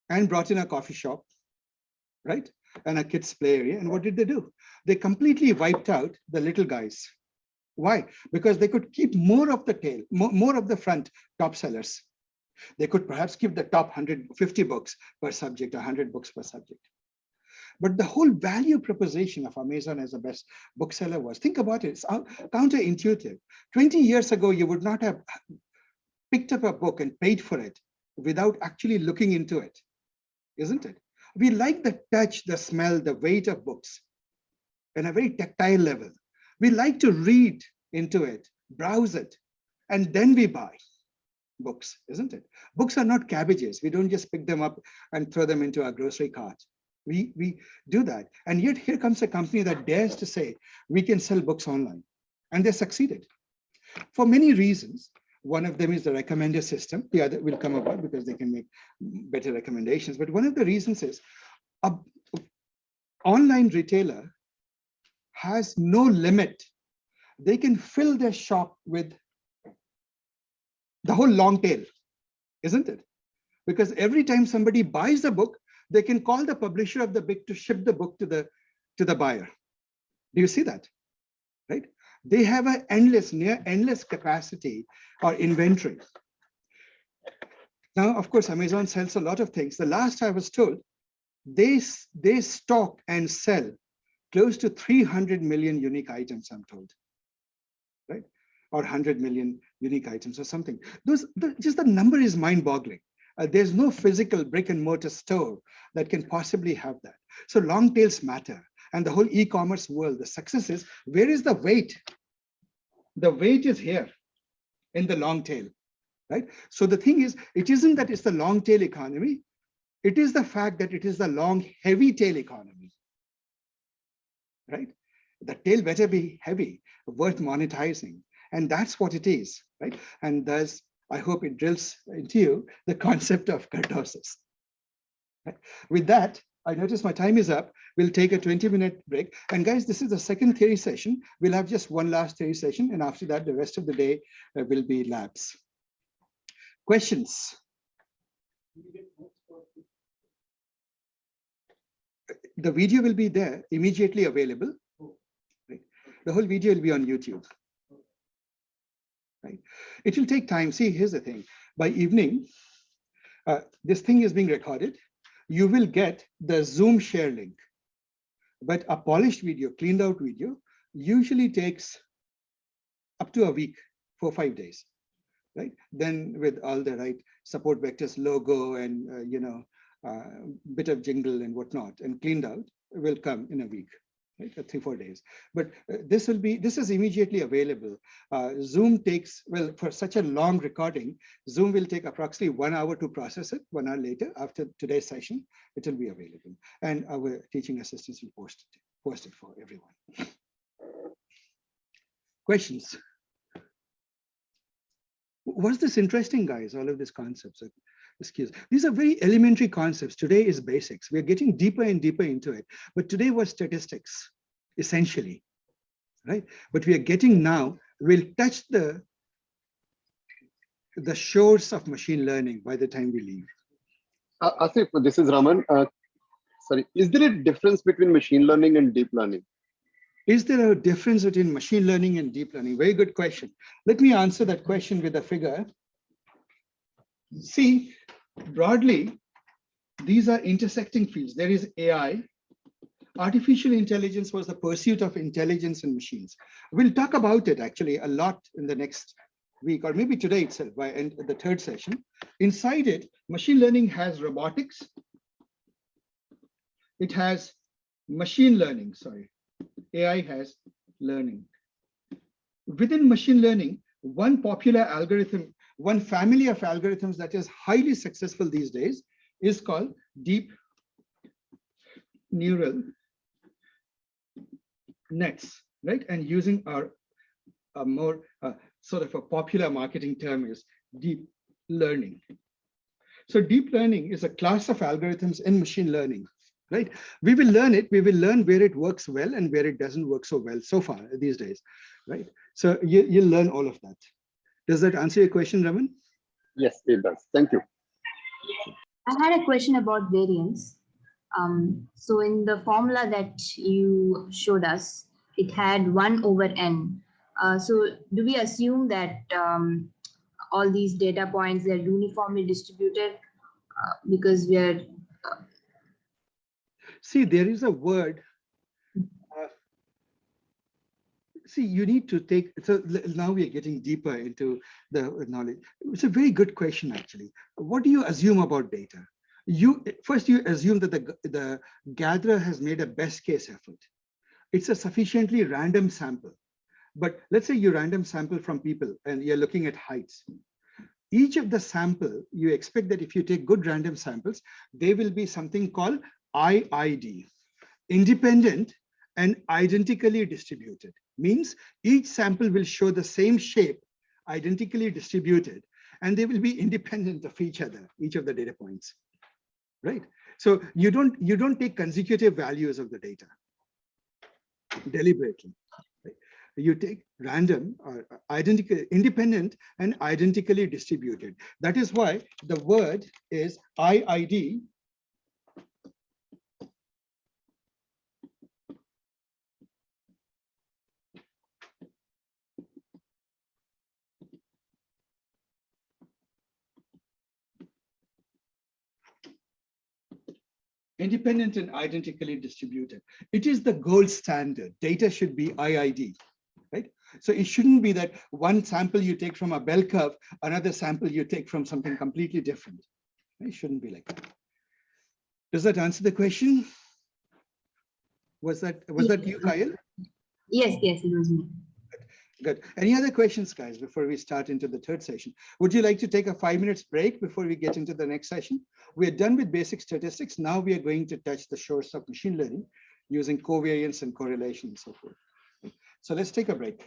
and brought in a coffee shop, right? And a kids play area. And what did they do? They completely wiped out the little guys. Why? Because they could keep more of the tail, more of the front top sellers. They could perhaps keep the top 150 books per subject, 100 books per subject. But the whole value proposition of Amazon as the best bookseller was, think about it, it's counterintuitive. 20 years ago, you would not have picked up a book and paid for it without actually looking into it, isn't it? We like the touch, the smell, the weight of books in a very tactile level. We like to read into it, browse it, and then we buy books, isn't it? Books are not cabbages. We don't just pick them up and throw them into our grocery cart. We do that. And yet here comes a company that dares to say, we can sell books online. And they succeeded for many reasons. One of them is the recommender system. The other will come about because they can make better recommendations. But one of the reasons is an online retailer has no limit. They can fill their shop with the whole long tail, isn't it? Because every time somebody buys a book, they can call the publisher of the book to ship the book to the buyer. Do you see that? Right? They have an near endless capacity or inventory. Now, of course, Amazon sells a lot of things. The last I was told, they stock and sell close to 300 million unique items, I'm told, right? Or 100 million unique items or something. Just the number is mind-boggling. There's no physical brick and mortar store that can possibly have that. So long tails matter. And the whole e-commerce world, the success is, where is the weight? The weight is here in the long tail, right? So the thing is, it isn't that it's the long tail economy. It is the fact that it is the long, heavy tail economy, right? The tail better be heavy, worth monetizing. And that's what it is, right? And thus, I hope it drills into you the concept of kurtosis. Right? With that, I notice my time is up. We'll take a 20-minute break. And guys, this is the second theory session. We'll have just one last theory session. And after that, the rest of the day will be labs. Questions? The video will be there, immediately available. Right? The whole video will be on YouTube. Right? It will take time. See, here's the thing. By evening, this thing is being recorded. You will get the Zoom share link. But a polished video, cleaned out video, usually takes up to a week, 4 or 5 days. right? Then with all the right support vectors logo and, bit of jingle and whatnot and cleaned out will come in a week, right? 3-4 days. But this is immediately available. Zoom takes, well, for such a long recording, Zoom will take approximately 1 hour to process it. 1 hour later, after today's session, it will be available. And our teaching assistants will post it for everyone. Questions? Was this interesting, guys? All of these concepts. Excuse. These are very elementary concepts. Today is basics. We're getting deeper and deeper into it. But today was statistics, essentially, right? But we are getting now, we'll touch the shores of machine learning by the time we leave. Asif, this is Raman. Sorry, is there a difference between machine learning and deep learning? Is there a difference between machine learning and deep learning? Very good question. Let me answer that question with a figure. See, broadly, these are intersecting fields. There is AI. Artificial intelligence was the pursuit of intelligence in machines. We'll talk about it actually a lot in the next week, or maybe today itself by the third session. Inside it, machine learning has robotics. It has machine learning, sorry. AI has learning. Within machine learning, one popular algorithm, one family of algorithms that is highly successful these days is called deep neural nets, right? And using our more sort of a popular marketing term is deep learning. So deep learning is a class of algorithms in machine learning, right? We will learn it. We will learn where it works well and where it doesn't work so well so far these days, right? So you'll learn all of that. Does that answer your question, Raman? Yes, it does. Thank you. I had a question about variance. So in the formula that you showed us, it had 1 over n. So do we assume that all these data points are uniformly distributed because we are See, there is a word. See, you need to take, so now we are getting deeper into the knowledge. It's a very good question, actually. What do you assume about data? First, you assume that the gatherer has made a best case effort. It's a sufficiently random sample. But let's say you random sample from people and you're looking at heights. Each of the sample, you expect that if you take good random samples, there will be something called IID, independent and identically distributed. Means each sample will show the same shape, identically distributed, and they will be independent of each other, each of the data points, right? So you don't take consecutive values of the data deliberately. Right? You take random or identical, independent and identically distributed. That is why the word is IID. Independent and identically distributed. It is the gold standard. Data should be IID, right? So it shouldn't be that one sample you take from a bell curve, another sample you take from something completely different. It shouldn't be like that. Does that answer the question? Was that you, Kyle? Yes, it was me. Good. Any other questions, guys, before we start into the third session? Would you like to take a 5 minutes break before we get into the next session? We're done with basic statistics. Now we are going to touch the shores of machine learning using covariance and correlation and so forth. So let's take a break.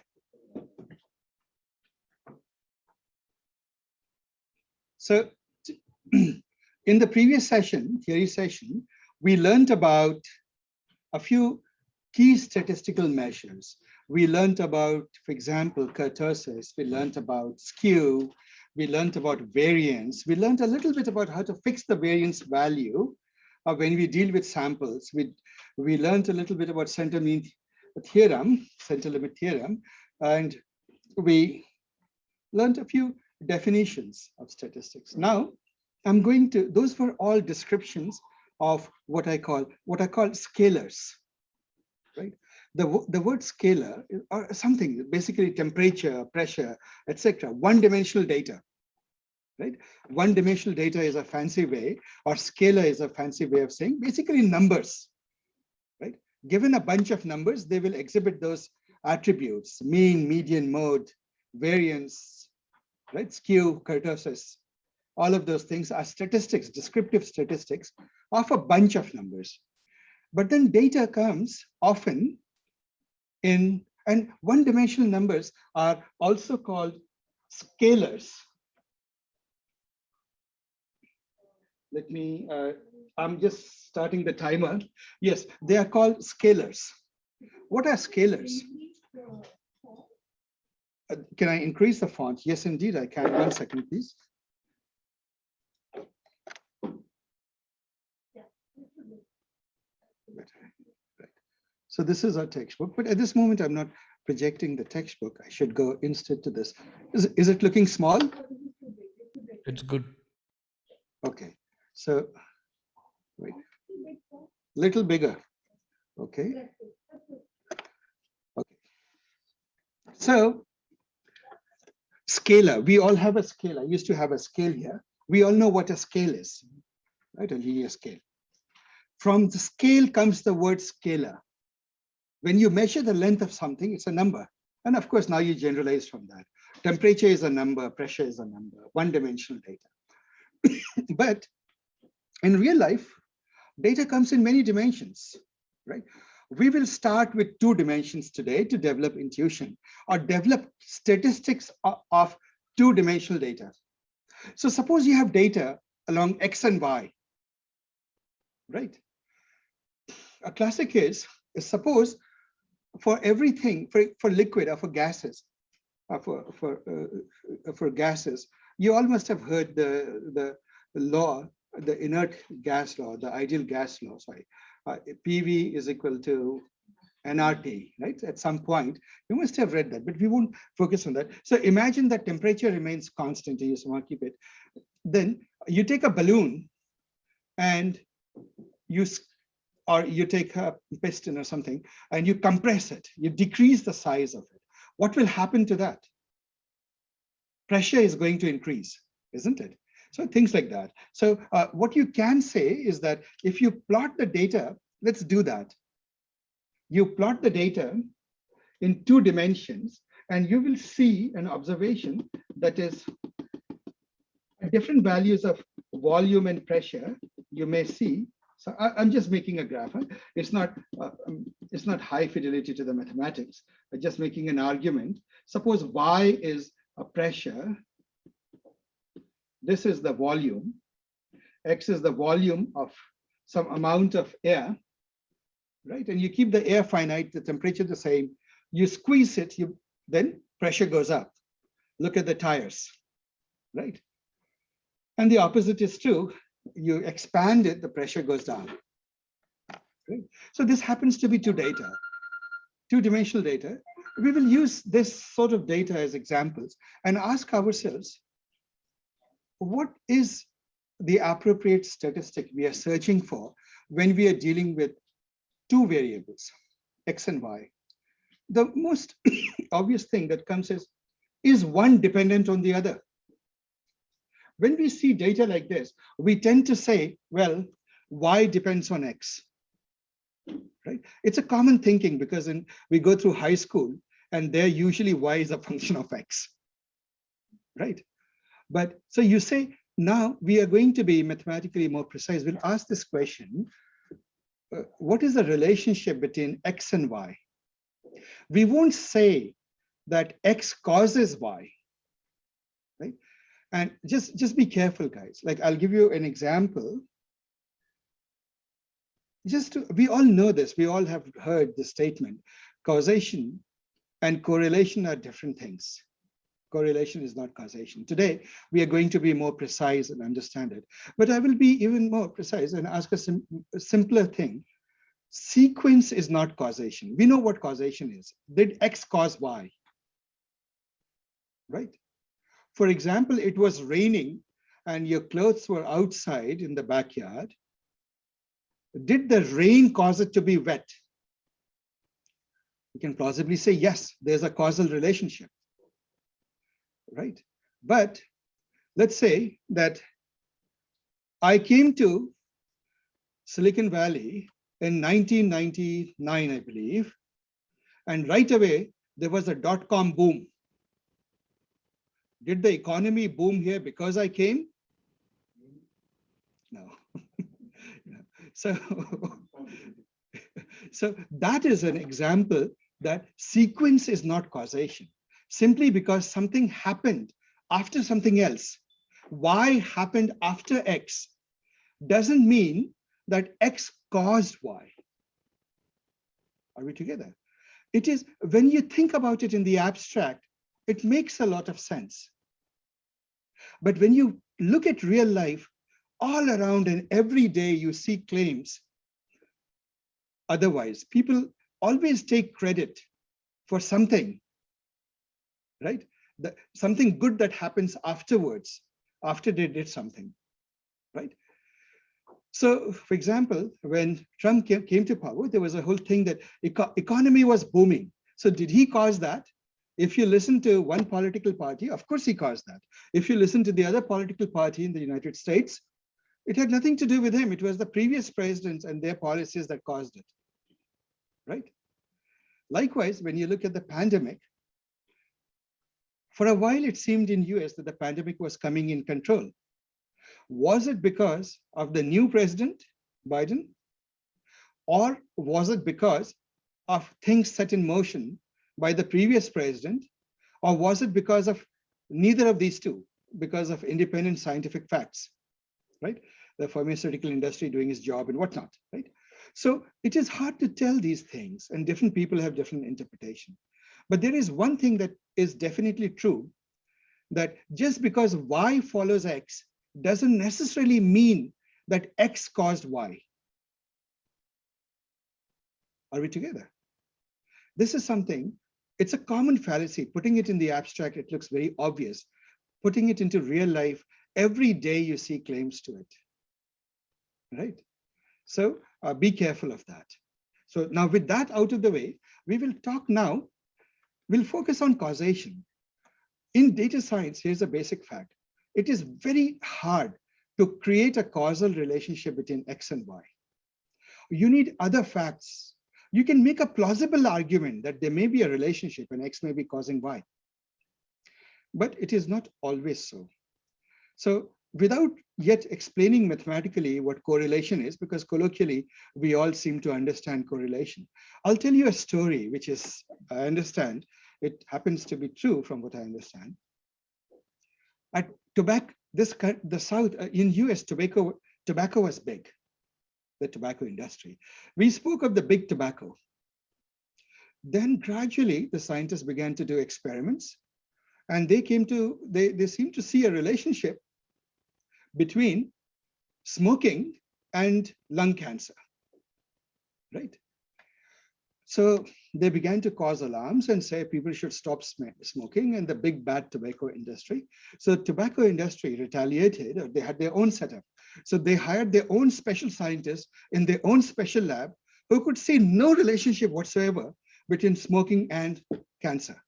So in the previous session, theory session, we learned about a few key statistical measures. We learned about, for example, kurtosis. We learned about skew. We learned about variance. We learned a little bit about how to fix the variance value when we deal with samples. We learned a little bit about center limit theorem, and we learned a few definitions of statistics. Now, I'm going to, those were all descriptions of what I call scalars, right? The word scalar or something, basically temperature, pressure, etc. One-dimensional data, right? One-dimensional data is a fancy way, or scalar is a fancy way of saying basically numbers, right? Given a bunch of numbers, they will exhibit those attributes: mean, median, mode, variance, right? Skew, kurtosis. All of those things are statistics, descriptive statistics of a bunch of numbers. But then data comes often in, and one-dimensional numbers are also called scalars. Let me, I'm just starting the timer. Yes, they are called scalars. What are scalars? Can I increase the font? Yes, indeed, I can. 1 second, please. Right. So this is our textbook, but at this moment, I'm not projecting the textbook. I should go instead to this. Is it looking small? It's good. Okay, so wait, little bigger. Okay. Okay. So scalar, we all have a scale. I used to have a scale here. We all know what a scale is, right? A linear scale. From the scale comes the word scalar. When you measure the length of something, it's a number. And of course, now you generalize from that. Temperature is a number, pressure is a number, one-dimensional data. But in real life, data comes in many dimensions, right? We will start with 2 dimensions today to develop intuition or develop statistics of 2-dimensional data. So suppose you have data along X and Y, right? A classic is suppose for everything, for liquid or for gases, for gases, you all must have heard the law, the inert gas law, the ideal gas law, sorry. PV is equal to nRT, right? At some point, you must have read that, but we won't focus on that. So imagine that temperature remains constant, you just want to keep it. Then you take a balloon and you take a piston or something and you compress it, you decrease the size of it. What will happen to that? Pressure is going to increase, isn't it? So things like that. So what you can say is that if you plot the data, let's do that. You plot the data in 2 dimensions and you will see an observation that is different values of volume and pressure. You may see. So I'm just making a graph. Huh? It's not high fidelity to the mathematics. I'm just making an argument. Suppose Y is a pressure. This is the volume. X is the volume of some amount of air, right? And you keep the air finite, the temperature the same. You squeeze it, then pressure goes up. Look at the tires, right? And the opposite is true. You expand it, the pressure goes down. Right? So this happens to be 2-dimensional data. We will use this sort of data as examples and ask ourselves, what is the appropriate statistic we are searching for when we are dealing with 2 variables, X and Y? The most obvious thing that comes is one dependent on the other? When we see data like this, we tend to say, well, Y depends on X, right? It's a common thinking because we go through high school and there usually Y is a function of X, right? But so you say, now we are going to be mathematically more precise. We'll ask this question, what is the relationship between X and Y? We won't say that X causes Y, right? And just be careful, guys. Like I'll give you an example. We all know this, we all have heard the statement, causation and correlation are different things. Correlation is not causation. Today, we are going to be more precise and understand it. But I will be even more precise and ask a simpler thing. Sequence is not causation. We know what causation is. Did X cause Y? Right? For example, it was raining and your clothes were outside in the backyard. Did the rain cause it to be wet? You can plausibly say, yes, there's a causal relationship, right? But let's say that I came to Silicon Valley in 1999, I believe, and right away, there was a dot-com boom. Did the economy boom here because I came? No. So, so that is an example that sequence is not causation. Simply because something happened after something else, Y happened after X, doesn't mean that X caused Y. Are we together? It is, when you think about it in the abstract, it makes a lot of sense. But when you look at real life, all around and every day you see claims otherwise. People always take credit for something, right? Something good that happens afterwards, after they did something, right? So, for example, when Trump came to power, there was a whole thing that economy was booming. So did he cause that? If you listen to one political party, of course he caused that. If you listen to the other political party in the United States, it had nothing to do with him. It was the previous presidents and their policies that caused it, right? Likewise, when you look at the pandemic, for a while it seemed in US that the pandemic was coming in control. Was it because of the new president, Biden? Or was it because of things set in motion by the previous president? Or was it because of neither of these two, because of independent scientific facts, right? The pharmaceutical industry doing its job and whatnot, right? So it is hard to tell these things, and different people have different interpretation. But there is one thing that is definitely true, that just because Y follows X doesn't necessarily mean that X caused Y. Are we together? This is something, it's a common fallacy. Putting it in the abstract, it looks very obvious. Putting it into real life, every day you see claims to it, right? So be careful of that. So now with that out of the way, we will talk now, we'll focus on causation. In data science, here's a basic fact. It is very hard to create a causal relationship between X and Y. You need other facts. You can make a plausible argument that there may be a relationship and X may be causing Y. But it is not always so. So without yet explaining mathematically what correlation is, because colloquially, we all seem to understand correlation, I'll tell you a story, which is, I understand, it happens to be true from what I understand. At tobacco, the South, in US, tobacco was big, the tobacco industry. We spoke of the big tobacco. Then gradually, the scientists began to do experiments, and they seemed to see a relationship between smoking and lung cancer, right? So they began to cause alarms and say people should stop smoking, and the big bad tobacco industry. So the tobacco industry retaliated, or they had their own setup. So they hired their own special scientists in their own special lab who could see no relationship whatsoever between smoking and cancer,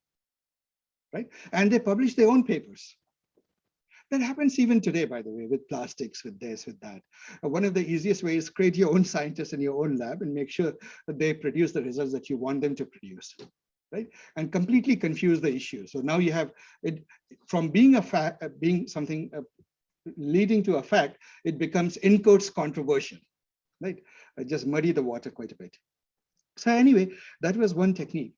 right? And they published their own papers. That happens even today, by the way, with plastics, with this, with that. One of the easiest ways is create your own scientists in your own lab and make sure that they produce the results that you want them to produce, right? And completely confuse the issue. So now you have it from being a fact, being something leading to a fact, it becomes in quotes controversial, right? Just muddy the water quite a bit. So anyway, that was one technique.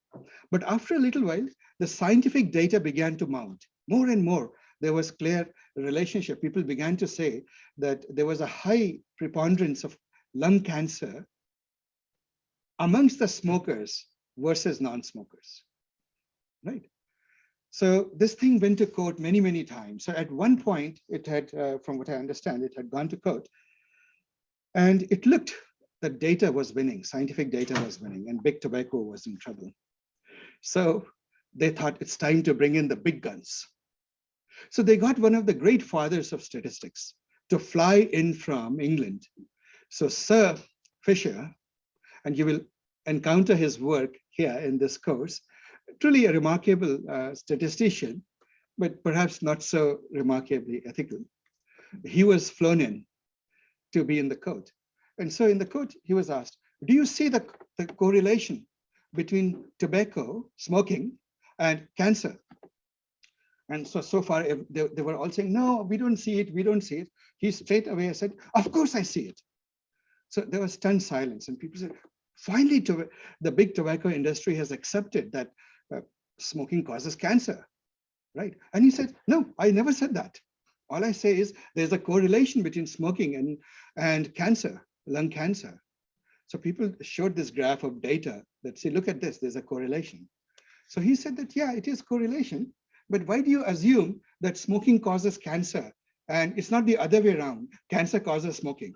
But after a little while, the scientific data began to mount more and more. There was clear relationship. People began to say that there was a high preponderance of lung cancer amongst the smokers versus non-smokers, right? So this thing went to court many, many times. So at one point, it had, from what I understand, it had gone to court. And it looked that data was winning, scientific data was winning, and big tobacco was in trouble. So they thought it's time to bring in the big guns. So they got one of the great fathers of statistics to fly in from England. So Sir Fisher, and you will encounter his work here in this course, truly a remarkable statistician, but perhaps not so remarkably ethical. He was flown in to be in the court. And so in the court, he was asked, do you see the correlation between tobacco, smoking, and cancer? And so far, they were all saying, no, we don't see it, we don't see it. He straight away said, of course I see it. So there was stunned silence, and people said, finally, the big tobacco industry has accepted that smoking causes cancer, right? And he said, no, I never said that. All I say is there's a correlation between smoking and cancer, lung cancer. So people showed this graph of data that say, look at this, there's a correlation. So he said that, yeah, it is correlation, but why do you assume that smoking causes cancer? And it's not the other way around, cancer causes smoking,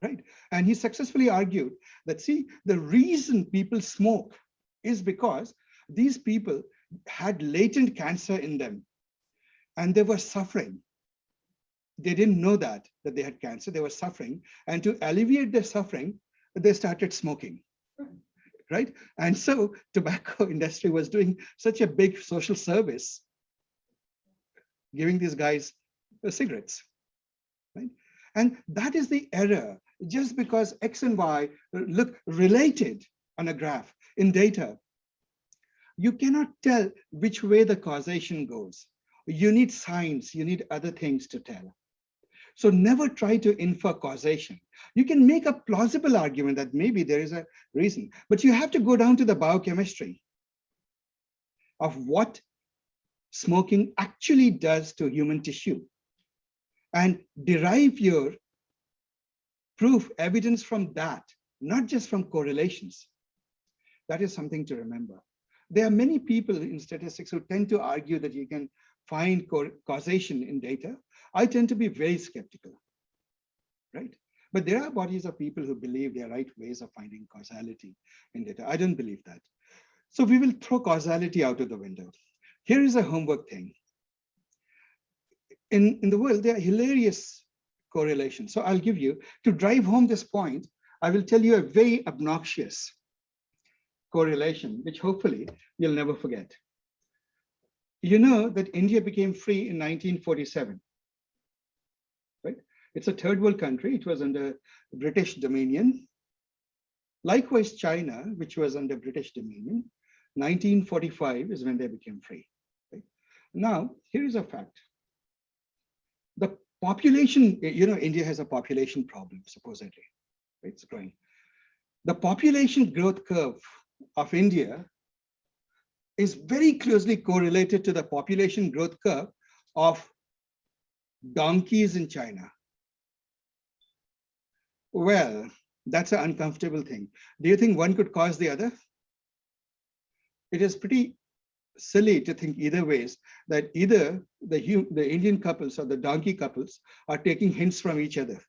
right? And he successfully argued that, see, the reason people smoke is because these people had latent cancer in them and they were suffering. They didn't know that they had cancer, they were suffering. And to alleviate their suffering, they started smoking, right? And so tobacco industry was doing such a big social service, giving these guys cigarettes, right? And that is the error. Just because X and Y look related on a graph in data, you cannot tell which way the causation goes. You need science, you need other things to tell. So never try to infer causation. You can make a plausible argument that maybe there is a reason, but you have to go down to the biochemistry of what smoking actually does to human tissue and derive your proof, evidence from that, not just from correlations. That is something to remember. There are many people in statistics who tend to argue that you can find causation in data. I tend to be very skeptical, right? But there are bodies of people who believe there are right ways of finding causality in data. I don't believe that. So we will throw causality out of the window. Here is a homework thing. In the world, there are hilarious correlations. So I'll give you, to drive home this point, I will tell you a very obnoxious correlation, which hopefully you'll never forget. You know that India became free in 1947, right? It's a third world country. It was under British dominion. Likewise, China, which was under British dominion, 1945 is when they became free. Right? Now, here is a fact. The population, you know, India has a population problem, supposedly. Right? It's growing. The population growth curve of India is very closely correlated to the population growth curve of donkeys in China. Well, that's an uncomfortable thing. Do you think one could cause the other? It is pretty silly to think either ways, that either the Indian couples or the donkey couples are taking hints from each other,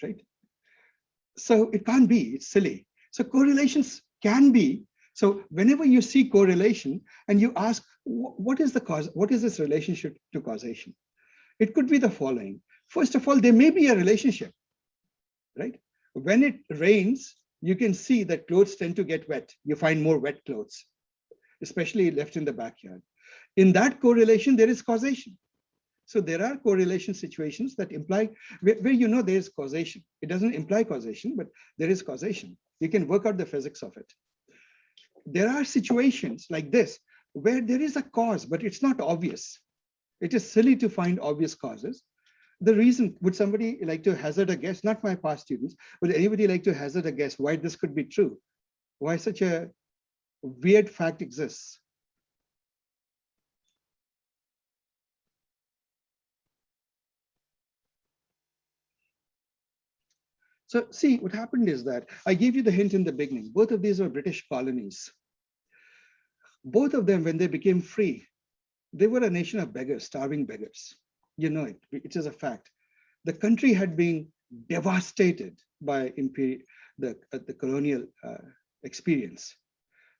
right? So it can't be, it's silly. So correlations can be. So whenever you see correlation and you ask, what is the cause? What is this relationship to causation? It could be the following. First of all, there may be a relationship, right? When it rains, you can see that clothes tend to get wet. You find more wet clothes, especially left in the backyard. In that correlation, there is causation. So there are correlation situations that imply where you know there is causation. It doesn't imply causation, but there is causation. You can work out the physics of it. There are situations like this where there is a cause, but it's not obvious. It is silly to find obvious causes. The reason, would somebody like to hazard a guess? Not my past students, would anybody like to hazard a guess why this could be true? Why such a weird fact exists? So see, what happened is that I gave you the hint in the beginning. Both of these were British colonies. Both of them, when they became free, they were a nation of beggars, starving beggars. You know it, it is a fact. The country had been devastated by the colonial experience.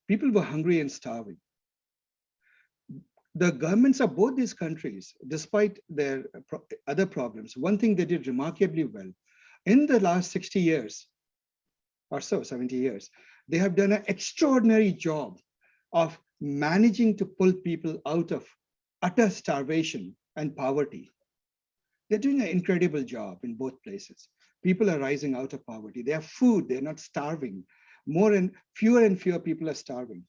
People were hungry and starving. The governments of both these countries, despite their other problems, one thing they did remarkably well, in the last 60 years or so, 70 years, They have done an extraordinary job of managing to pull people out of utter starvation and poverty. They're doing an incredible job in both places. People are rising out of poverty. They have food, they're not starving. Fewer and fewer people are starving.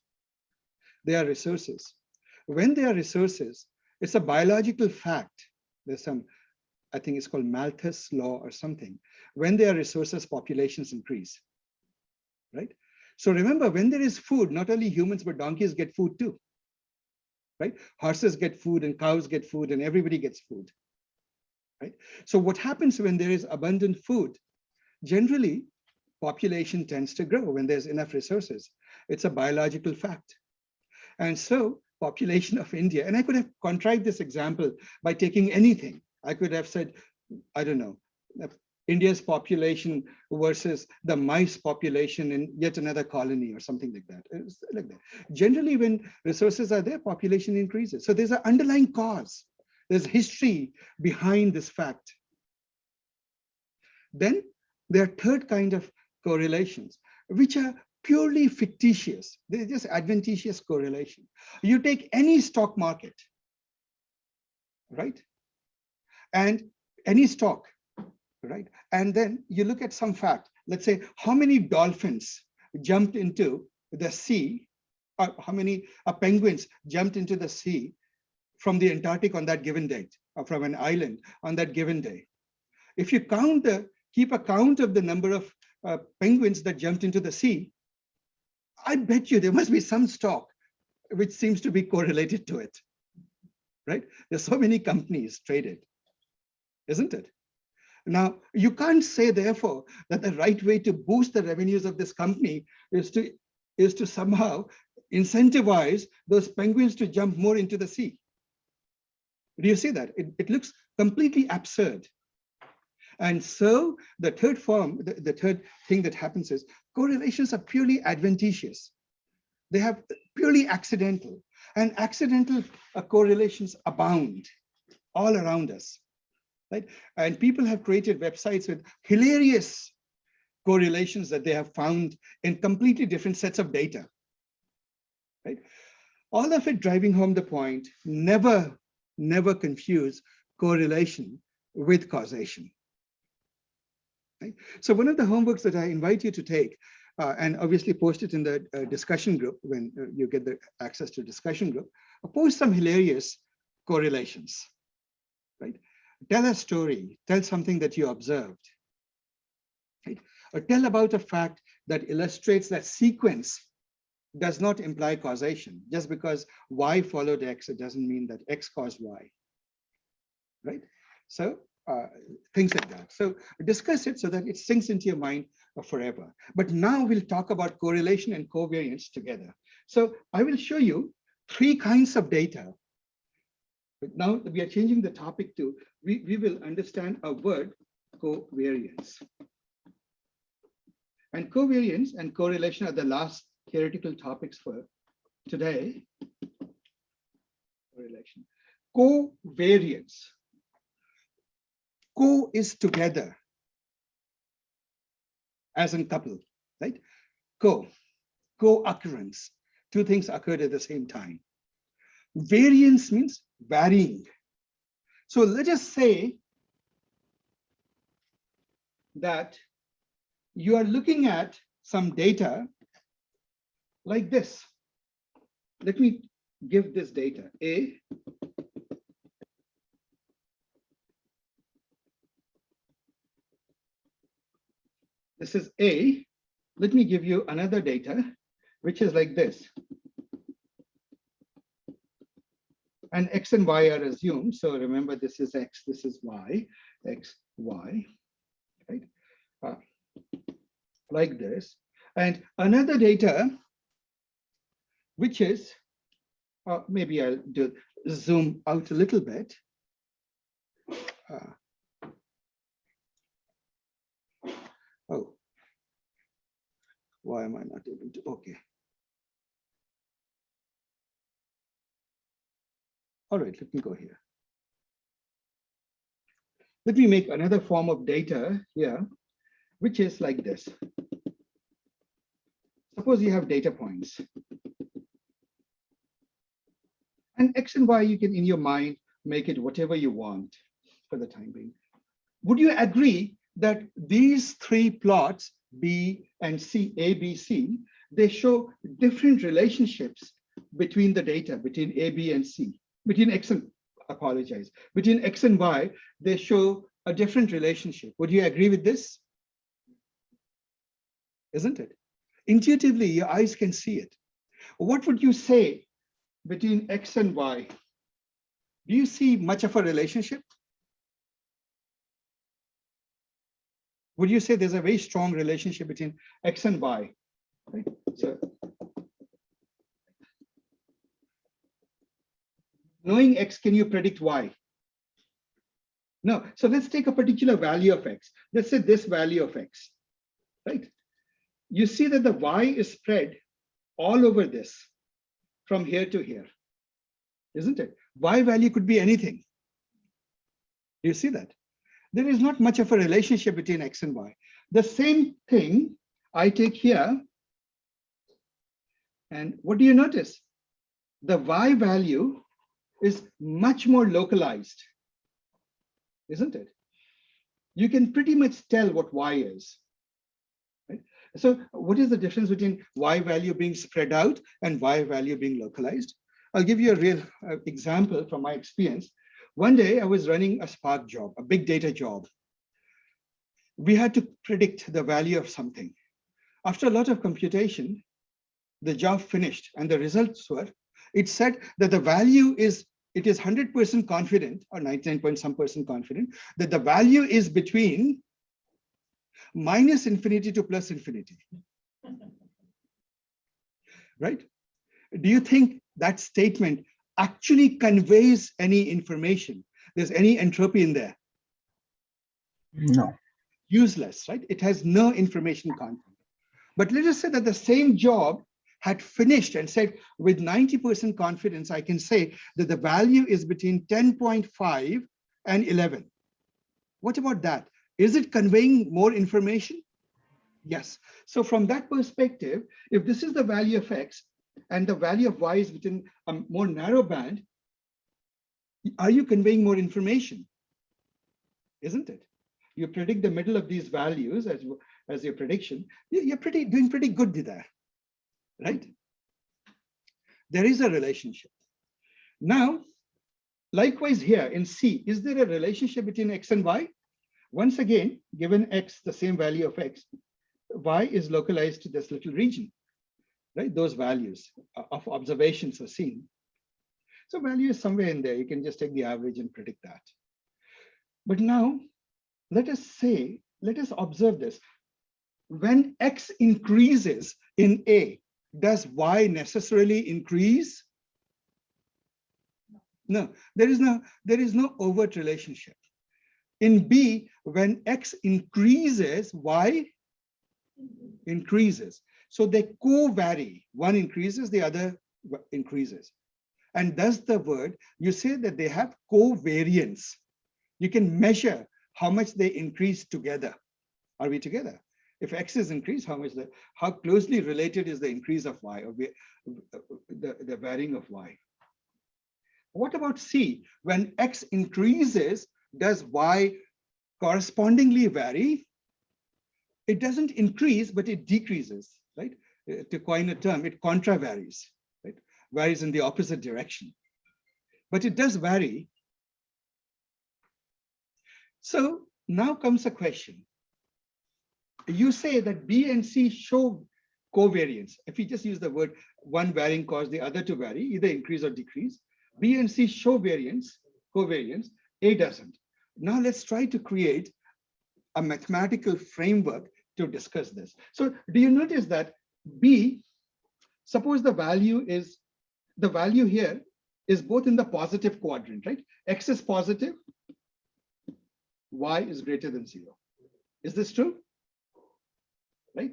They are resources. When they are resources, it's a biological fact. There's some, I think it's called Malthus law or something. When there are resources, populations increase, right? So remember, when there is food, not only humans, but donkeys get food too, right? Horses get food and cows get food and everybody gets food, right? So what happens when there is abundant food? Generally, population tends to grow when there's enough resources. It's a biological fact. And so population of India, and I could have contrived this example by taking anything. I could have said, I don't know, India's population versus the mice population in yet another colony or something like that. It's like that. Generally, when resources are there, population increases. So there's an underlying cause. There's history behind this fact. Then there are third kind of correlations, which are purely fictitious. They're just adventitious correlation. You take any stock market, right? And any stock, right? And then you look at some fact. Let's say how many dolphins jumped into the sea, or how many penguins jumped into the sea from the Antarctic on that given date, or from an island on that given day. If you keep a count of the number of penguins that jumped into the sea, I bet you there must be some stock which seems to be correlated to it, right? There's so many companies traded, isn't it? Now, you can't say, therefore, that the right way to boost the revenues of this company is to somehow incentivize those penguins to jump more into the sea. Do you see that? It looks completely absurd. And so the third form, the third thing that happens is correlations are purely adventitious. They have purely accidental, and accidental correlations abound all around us, right? And people have created websites with hilarious correlations that they have found in completely different sets of data, right? All of it driving home the point, never confuse correlation with causation. Right? So one of the homeworks that I invite you to take, and obviously post it in the discussion group when you get the access to discussion group, post some hilarious correlations, right? Tell a story, tell something that you observed, right? Or tell about a fact that illustrates that sequence does not imply causation. Just because Y followed X, it doesn't mean that X caused Y, right? So things like that. So discuss it so that it sinks into your mind forever. But now we'll talk about correlation and covariance together. So I will show you three kinds of data. But now we are changing the topic to, we will understand a word, covariance. And covariance and correlation are the last theoretical topics for today. Correlation. Covariance. Co is together, as in couple, right? Co-occurrence. Two things occurred at the same time. Variance means varying. So let us say that you are looking at some data like this. Let me give this data, A. This is A. Let me give you another data, which is like this. And X and Y are assumed. So remember, this is X, this is Y, X, Y, right? Like this. And another data, which is, maybe I'll zoom out a little bit. Oh, why am I not able to? Okay. All right, let me go here. Let me make another form of data here, which is like this. Suppose you have data points. And X and Y, you can in your mind make it whatever you want for the time being. Would you agree that these three plots, B and C, A, B, C, they show different relationships between the data, between A, B, and C, between X and, between X and Y, they show a different relationship. Would you agree with this? Isn't it? Intuitively, your eyes can see it. What would you say between X and Y? Do you see much of a relationship? Would you say there's a very strong relationship between X and Y? Right? So, knowing X, can you predict Y? No. So let's take a particular value of X. Let's say this value of X, right? You see that the Y is spread all over this from here to here, isn't it? Y value could be anything. Do you see that? There is not much of a relationship between X and Y. The same thing I take here. And what do you notice? The Y value is much more localized, isn't it? You can pretty much tell what Y is. Right? So what is the difference between Y value being spread out and Y value being localized? I'll give you a real example from my experience. One day I was running a Spark job, a big data job. We had to predict the value of something. After a lot of computation, the job finished and the results were, it said that the value is, it is 100% confident or 99% confident that the value is between minus infinity to plus infinity. Right? Do you think that statement actually conveys any information? There's any entropy in there? No. Useless, right? It has no information content. But let us say that the same job had finished and said, with 90% confidence, I can say that the value is between 10.5 and 11. What about that? Is it conveying more information? Yes. So from that perspective, if this is the value of X and the value of Y is within a more narrow band, are you conveying more information? Isn't it? You predict the middle of these values as your prediction, you're doing pretty good there, right? There is a relationship. Now, likewise here in C, is there a relationship between X and Y? Once again, given X, the same value of X, Y is localized to this little region, right? Those values of observations are seen. So value is somewhere in there. You can just take the average and predict that. But now, let us observe this. When X increases in A, does Y necessarily increase? No, there is no overt relationship. In B, when X increases, Y increases. So they co-vary. One increases, the other increases. And thus the word, you say that they have covariance. You can measure how much they increase together. Are we together? If X is increased, how closely related is the increase of Y or the varying of Y? What about C? When X increases, does Y correspondingly vary? It doesn't increase, but it decreases, right? To coin a term, it contravaries, right? Varies in the opposite direction. But it does vary. So now comes a question. You say that B and C show covariance. If we just use the word one varying cause the other to vary, either increase or decrease, B and C show covariance, A doesn't. Now let's try to create a mathematical framework to discuss this. So do you notice that B, suppose the value here is both in the positive quadrant, right? X is positive, Y is greater than 0. Is this true? Right?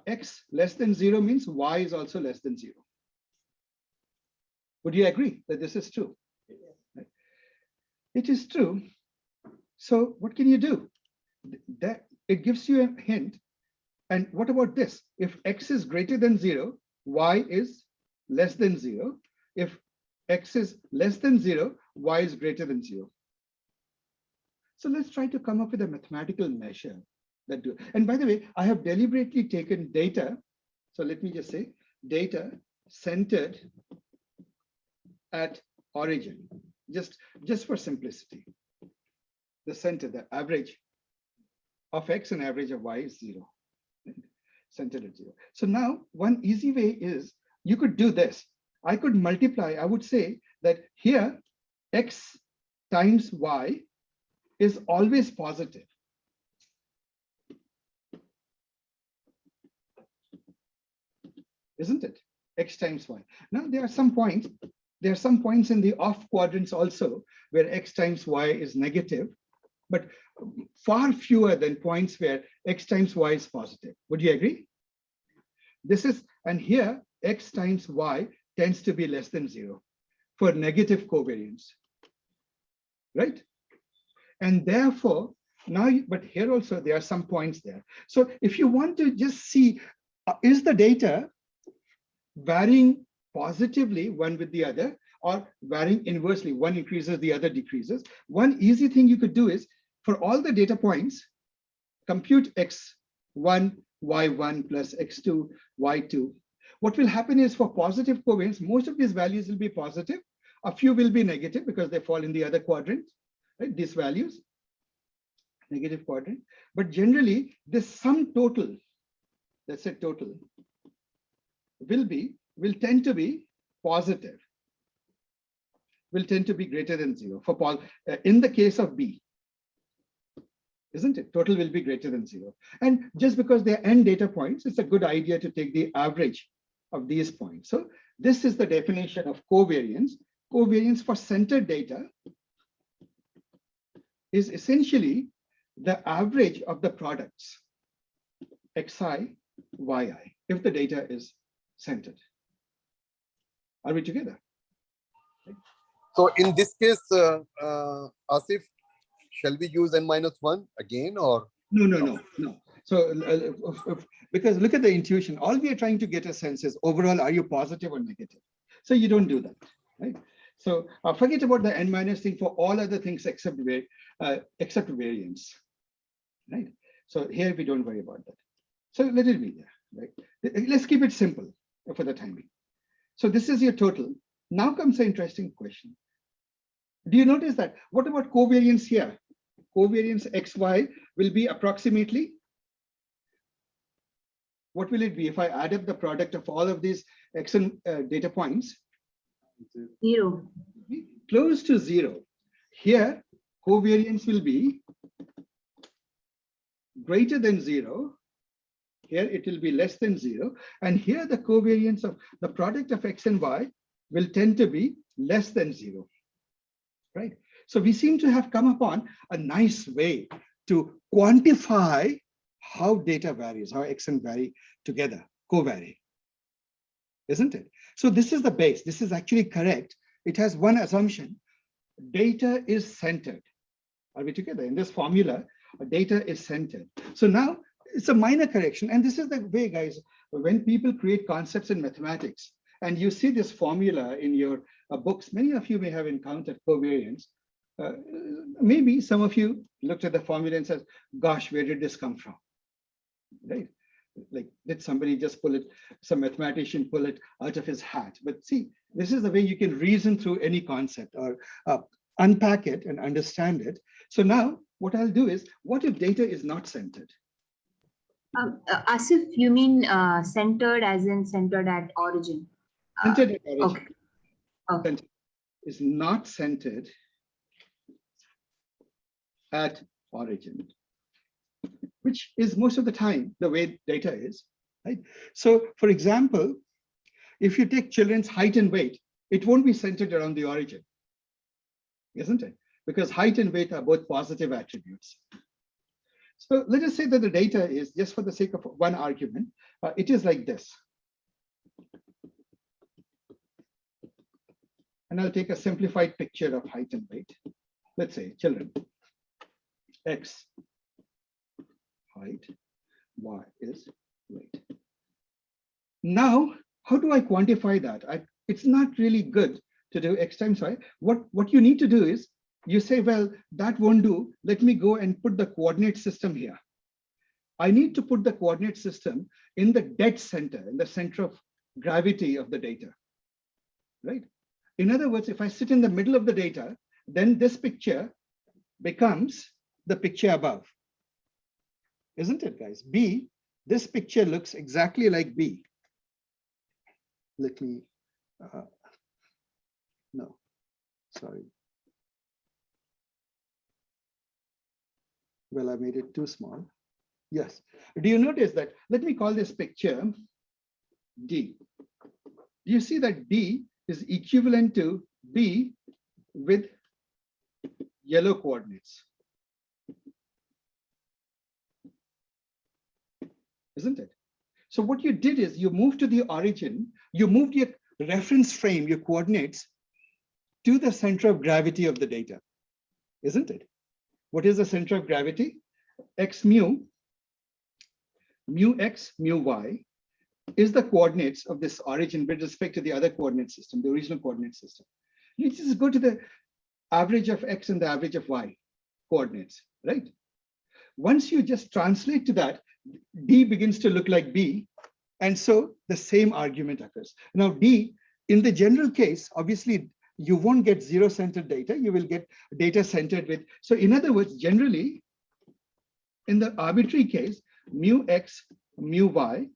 X less than 0 means Y is also less than 0. Would you agree that this is true? Right? It is true. So what can you do? That it gives you a hint And what about this? If X is greater than 0, Y is less than 0. If X is less than 0, Y is greater than 0. So let's try to come up with a mathematical measure that do. And by the way, I have deliberately taken data. So let me just say data centered at origin, just for simplicity. The center, the average of X and average of Y is 0. Centered at 0. So now one easy way is you could do this. I could multiply, I would say that here X times Y is always positive. Isn't it? X times Y. Now there are some points in the off quadrants also where X times Y is negative, but far fewer than points where X times Y is positive. Would you agree? This is, and here X times Y tends to be less than 0 for negative covariance, right? And therefore, now, but here also there are some points there. So if you want to just see, is the data varying positively one with the other or varying inversely, one increases, the other decreases? One easy thing you could do is for all the data points, compute X1, Y1 plus X2, Y2. What will happen is for positive covariance, most of these values will be positive. A few will be negative because they fall in the other quadrant, right? These values, negative quadrant. But generally, this sum total, let's say total, will tend to be positive, will tend to be greater than 0 for in the case of B. Isn't it? Total will be greater than 0. And just because they're n data points, it's a good idea to take the average of these points. So this is the definition of covariance. Covariance for centered data is essentially the average of the products Xi, Yi, if the data is centered. Are we together? So in this case, Asif, shall we use n-1 again or? No. So because look at the intuition, all we are trying to get a sense is overall, are you positive or negative? So you don't do that, right? So forget about the n- thing for all other things except variance, right? So here we don't worry about that. So let it be there, right? Let's keep it simple for the time being. So this is your total. Now comes the interesting question. Do you notice that? What about covariance here? Covariance XY will be approximately, what will it be if I add up the product of all of these Xn data points? 0. Close to 0. Here, covariance will be greater than 0. Here it will be less than 0. And here the covariance of the product of X and Y will tend to be less than 0, right? So we seem to have come upon a nice way to quantify how data varies, how Xn vary together, co-vary, isn't it? So this is the base. This is actually correct. It has one assumption. Data is centered. Are we together? In this formula, data is centered. So now it's a minor correction. And this is the way, guys, when people create concepts in mathematics, and you see this formula in your books, many of you may have encountered covariance. Maybe some of you looked at the formula and said, gosh, where did this come from? Right? Like, did somebody just pull it, some mathematician pull it out of his hat? But see, this is the way you can reason through any concept or unpack it and understand it. So now what I'll do is, what if data is not centered? Asif, you mean centered as in centered at origin? Centered at origin. Okay. Okay. Centered is not centered at origin, which is most of the time the way data is, right? So for example, if you take children's height and weight, it won't be centered around the origin, isn't it? Because height and weight are both positive attributes. So let us say that the data is, just for the sake of one argument, it is like this. And I'll take a simplified picture of height and weight. Let's say children, X height, y is weight. Now, how do I quantify that? It's not really good to do x times y. What you need to do is you say, well, that won't do. Let me go and put the coordinate system here. I need to put the coordinate system in the dead center, in the center of gravity of the data, right? In other words, if I sit in the middle of the data, then this picture becomes the picture above. Isn't it, guys? B, this picture looks exactly like B. Let me, no, sorry. Well, I made it too small. Yes. Do you notice that? Let me call this picture D. Do you see that D is equivalent to B with yellow coordinates? Isn't it? So what you did is you moved to the origin, you moved your reference frame, your coordinates, to the center of gravity of the data. Isn't it? What is the center of gravity? X mu, mu x, mu y, is the coordinates of this origin with respect to the other coordinate system, the original coordinate system. You just go to the average of x and the average of y coordinates, right? Once you just translate to that, D begins to look like B, and so the same argument occurs. Now D, in the general case, obviously you won't get zero-centered data, you will get data centered with, so in other words, generally, in the arbitrary case, mu x, mu y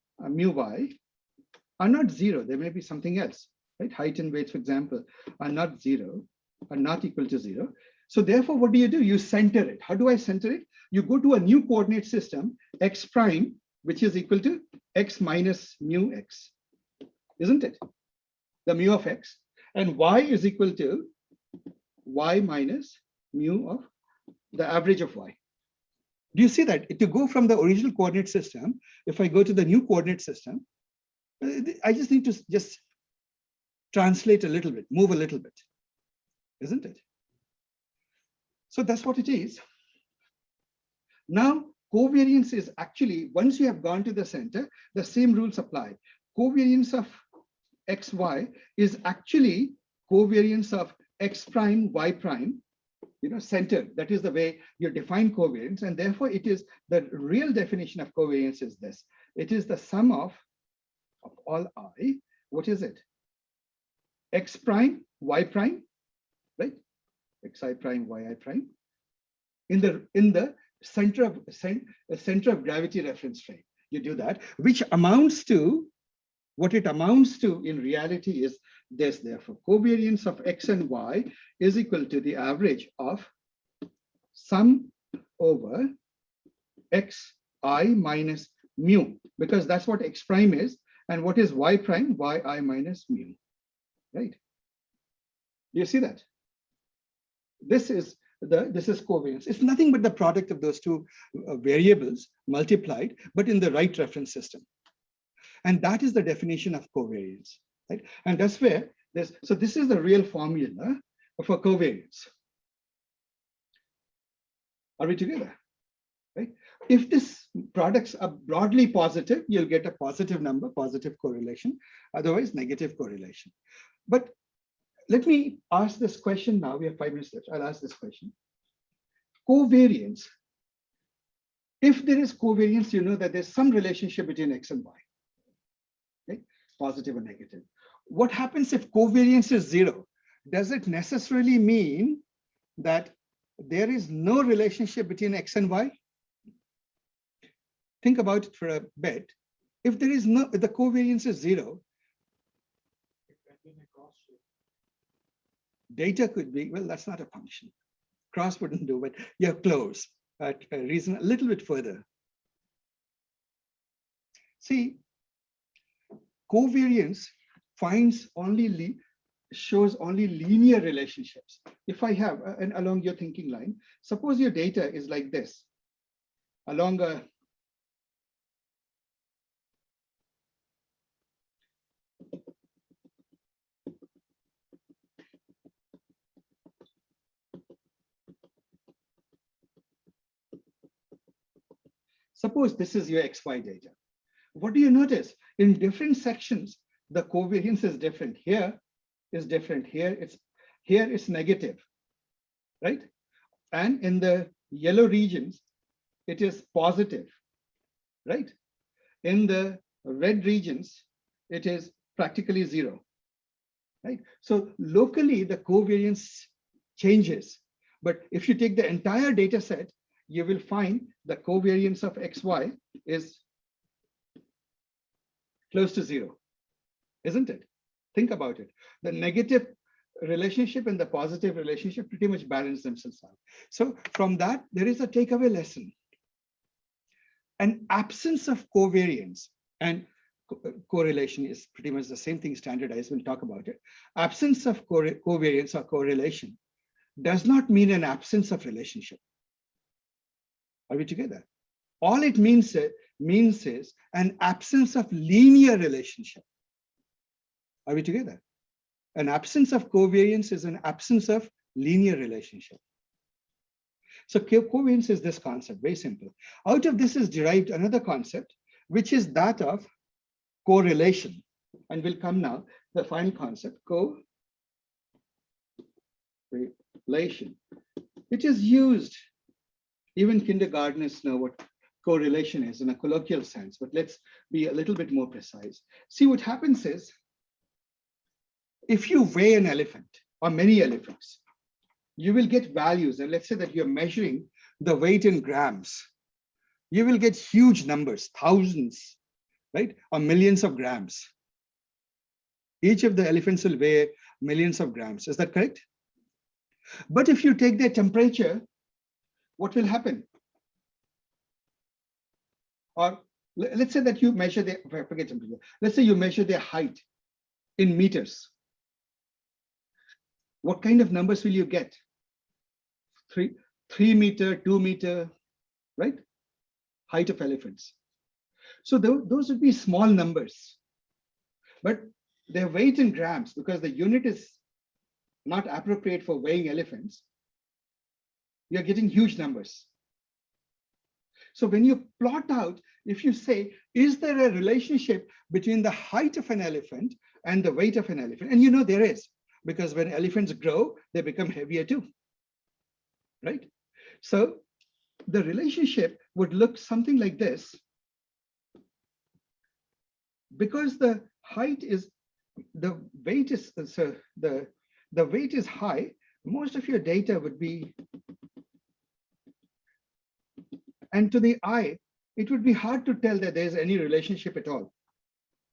are not zero. There may be something else, right? Height and weight, for example, are not zero, are not equal to zero. So therefore, what do? You center it. How do I center it? You go to a new coordinate system, x prime, which is equal to x minus mu x, isn't it? The mu of x, and y is equal to y minus mu of the average of y. Do you see that? To go from the original coordinate system, if I go to the new coordinate system, I just need to just translate a little bit, move a little bit, isn't it? So that's what it is. Now, covariance is actually, once you have gone to the center, the same rules apply. Covariance of xy is actually covariance of x prime, y prime, center. That is the way you define covariance. And therefore, it is the real definition of covariance is this. It is the sum of all I. What is it? X prime, y prime, right? Xi prime, yi prime. In the center of gravity reference frame, you do that, which amounts to, what it amounts to in reality is this. Therefore, covariance of x and y is equal to the average of sum over xi minus mu, because that's what x prime is, and what is y prime? Yi minus mu, right? You see that? This is covariance. It's nothing but the product of those two variables multiplied, but in the right reference system. And that is the definition of covariance, right? And that's where so this is the real formula for covariance. Are we together? Right? If these products are broadly positive, you'll get a positive number, positive correlation, otherwise negative correlation. But let me ask this question now. We have 5 minutes left. I'll ask this question. Covariance. If there is covariance, you know that there's some relationship between x and y, okay? Positive or negative. What happens if covariance is 0? Does it necessarily mean that there is no relationship between x and y? Think about it for a bit. If there is no, the covariance is 0, data could be, well, that's not a function. Cross wouldn't do, but you're close, but reason a little bit further. See, covariance shows only linear relationships. If I have, and along your thinking line, suppose your data is like this, along a Suppose this is your XY data. What do you notice? In different sections, the covariance is different. Here is different. Here it's negative, right? And in the yellow regions, it is positive, right? In the red regions, it is practically zero, right? So locally, the covariance changes. But if you take the entire data set, you will find the covariance of XY is close to zero, isn't it? Think about it. The negative relationship and the positive relationship pretty much balance themselves out. So from that, there is a takeaway lesson. An absence of covariance and correlation is pretty much the same thing, standardized, we'll talk about it. Absence of covariance or correlation does not mean an absence of relationship. Are we together? All it means is an absence of linear relationship. Are we together? An absence of covariance is an absence of linear relationship. So covariance is this concept, very simple. Out of this is derived another concept, which is that of correlation. And we'll come now, the final concept, correlation. It is used, even kindergartners know what correlation is in a colloquial sense, but let's be a little bit more precise. See, what happens is, if you weigh an elephant or many elephants, you will get values. And let's say that you're measuring the weight in grams. You will get huge numbers, thousands, right? Or millions of grams. Each of the elephants will weigh millions of grams. Is that correct? But if you take their temperature, what will happen? Or let's say that you measure their, forget temperature. Let's say you measure their height in meters. What kind of numbers will you get? 3 meter, 2 meter, right? Height of elephants. So those would be small numbers, but their weight in grams, because the unit is not appropriate for weighing elephants, you're getting huge numbers. So when you plot out, if you say, is there a relationship between the height of an elephant and the weight of an elephant? And you know there is, because when elephants grow, they become heavier too, right? So the relationship would look something like this. Because the height is, the weight is, so the weight is high, most of your data would be, and to the eye, it would be hard to tell that there's any relationship at all.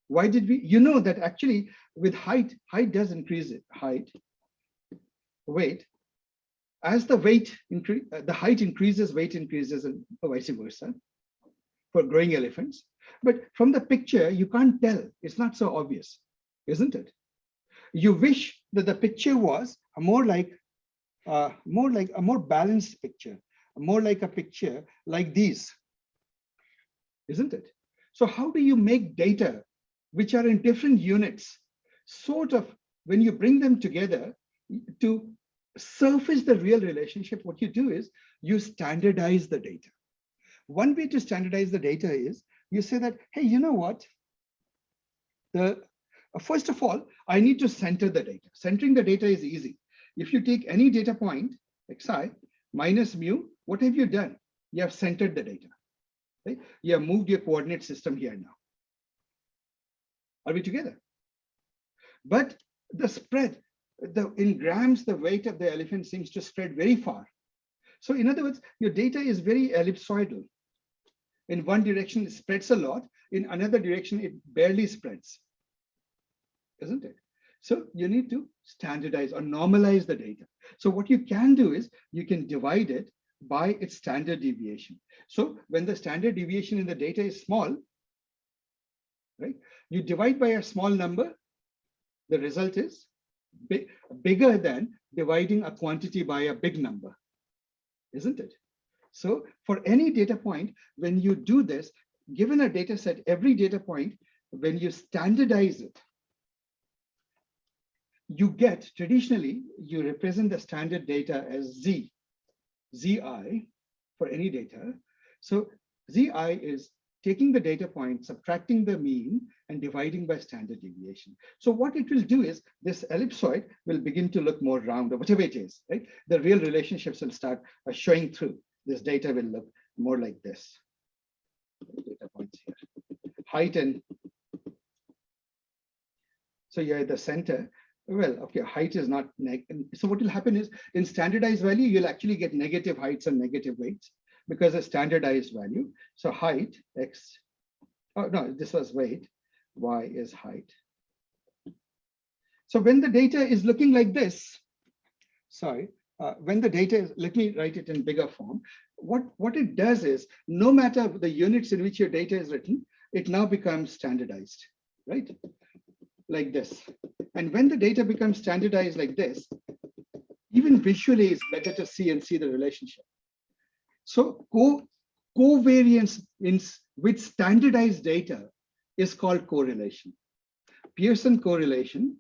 Why did we, you know that actually with height does increase it, weight. As the weight increase, the height increases, weight increases, and vice versa for growing elephants. But from the picture, you can't tell. It's not so obvious, isn't it? You wish that the picture was a more balanced picture, more like a picture like these, isn't it? So how do you make data which are in different units, sort of, when you bring them together to surface the real relationship? What you do is you standardize the data. One way to standardize the data is you say that, hey, you know what? First of all, I need to center the data. Centering the data is easy. If you take any data point, xi minus mu, what have you done? You have centered the data. Right? You have moved your coordinate system here now. Are we together? But the spread, in grams, the weight of the elephant seems to spread very far. So in other words, your data is very ellipsoidal. In one direction, it spreads a lot. In another direction, it barely spreads, isn't it? So you need to standardize or normalize the data. So what you can do is you can divide it by its standard deviation. So when the standard deviation in the data is small, right, you divide by a small number, the result is bigger than dividing a quantity by a big number, isn't it? So for any data point, when you do this, given a data set, every data point, when you standardize it, you get, traditionally, you represent the standard data as Z, Zi for any data. So Zi is taking the data point, subtracting the mean, and dividing by standard deviation. So what it will do is this ellipsoid will begin to look more round, or whatever it is, right? The real relationships will start showing through. This data will look more like this. Data points here. Height and so you're at the center. Well, okay, height is not so what will happen is in standardized value, you'll actually get negative heights and negative weights because a standardized value. So height, X, oh no, this was weight, Y is height. So when the data is looking like this, sorry, when the data is, let me write it in bigger form. What it does is, no matter the units in which your data is written, it now becomes standardized, right? Like this. And when the data becomes standardized like this, even visually it's better to see and see the relationship. So covariance with standardized data is called correlation. Pearson correlation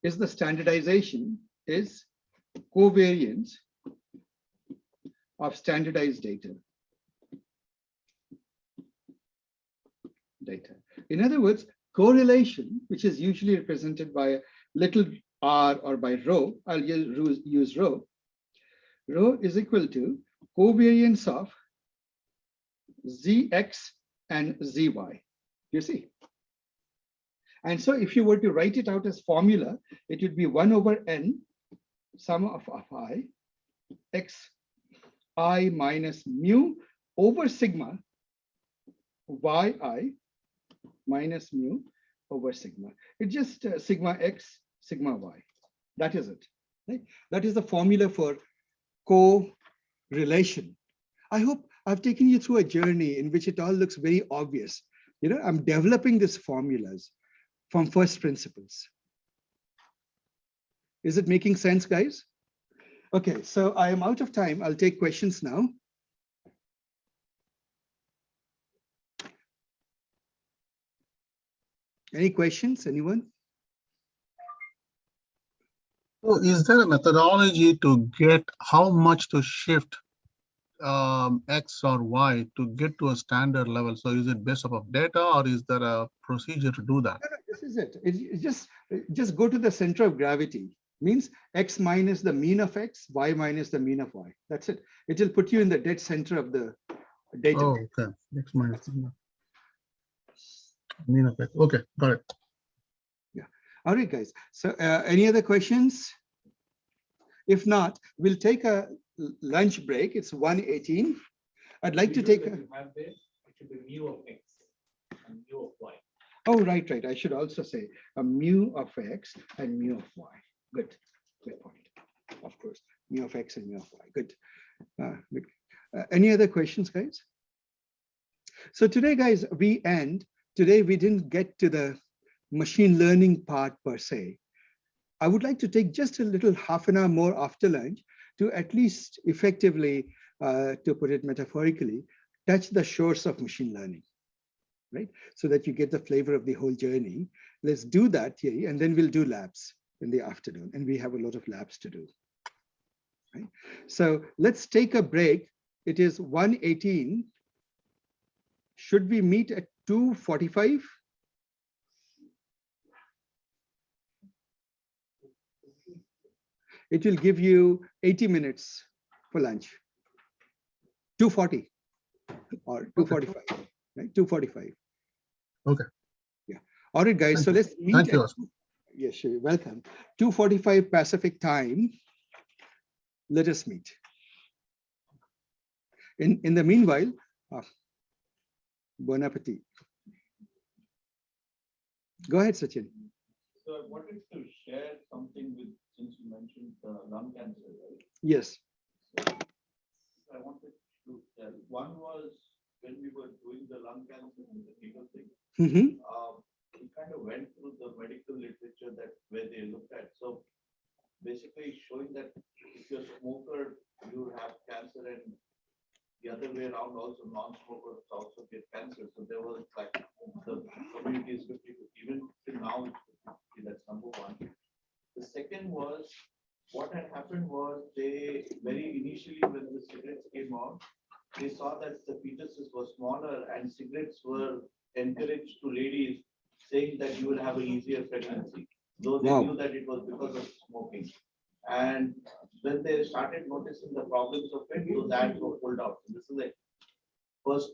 is the standardization, is covariance of standardized data. In other words, correlation, which is usually represented by a little r or by rho, I'll use rho. Rho is equal to covariance of Zx and Zy. You see? And so if you were to write it out as formula, it would be 1 over n sum of I x I minus mu over sigma yi minus mu over sigma. It's just sigma x, sigma y. That is it. Right? That is the formula for correlation. I hope I've taken you through a journey in which it all looks very obvious. You know, I'm developing these formulas from first principles. Is it making sense, guys? Okay, so I am out of time. I'll take questions now. Any questions, anyone? So is there a methodology to get how much to shift X or Y to get to a standard level? So is it based off of data or is there a procedure to do that? This is it. It's just go to the center of gravity. Means X minus the mean of X, Y minus the mean of Y. That's it. It will put you in the dead center of the data. Oh, okay. X minus mean of X. Okay, got it. Yeah. All right, guys. So any other questions? If not, we'll take a lunch break. It's 1:18. I'd like to take a. It should be mu of X and mu of Y. Oh, right. I should also say a mu of X and mu of Y. Good point. Of course, mu of X and mu of Y. Good. Good. Any other questions, guys? So today, guys, today we didn't get to the machine learning part per se. I would like to take just a little half an hour more after lunch to at least effectively, to put it metaphorically, touch the shores of machine learning, right? So that you get the flavor of the whole journey. Let's do that here, and then we'll do labs in the afternoon, and we have a lot of labs to do. Right? So let's take a break. It is 1:18. Should we meet at 2:45? It will give you 80 minutes for lunch. 2:40 or 2:45, right? 2:45. Okay. Yeah. All right, guys. So let's meet. Thank you. Yes, sure. Welcome. 2:45 Pacific time. Let us meet. In the meanwhile, bon appetit. Go ahead, Sachin. So I wanted to share something with, since you mentioned lung cancer, right? Yes. I wanted to tell. One was when we were doing the lung cancer and the people thing. We kind of went through the medical literature where they looked at. So basically showing that if you're a smoker, you have cancer, and the other way around also non-smokers also get cancer. So there was like the community is 50-50. Even till now, it's 50-50. That's number one. The second was what had happened was they very initially when the cigarettes came out, they saw that the fetuses were smaller and cigarettes were encouraged to ladies saying that you will have an easier pregnancy, though they Wow. knew that it was because of smoking. And when they started noticing the problems of it, those ads were pulled out. This is like first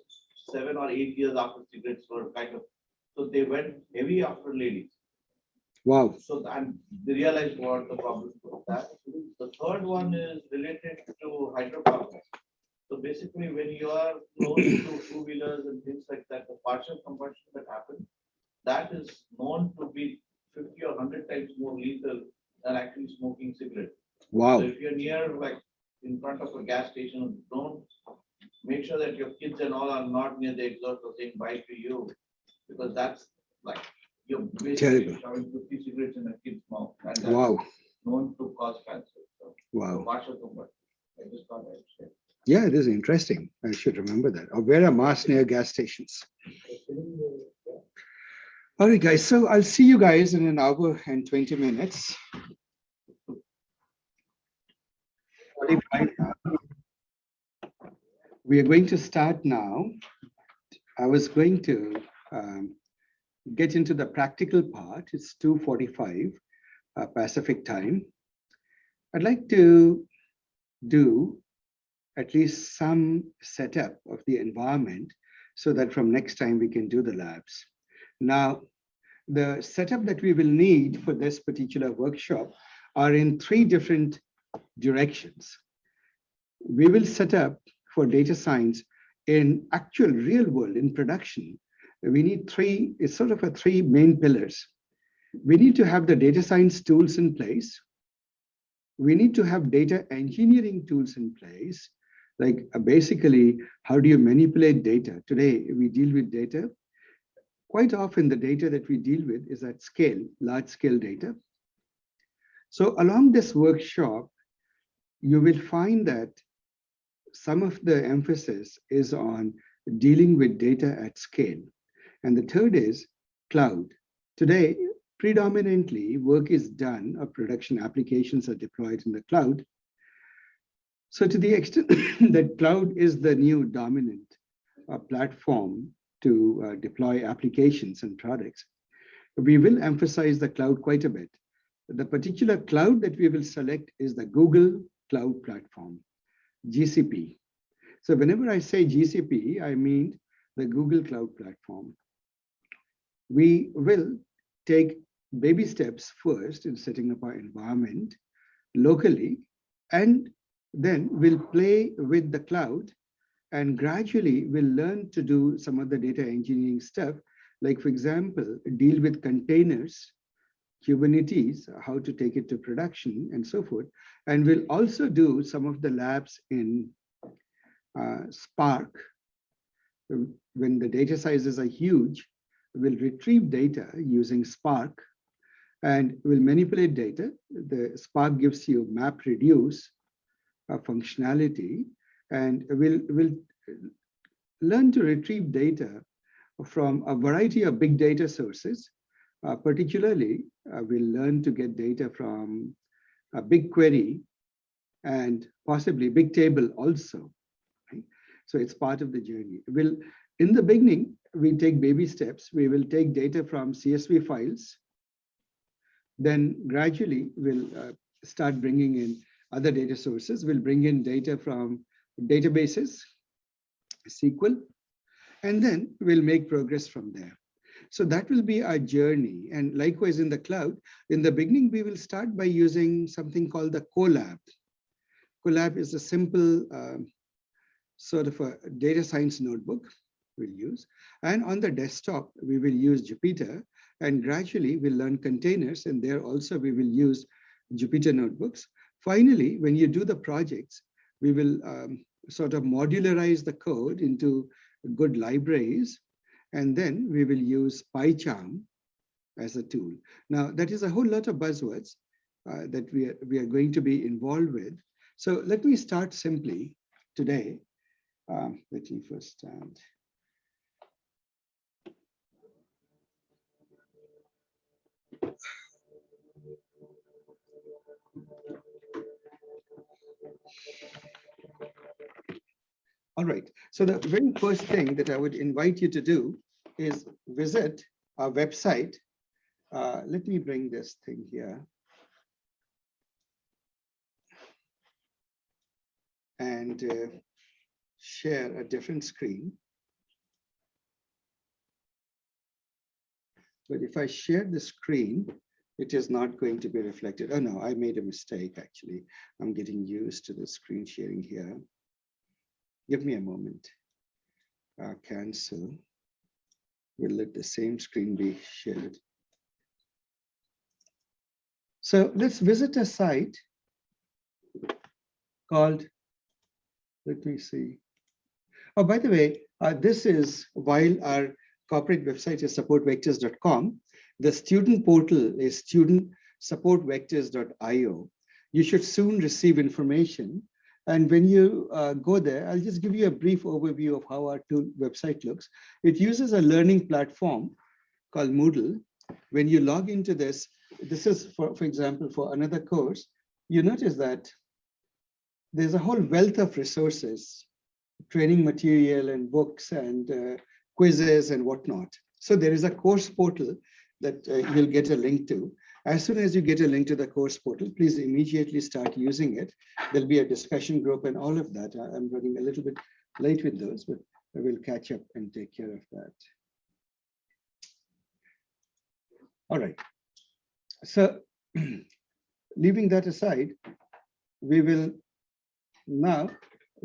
7 or 8 years after cigarettes were kind of, so they went heavy after ladies. Wow. So and they realized what the problems were with that. The third one is related to hydrocarbons. So basically, when you are close to two-wheelers and things like that, the partial combustion that happens, that is known to be 50 or 100 times more lethal than actually smoking cigarettes. Wow. So if you're near, like in front of a gas station, don't make sure that your kids and all are not near the exhaust or saying bye to you, because that's like you're basically Terrible. shoving 50 cigarettes in a kid's mouth, and that's Wow. known to cause cancer. So Wow. partial combustion. I just thought I'd share. Yeah, it is interesting. I should remember that. Or wear a mask near gas stations. All right, guys. So I'll see you guys in an hour and 20 minutes. 45 now. We are going to start now. I was going to get into the practical part. It's 2:45 Pacific time. I'd like to do at least some setup of the environment so that from next time we can do the labs. Now, the setup that we will need for this particular workshop are in 3 different directions. We will set up for data science in actual real world, in production. We need 3, it's sort of a 3 main pillars. We need to have the data science tools in place. We need to have data engineering tools in place. Like basically, how do you manipulate data? Today, we deal with data. Quite often, the data that we deal with is at scale, large scale data. So along this workshop, you will find that some of the emphasis is on dealing with data at scale. And the third is cloud. Today, predominantly work is done or production applications are deployed in the cloud. So to the extent that cloud is the new dominant platform to deploy applications and products, we will emphasize the cloud quite a bit. The particular cloud that we will select is the Google Cloud Platform, GCP. So whenever I say GCP, I mean the Google Cloud Platform. We will take baby steps first in setting up our environment locally, and then we'll play with the cloud, and gradually we'll learn to do some of the data engineering stuff, like for example, deal with containers, Kubernetes, how to take it to production and so forth. And we'll also do some of the labs in Spark. When the data sizes are huge, we'll retrieve data using Spark and we'll manipulate data. The Spark gives you map reduce functionality, and we'll learn to retrieve data from a variety of big data sources. Particularly, we'll learn to get data from BigQuery and possibly Bigtable also. Right? So it's part of the journey. In the beginning, we take baby steps. We will take data from CSV files. Then gradually, we'll start bringing in other data sources. We'll bring in data from databases, SQL, and then we'll make progress from there. So that will be our journey. And likewise in the cloud, in the beginning, we will start by using something called the Colab. Colab is a simple sort of a data science notebook we'll use. And on the desktop, we will use Jupyter. And gradually, we'll learn containers. And there also, we will use Jupyter notebooks. Finally, when you do the projects, we will sort of modularize the code into good libraries. And then we will use PyCharm as a tool. Now, that is a whole lot of buzzwords that we are going to be involved with. So let me start simply today. Let me first stand. All right. So the very first thing that I would invite you to do is visit our website. Let me bring this thing here. And share a different screen. But if I share the screen, it is not going to be reflected. Oh no, I made a mistake actually. I'm getting used to the screen sharing here. Give me a moment. Cancel. We'll let the same screen be shared. So let's visit a site called, let me see. Oh, by the way, this is, while our corporate website is supportvectors.com, the student portal is studentsupportvectors.io. You should soon receive information. And when you go there, I'll just give you a brief overview of how our website looks. It uses a learning platform called Moodle. When you log into this, this is, for example, for another course, you notice that there's a whole wealth of resources, training material and books and quizzes and whatnot. So there is a course portal that you'll get a link to. As soon as you get a link to the course portal, please immediately start using it. There'll be a discussion group and all of that. I'm running a little bit late with those, but I will catch up and take care of that. All right. So leaving that aside, we will now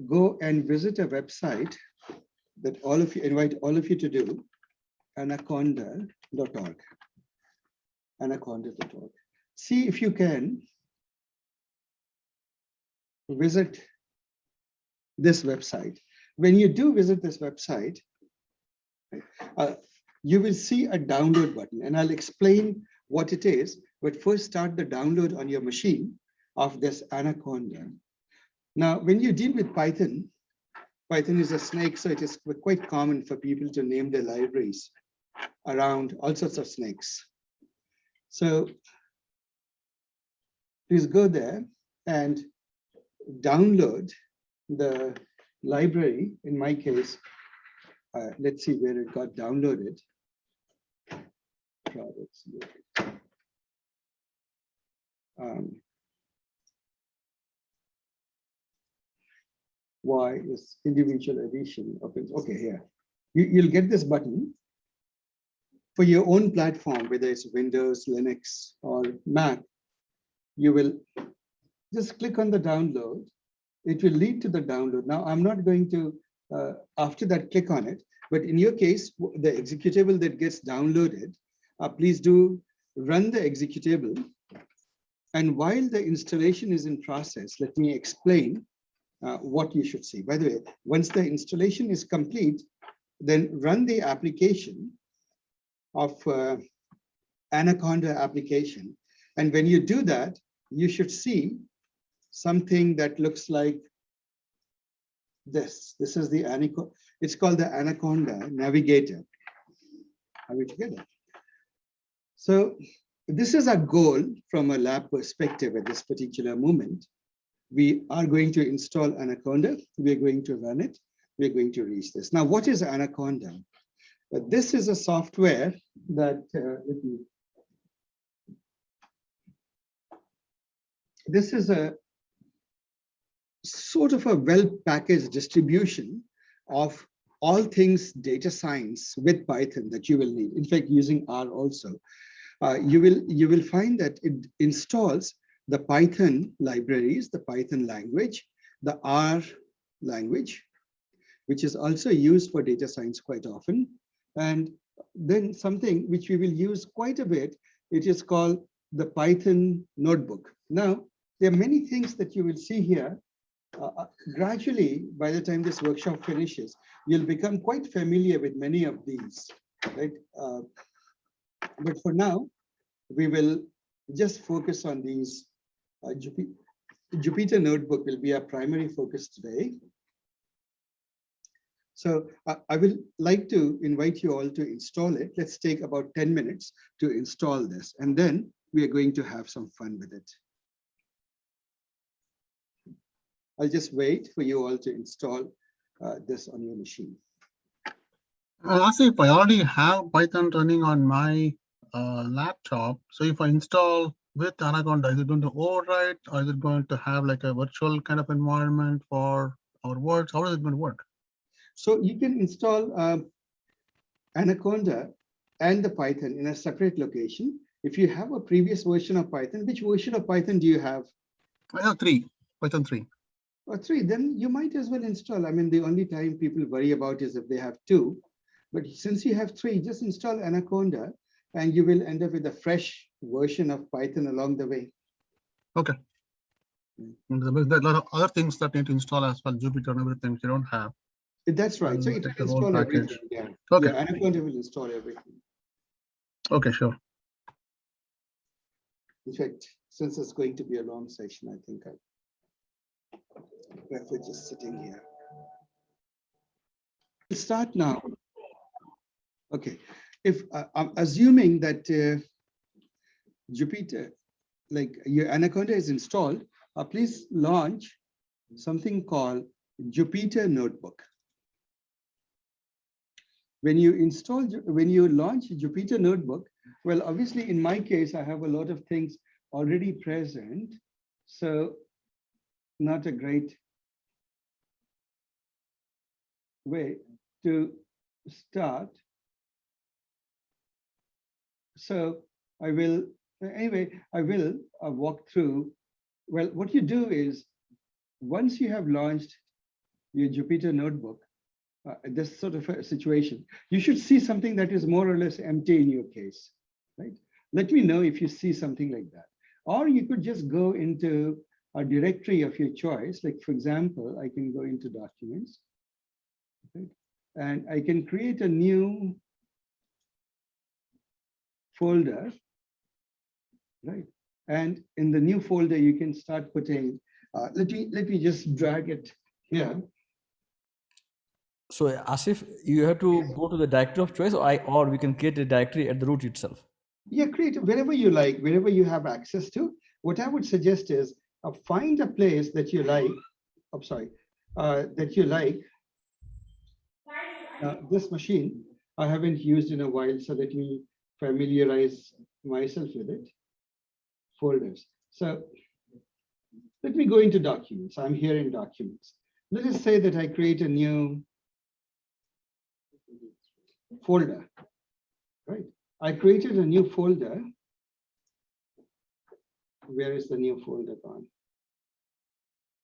go and visit a website that invite all of you to do, anaconda.org. Anaconda.org. See if you can visit this website. When you do visit this website, you will see a download button, and I'll explain what it is. But first, start the download on your machine of this Anaconda. Now, when you deal with Python, Python is a snake, so it is quite common for people to name their libraries around all sorts of snakes. So please go there and download the library. In my case, let's see where it got downloaded. Why is individual edition of it? Okay, here. You'll get this button for your own platform, whether it's Windows, Linux, or Mac. You will just click on the download. It will lead to the download. Now, I'm not going to, after that, click on it. But in your case, the executable that gets downloaded, please do run the executable. And while the installation is in process, let me explain what you should see. By the way, once the installation is complete, then run the application of Anaconda application. And when you do that, you should see something that looks like this. This is the Anaconda. It's called the Anaconda Navigator. Are we together? So this is our goal from a lab perspective at this particular moment. We are going to install Anaconda. We're going to run it. We're going to reach this. Now, what is Anaconda? This is a software that this is a sort of a well-packaged distribution of all things data science with Python that you will need. In fact, using R also. You will find that it installs the Python libraries, the Python language, the R language, which is also used for data science quite often. And then something which we will use quite a bit, it is called the Python notebook. Now, there are many things that you will see here. Gradually, by the time this workshop finishes, you'll become quite familiar with many of these, right? But for now, we will just focus on these. Jupyter Notebook will be our primary focus today. So I will like to invite you all to install it. Let's take about 10 minutes to install this, and then we are going to have some fun with it. I'll just wait for you all to install this on your machine. Asif, I already have Python running on my laptop. So if I install with Anaconda, is it going to override, or is it going to have like a virtual kind of environment for our words? How is it going to work? So you can install Anaconda and the Python in a separate location. If you have a previous version of Python, which version of Python do you have? I have 3, Python 3. Or 3, then you might as well install. I mean, the only time people worry about is if they have 2. But since you have 3, just install Anaconda and you will end up with a fresh version of Python along the way. Okay. And there are a lot of other things that need to install as well, Jupyter and everything which you don't have. That's right. So I'll it will take the whole install package. everything. Yeah. Okay. Yeah, Anaconda will install everything. Okay, sure. In fact, since it's going to be a long session, I think I prefer just sitting here. We'll start now. Okay. If I'm assuming that Jupyter, like your Anaconda is installed, please launch something called Jupyter Notebook. When you launch Jupyter Notebook, well, obviously in my case, I have a lot of things already present. So not a great way to start. So I will walk through. Well, what you do is once you have launched your Jupyter Notebook, this sort of a situation, you should see something that is more or less empty in your case, right? Let me know if you see something like that. Or you could just go into a directory of your choice. Like for example, I can go into documents, right? And I can create a new folder, right? And in the new folder, you can start putting, let me just drag it here. So Asif, you have to go to the directory of choice, or we can create a directory at the root itself. Yeah, create wherever you like, wherever you have access to. What I would suggest is find a place that you like. I'm sorry, that you like. This machine I haven't used in a while, so let me familiarize myself with it. Folders. So let me go into documents. I'm here in documents. Let us say that I create a new folder, right? I created a new folder. Where is the new folder gone?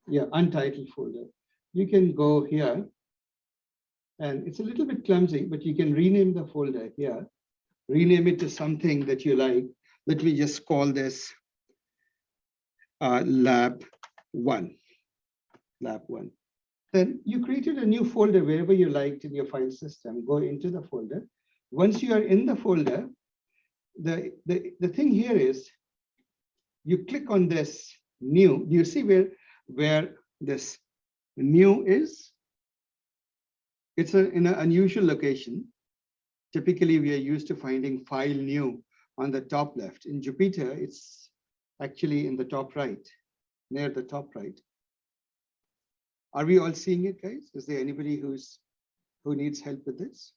Yeah, untitled folder. You can go here, and it's a little bit clumsy, but you can rename the folder here. Rename it to something that you like. Let me just call this lab 1. Lab 1. Then you created a new folder wherever you liked in your file system. Go into the folder. Once you are in the folder, the thing here is you click on this new. Do you see where this new is? It's in an unusual location. Typically, we are used to finding file new on the top left. In Jupyter, it's actually in the top right, near the top right. Are we all seeing it, guys? Is there anybody who needs help with this?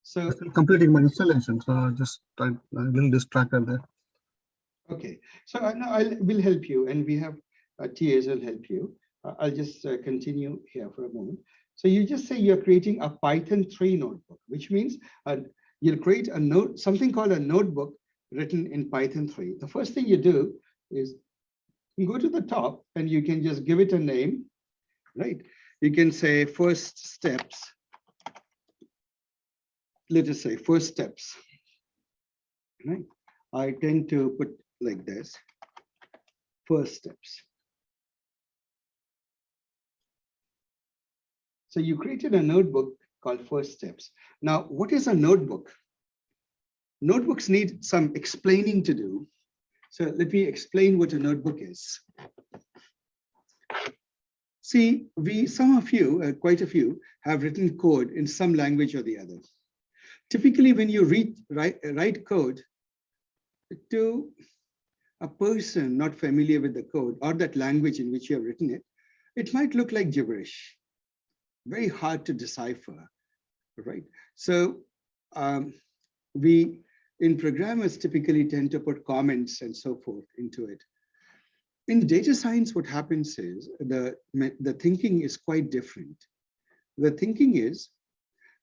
So Still completing my installation, so I'm a little distracted there. Okay, so I will help you, and we have TAs will help you. I'll just continue here for a moment. So you just say you're creating a Python 3 notebook, which means you'll create a something called a notebook written in Python 3. The first thing you do is you go to the top and you can just give it a name, right? You can say first steps. Let us say first steps, right? I tend to put like this, first steps. So you created a notebook called First Steps. Now, what is a notebook? Notebooks need some explaining to do. So let me explain what a notebook is. See, some of you, quite a few, have written code in some language or the other. Typically, when you write code to a person not familiar with the code or that language in which you have written it, it might look like gibberish, very hard to decipher, right? So we, in programmers, typically tend to put comments and so forth into it. In data science, what happens is the thinking is quite different. The thinking is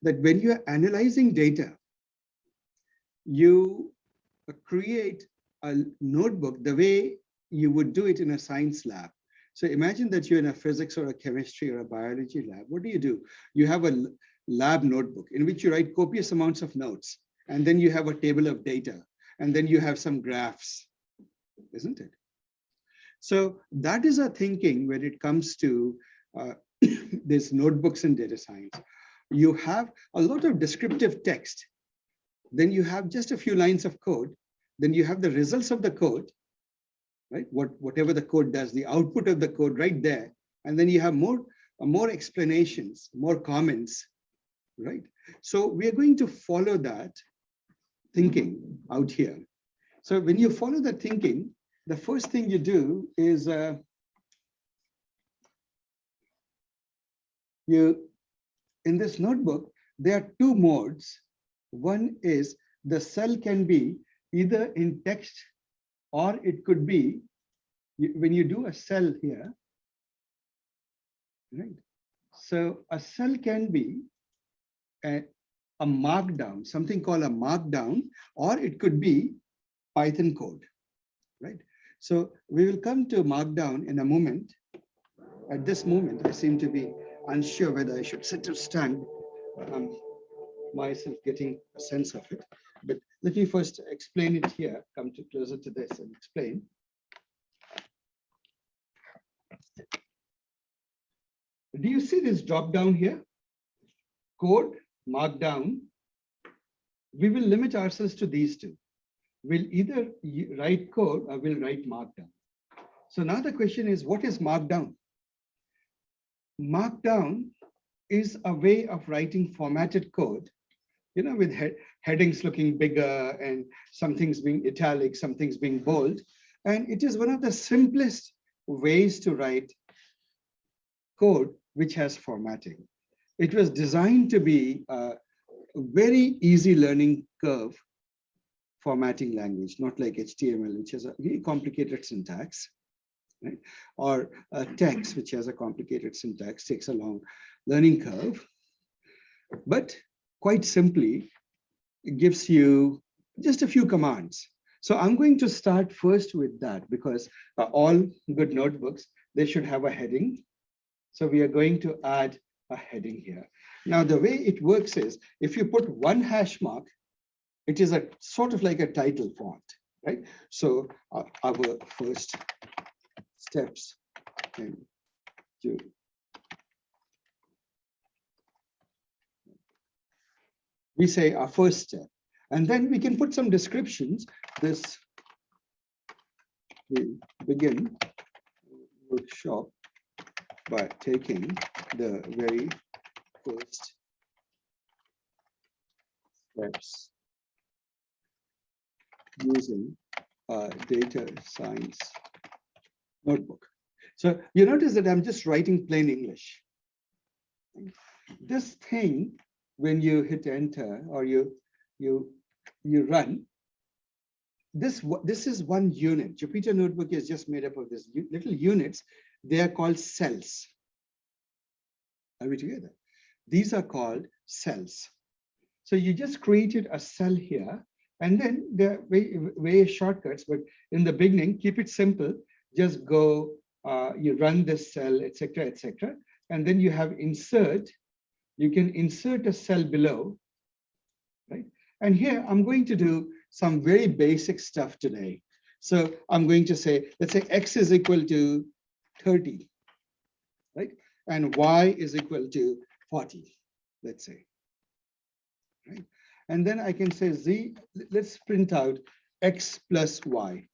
that when you're analyzing data, you create a notebook the way you would do it in a science lab. So imagine that you're in a physics or a chemistry or a biology lab. What do? You have a lab notebook in which you write copious amounts of notes, and then you have a table of data, and then you have some graphs, isn't it? So that is our thinking when it comes to these notebooks in data science. You have a lot of descriptive text. Then you have just a few lines of code. Then you have the results of the code, right? Whatever the code does, the output of the code right there. And then you have more explanations, more comments, right? So we are going to follow that thinking out here. So when you follow that thinking, the first thing you do is in this notebook, there are two modes. One is the cell can be either in text, or it could be when you do a cell here, right? So a cell can be a markdown, something called a markdown, or it could be Python code, right? So we will come to markdown in a moment. At this moment, I seem to be unsure whether I should sit or stand. Myself getting a sense of it. But let me first explain it here, come to closer to this and explain. Do you see this drop down here? Code, markdown. We will limit ourselves to these two. We'll either write code or we'll write markdown. So now the question is, what is markdown? Markdown is a way of writing formatted code, you know, with headings looking bigger and some things being italic, some things being bold. And it is one of the simplest ways to write code which has formatting. It was designed to be a very easy learning curve formatting language, not like HTML, which has a very complicated syntax, right? Or text, which has a complicated syntax, takes a long learning curve. But quite simply, it gives you just a few commands. So I'm going to start first with that, because all good notebooks, they should have a heading. So we are going to add a heading here. Now, the way it works is, if you put one hash mark, it is a sort of like a title font, right? So our first steps into we say our first step, and then we can put some descriptions. This we begin workshop by taking the very first steps using a data science notebook. So you notice that I'm just writing plain English. This thing, when you hit enter or you run, this is one unit. Jupyter Notebook is just made up of these little units. They are called cells. Are we together? These are called cells. So you just created a cell here, and then there are various shortcuts, but in the beginning, keep it simple. Just go, you run this cell, etc., etc. And then you have insert. You can insert a cell below, right? And here I'm going to do some very basic stuff today. So I'm going to say, let's say X is equal to 30, right? And Y is equal to 40, let's say, right? And then I can say Z, let's print out X plus Y.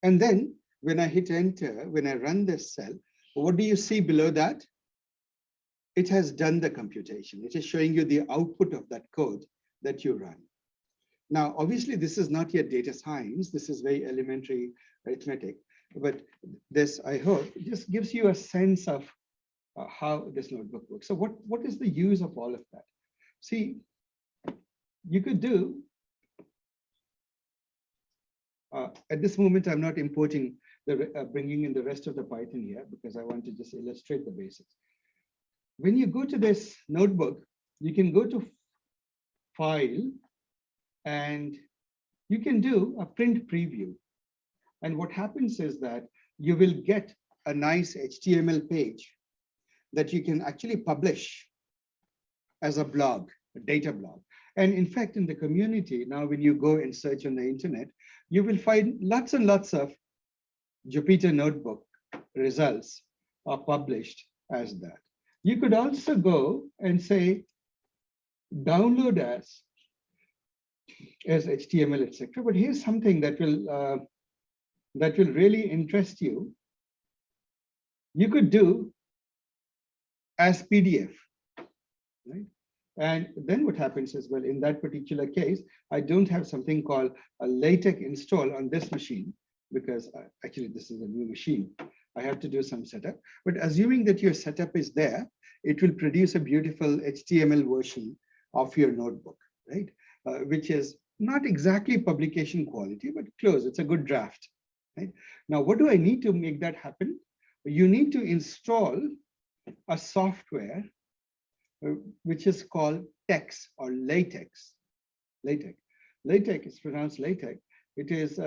And then when I hit enter, when I run this cell, what do you see below that? It has done the computation. It is showing you the output of that code that you run. Now, obviously, this is not yet data science. This is very elementary arithmetic. But this, I hope, just gives you a sense of how this notebook works. So what is the use of all of that? See, you could do, at this moment, I'm not importing bringing in the rest of the Python here because I want to just illustrate the basics. When you go to this notebook, you can go to File, and you can do a print preview. And what happens is that you will get a nice HTML page that you can actually publish as a blog, a data blog. And in fact, in the community, now when you go and search on the internet, you will find lots and lots of Jupyter Notebook results are published as that. You could also go and say, download as HTML, etc. But here's something that will really interest you. You could do as PDF, right? And then what happens is, well, in that particular case, I don't have something called a LaTeX install on this machine because actually this is a new machine. I have to do some setup. But assuming that your setup is there, it will produce a beautiful HTML version of your notebook, right? Which is not exactly publication quality, but close. It's a good draft, right? Now, what do I need to make that happen? You need to install a software which is called TeX or LaTeX. LaTeX is pronounced LaTeX. It is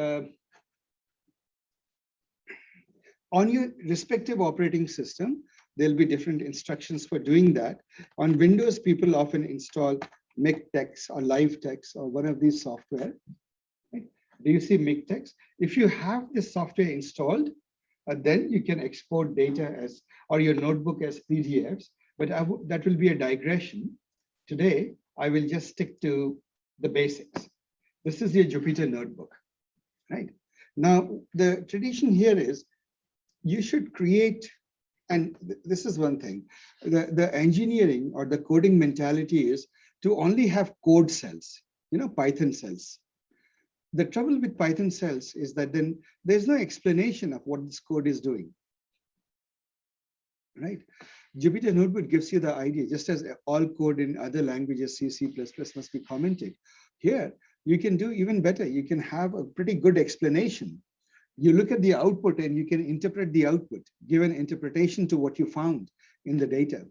on your respective operating system. There'll be different instructions for doing that. On Windows, people often install MikTeX or LiveTeX or one of these software. Right? Do you see MikTeX? If you have this software installed, then you can export data as or your notebook as PDFs. But that will be a digression. Today, I will just stick to the basics. This is your Jupyter Notebook, right? Now, the tradition here is you should create, and this is one thing, the engineering or the coding mentality is to only have code cells, Python cells. The trouble with Python cells is that then there's no explanation of what this code is doing, right? Jupyter Notebook gives you the idea, just as all code in other languages, C, C++ must be commented. Here, you can do even better. You can have a pretty good explanation. You look at the output and you can interpret the output, give an interpretation to what you found in the data,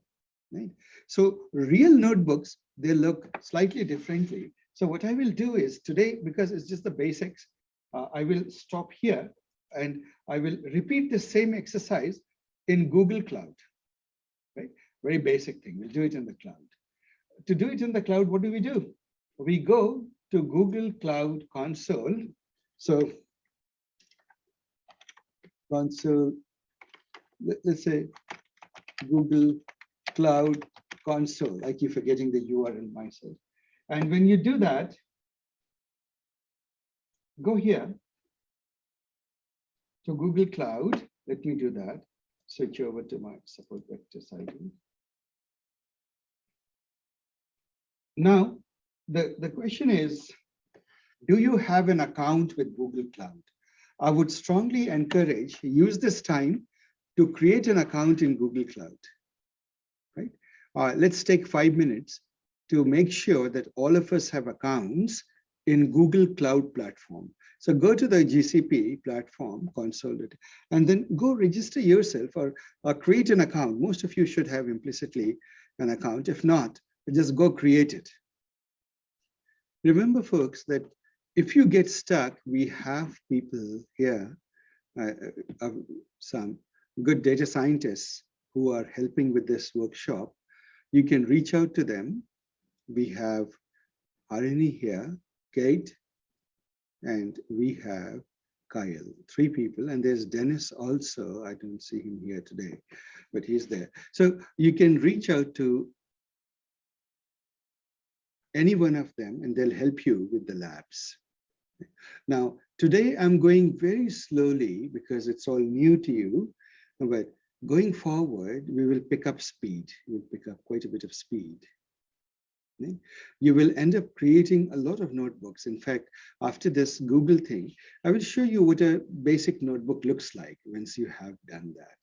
right? So real notebooks, they look slightly differently. So what I will do is today, because it's just the basics, I will stop here and I will repeat the same exercise in Google Cloud. Right? Very basic thing. We'll do it in the cloud. To do it in the cloud, what do? We go to Google Cloud Console. So console, let's say Google Cloud Console. I keep forgetting the URL myself. And when you do that, go here to Google Cloud. Let me do that. Switch over to my support vector side. Now, the question is, do you have an account with Google Cloud? I would strongly encourage, use this time to create an account in Google Cloud, right? Let's take 5 minutes to make sure that all of us have accounts in Google Cloud Platform. So go to the GCP platform console and then go register yourself or create an account. Most of you should have implicitly an account. If not, just go create it. Remember, folks, that if you get stuck, we have people here, some good data scientists who are helping with this workshop. You can reach out to them. We have Harini here, Kate, and we have Kyle, 3 people, and there's Dennis also. I don't see him here today, but he's there. So you can reach out to any one of them and they'll help you with the labs. Now, today I'm going very slowly because it's all new to you, but going forward, we will pick up speed. We'll pick up quite a bit of speed. right? You will end up creating a lot of notebooks. In fact, after this Google thing, I will show you what a basic notebook looks like once you have done that.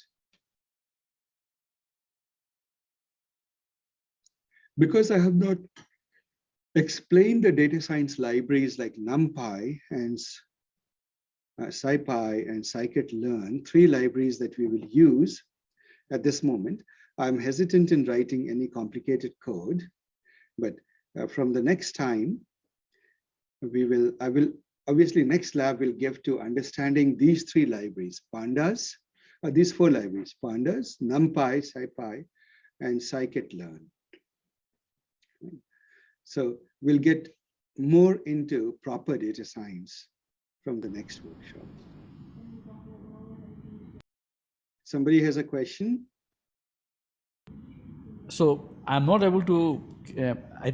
Because I have not explained the data science libraries like NumPy and SciPy and scikit-learn, 3 libraries that we will use at this moment, I'm hesitant in writing any complicated code, but from the next time, I will obviously next lab will give to understanding these 3 libraries, pandas, these 4 libraries, pandas, NumPy, SciPy, and scikit-learn. So we'll get more into proper data science from the next workshop. Somebody has a question? So I'm not able to,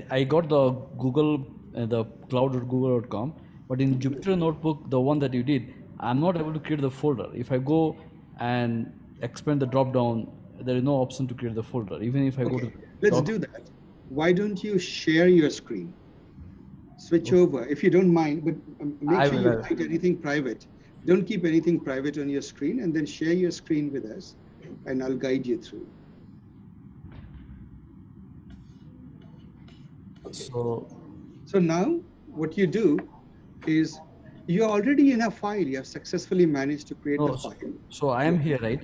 I got the Google, the cloud.google.com, but in Jupyter Notebook, the one that you did, I'm not able to create the folder. If I go and expand the drop down, there is no option to create the folder. Even if I go to Let's do that. Why don't you share your screen? Switch over, if you don't mind, but make sure you don't hide anything private. Don't keep anything private on your screen, and then share your screen with us, and I'll guide you through. So now what you do is you're already in a file. You have successfully managed to create the file. So I am here, right?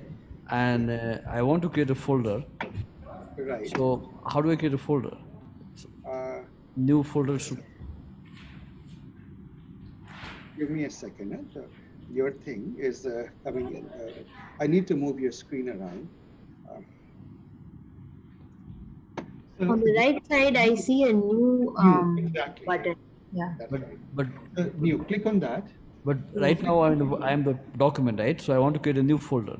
And I want to create a folder. Right. So how do I create a folder? New folder should. Give me a second. So your thing is, I need to move your screen around. On the right side, I see a new exactly. button. Yeah. But you click on that. But right now I'm the document, right? So I want to create a new folder.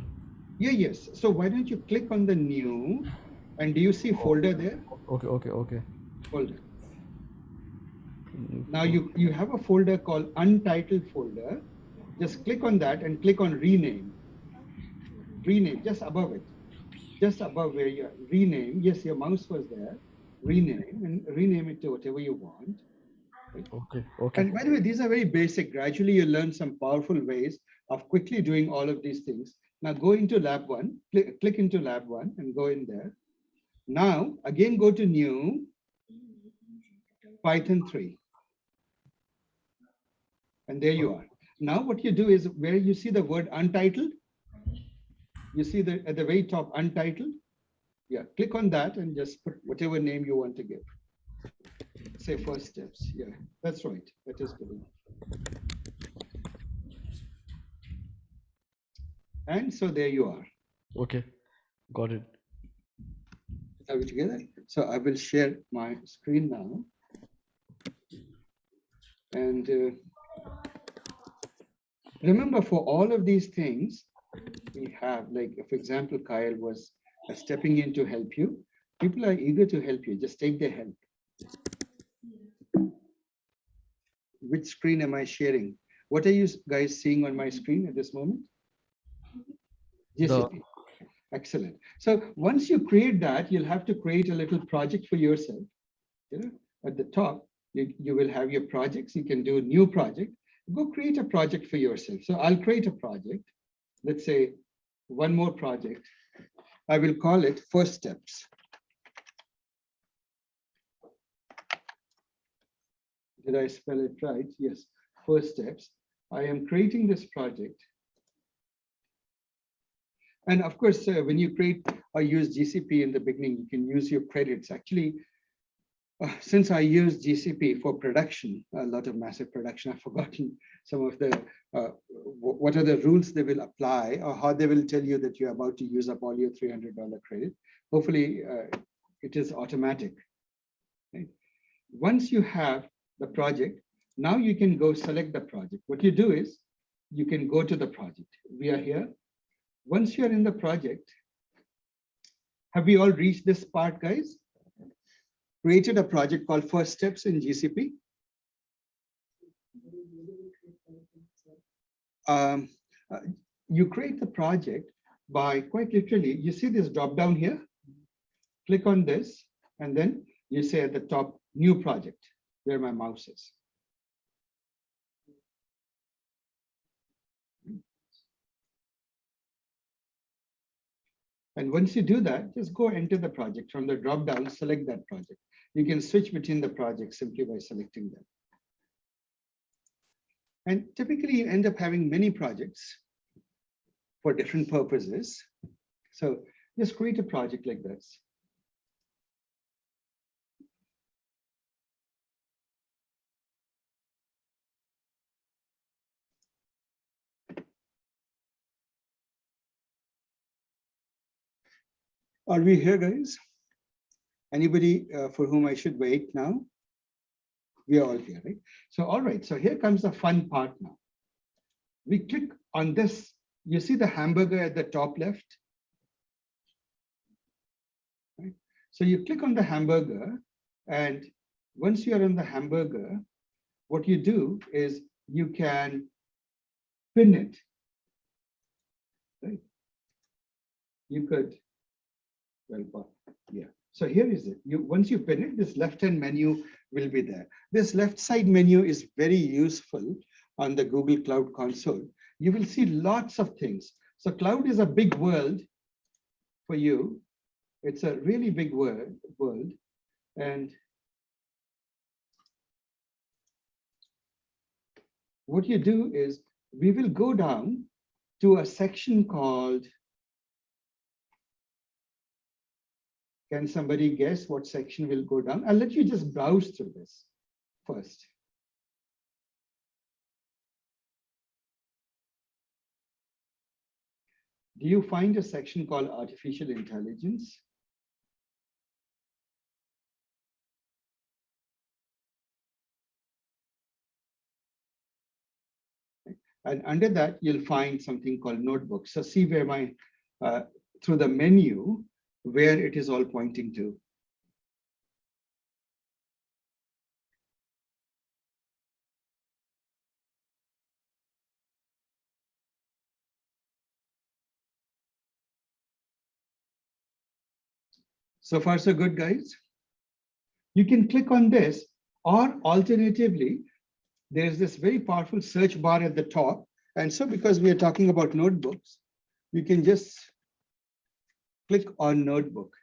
Yeah, yes. So why don't you click on the new, and do you see folder there? Okay. Folder. Now you have a folder called untitled folder. Just click on that and click on rename. Rename just above it. Just above where you rename. Yes, your mouse was there. Rename and rename it to whatever you want. Right? Okay. And by the way, these are very basic. Gradually, you learn some powerful ways of quickly doing all of these things. Now go into lab 1, click into lab 1 and go in there. Now, again, go to new, Python 3. And there you are. Now what you do is where you see the word untitled, you see at the very top untitled. Yeah, click on that and just put whatever name you want to give. Say first steps. Yeah, that's right. That is good enough. And so there you are. Okay, got it. Are we together? So I will share my screen now. And remember, for all of these things, we have, like, for example, Kyle was stepping in to help you. People are eager to help you. Just take their help. Which screen am I sharing? What are you guys seeing on my screen at this moment? GCP. Excellent. So once you create that, you'll have to create a little project for yourself. You know, at the top, you will have your projects. You can do a new project. Go create a project for yourself. So I'll create a project. Let's say one more project. I will call it First Steps. Did I spell it right? Yes, First Steps. I am creating this project. And of course, when you create or use GCP in the beginning, you can use your credits. Actually, since I use GCP for production, a lot of massive production, I've forgotten some of the, what are the rules they will apply or how they will tell you that you're about to use up all your $300 credit. Hopefully, it is automatic. Right? Once you have the project, now you can go select the project. What you do is you can go to the project. We are here. Once you're in the project, have we all reached this part, guys? Created a project called First Steps in GCP. You create the project by quite literally, you see this drop down here? Click on this, and then you say at the top, new project, where my mouse is. And once you do that, just go enter the project. From the drop down, select that project. You can switch between the projects simply by selecting them. And typically you end up having many projects for different purposes. So just create a project like this. Are we here, guys? Anybody for whom I should wait now? We are all here, right? So, all right, so here comes the fun part now. We click on this. You see the hamburger at the top left? Right? So you click on the hamburger, and once you're on the hamburger, what you do is you can pin it, right? You could, well, yeah. So here is it. Once you pin it, this left-hand menu will be there. This left side menu is very useful on the Google Cloud Console. You will see lots of things. So cloud is a big world for you. It's a really big world. And what you do is we will go down to a section called, can somebody guess what section will go down? I'll let you just browse through this first. Do you find a section called artificial intelligence? And under that, you'll find something called notebooks. So see where my, through the menu, where it is all pointing to. So far, so good, guys. You can click on this, or alternatively, there's this very powerful search bar at the top. And so because we are talking about notebooks, you can just click on notebook,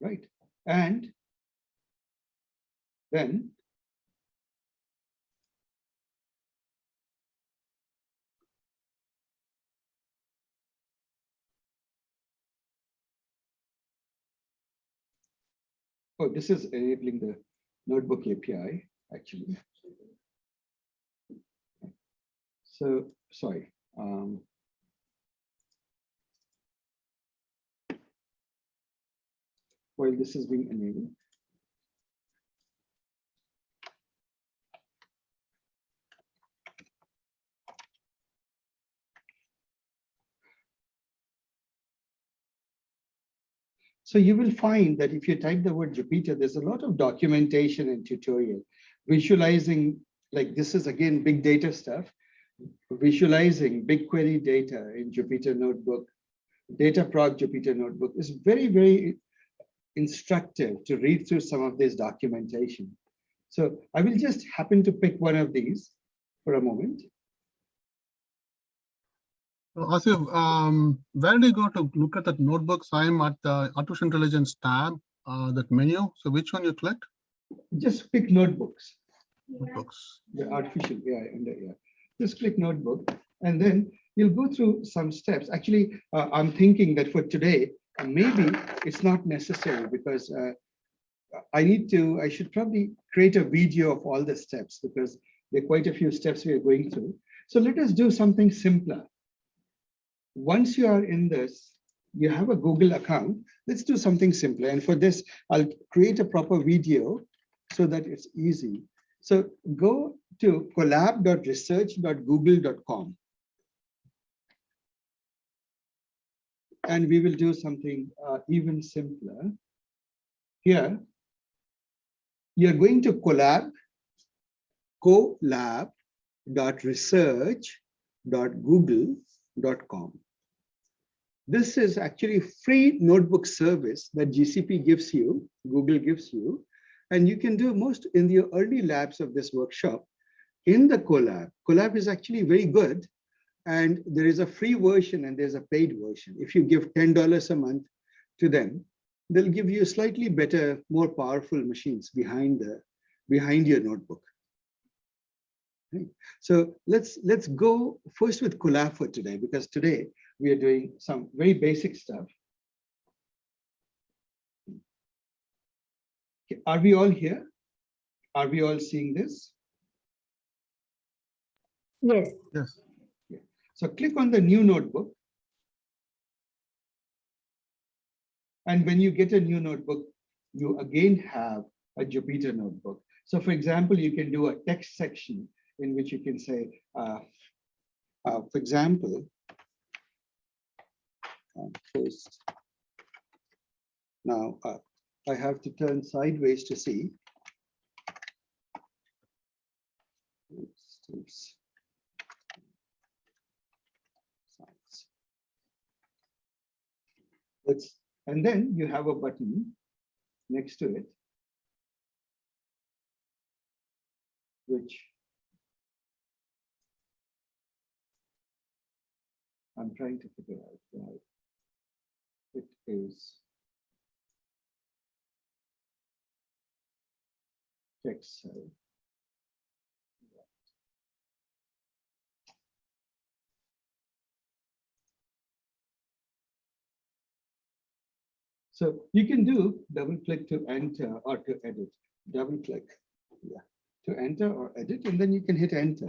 right? And then oh, this is enabling the notebook API, actually. So, sorry. While this is being enabled. So you will find that if you type the word Jupyter, there's a lot of documentation and tutorial. Visualizing, like this is again, big data stuff. Visualizing BigQuery data in Jupyter Notebook, Dataproc Jupyter Notebook is very, very instructive to read through some of this documentation. So I will just happen to pick one of these for a moment. Asif, where do you go to look at that notebooks? I'm at the artificial intelligence tab, that menu. So which one you clicked? Just pick notebooks. Notebooks. The artificial AI under here. Just click notebook, and then you'll go through some steps. Actually, I'm thinking that for today, maybe it's not necessary because I should probably create a video of all the steps because there are quite a few steps we are going through. So let us do something simpler. Once you are in this, you have a Google account. Let's do something simpler. And for this, I'll create a proper video so that it's easy. So go to collab.research.google.com. And we will do something even simpler. Here, you're going to collab.research.google.com. This is actually a free notebook service that GCP gives you, Google gives you, And you can do most in the early labs of this workshop in the Colab. Colab is actually very good. And there is a free version and there's a paid version. If you give $10 a month to them, they'll give you slightly better, more powerful machines behind your notebook. Right. So let's go first with Colab for today, because today we are doing some very basic stuff. Okay, are we all here? Are we all seeing this? Yes. Yes. So click on the new notebook. And when you get a new notebook, you again have a Jupyter notebook. So for example, you can do a text section in which you can say, for example, first, now I have to turn sideways to see. Oops. And then you have a button next to it, which I'm trying to figure out why it is text cell. So you can do double click to enter or to edit, double click, yeah, to enter or edit, and then you can hit enter.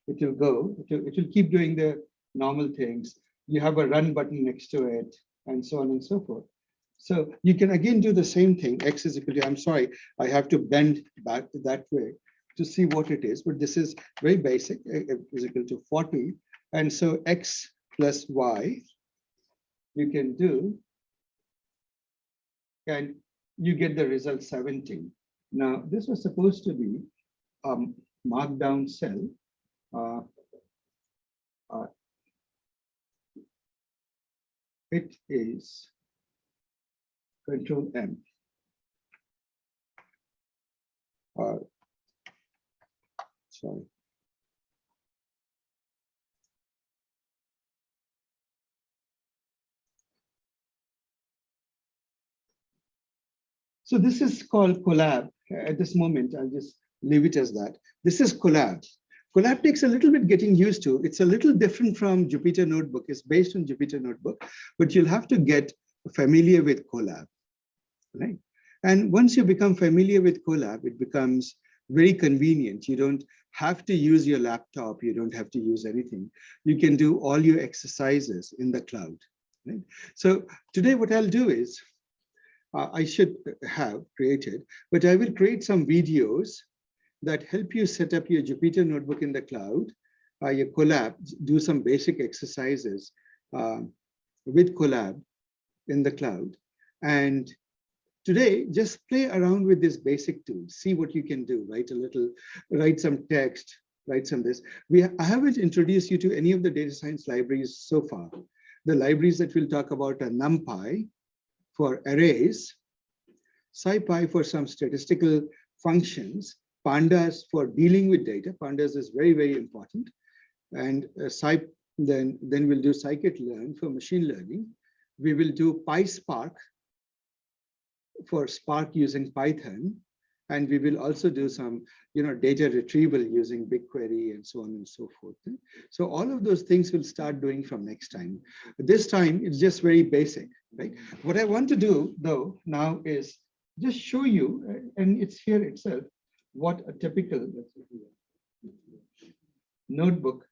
It will go, it will keep doing the normal things. You have a run button next to it and so on and so forth. So you can again do the same thing. X is equal to, I'm sorry, I have to bend back that way to see what it is, but this is very basic, is equal to 40. And so X plus Y, you can do, and you get the result 17. Now, this was supposed to be a markdown cell. It is Control M. Sorry. So this is called Colab. At this moment, I'll just leave it as that. This is Colab. Colab takes a little bit getting used to. It's a little different from Jupyter Notebook. It's based on Jupyter Notebook, but you'll have to get familiar with Colab, right? And once you become familiar with Colab, it becomes very convenient. You don't have to use your laptop. You don't have to use anything. You can do all your exercises in the cloud, right? So today what I'll do is, I should have created, but I will create some videos that help you set up your Jupyter Notebook in the cloud, your Colab, do some basic exercises with Colab in the cloud. And today, just play around with this basic tool, see what you can do, write some text, write some this. I haven't introduced you to any of the data science libraries so far. The libraries that we'll talk about are NumPy for arrays, SciPy for some statistical functions, Pandas for dealing with data. Pandas is very, very important. And then we'll do scikit-learn for machine learning. We will do PySpark for Spark using Python. And we will also do some data retrieval using BigQuery and so on and so forth. So all of those things we'll start doing from next time. This time, it's just very basic, right? What I want to do, though, now is just show you, and it's here itself, what a typical notebook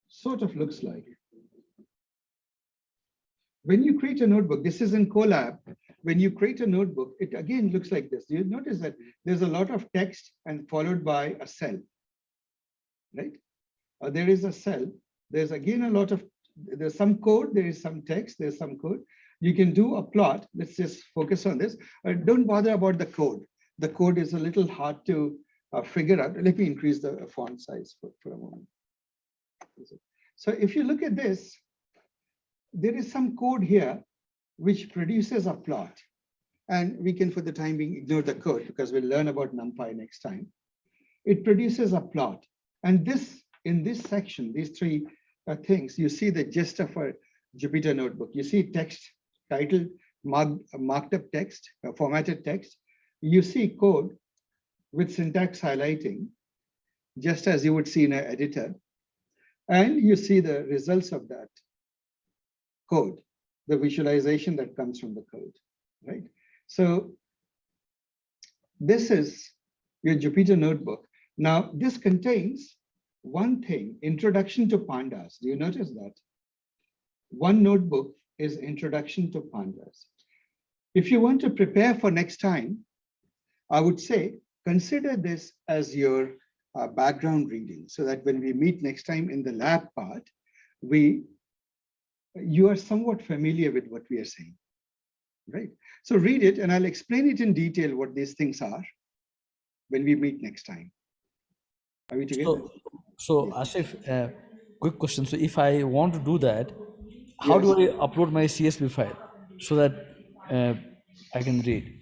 sort of looks like. When you create a notebook, this is in Colab. When you create a notebook, it again looks like this. You notice that there's a lot of text and followed by a cell, right? There is a cell. There's again a lot of, there's some code, there is some text, there's some code. You can do a plot. Let's just focus on this. Don't bother about the code. The code is a little hard to figure out. Let me increase the font size for a moment. So if you look at this, there is some code here which produces a plot. and we can for the time being ignore the code because we'll learn about NumPy next time. It produces a plot. And this, in this section, these three things, you see the gist of a Jupyter notebook. You see text, title, marked up text, formatted text. You see code with syntax highlighting, just as you would see in an editor. And you see the results of that code, the visualization that comes from the code, right? So this is your Jupyter notebook. Now, this contains one thing, introduction to pandas. Do you notice that? One notebook is introduction to pandas. If you want to prepare for next time, I would say, consider this as your background reading so that when we meet next time in the lab part, you are somewhat familiar with what we are saying, right? So read it and I'll explain it in detail what these things are when we meet next time. Are we together? So Asif, quick question. So if I want to do that, how do I upload my CSV file so that I can read?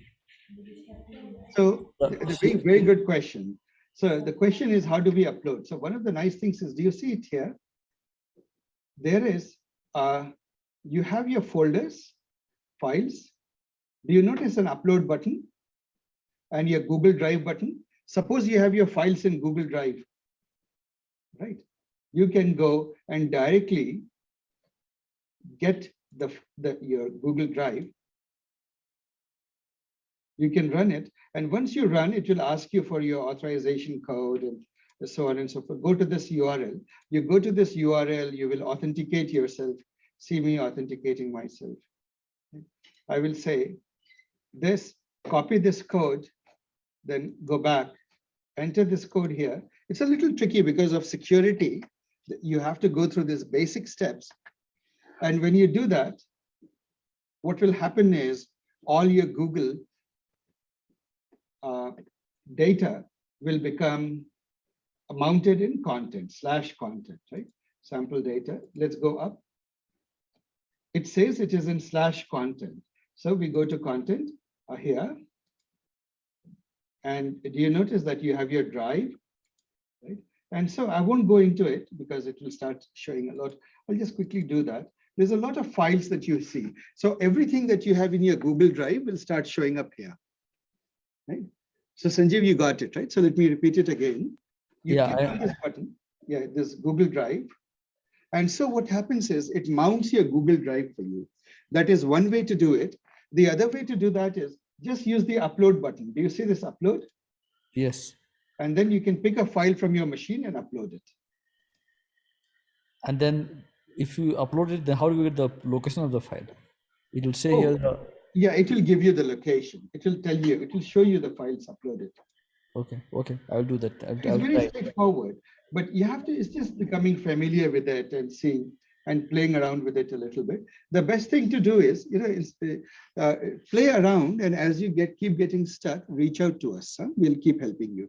So the very good question. So the question is, how do we upload? So one of the nice things is, do you see it here? There is, you have your folders, files. Do you notice an upload button and your Google Drive button? Suppose you have your files in Google Drive, right? You can go and directly get your Google Drive. You can run it. And once you run, it will ask you for your authorization code and so on and so forth. Go to this URL. You go to this URL, you will authenticate yourself. See me authenticating myself. I will say this, copy this code, then go back, enter this code here. It's a little tricky because of security. You have to go through these basic steps. And when you do that, what will happen is all your Google data will become mounted in content, /content, right? Sample data. Let's go up. It says it is in /content. So we go to content here. And do you notice that you have your drive, right? And so I won't go into it because it will start showing a lot. I'll just quickly do that. There's a lot of files that you see. So everything that you have in your Google Drive will start showing up here, right? So Sanjeev, you got it, right? So let me repeat it again. You click on this button, this Google Drive. And so what happens is it mounts your Google Drive for you. That is one way to do it. The other way to do that is just use the upload button. Do you see this upload? Yes. And then you can pick a file from your machine and upload it. And then if you upload it, then how do you get the location of the file? It will say here. Yeah, it will give you the location. It will tell you, it will show you the files uploaded. Okay, I'll do that. It's very straightforward, but you have to, it's just becoming familiar with it and seeing and playing around with it a little bit. The best thing to do is, play around, and as you keep getting stuck, reach out to us. We'll keep helping you.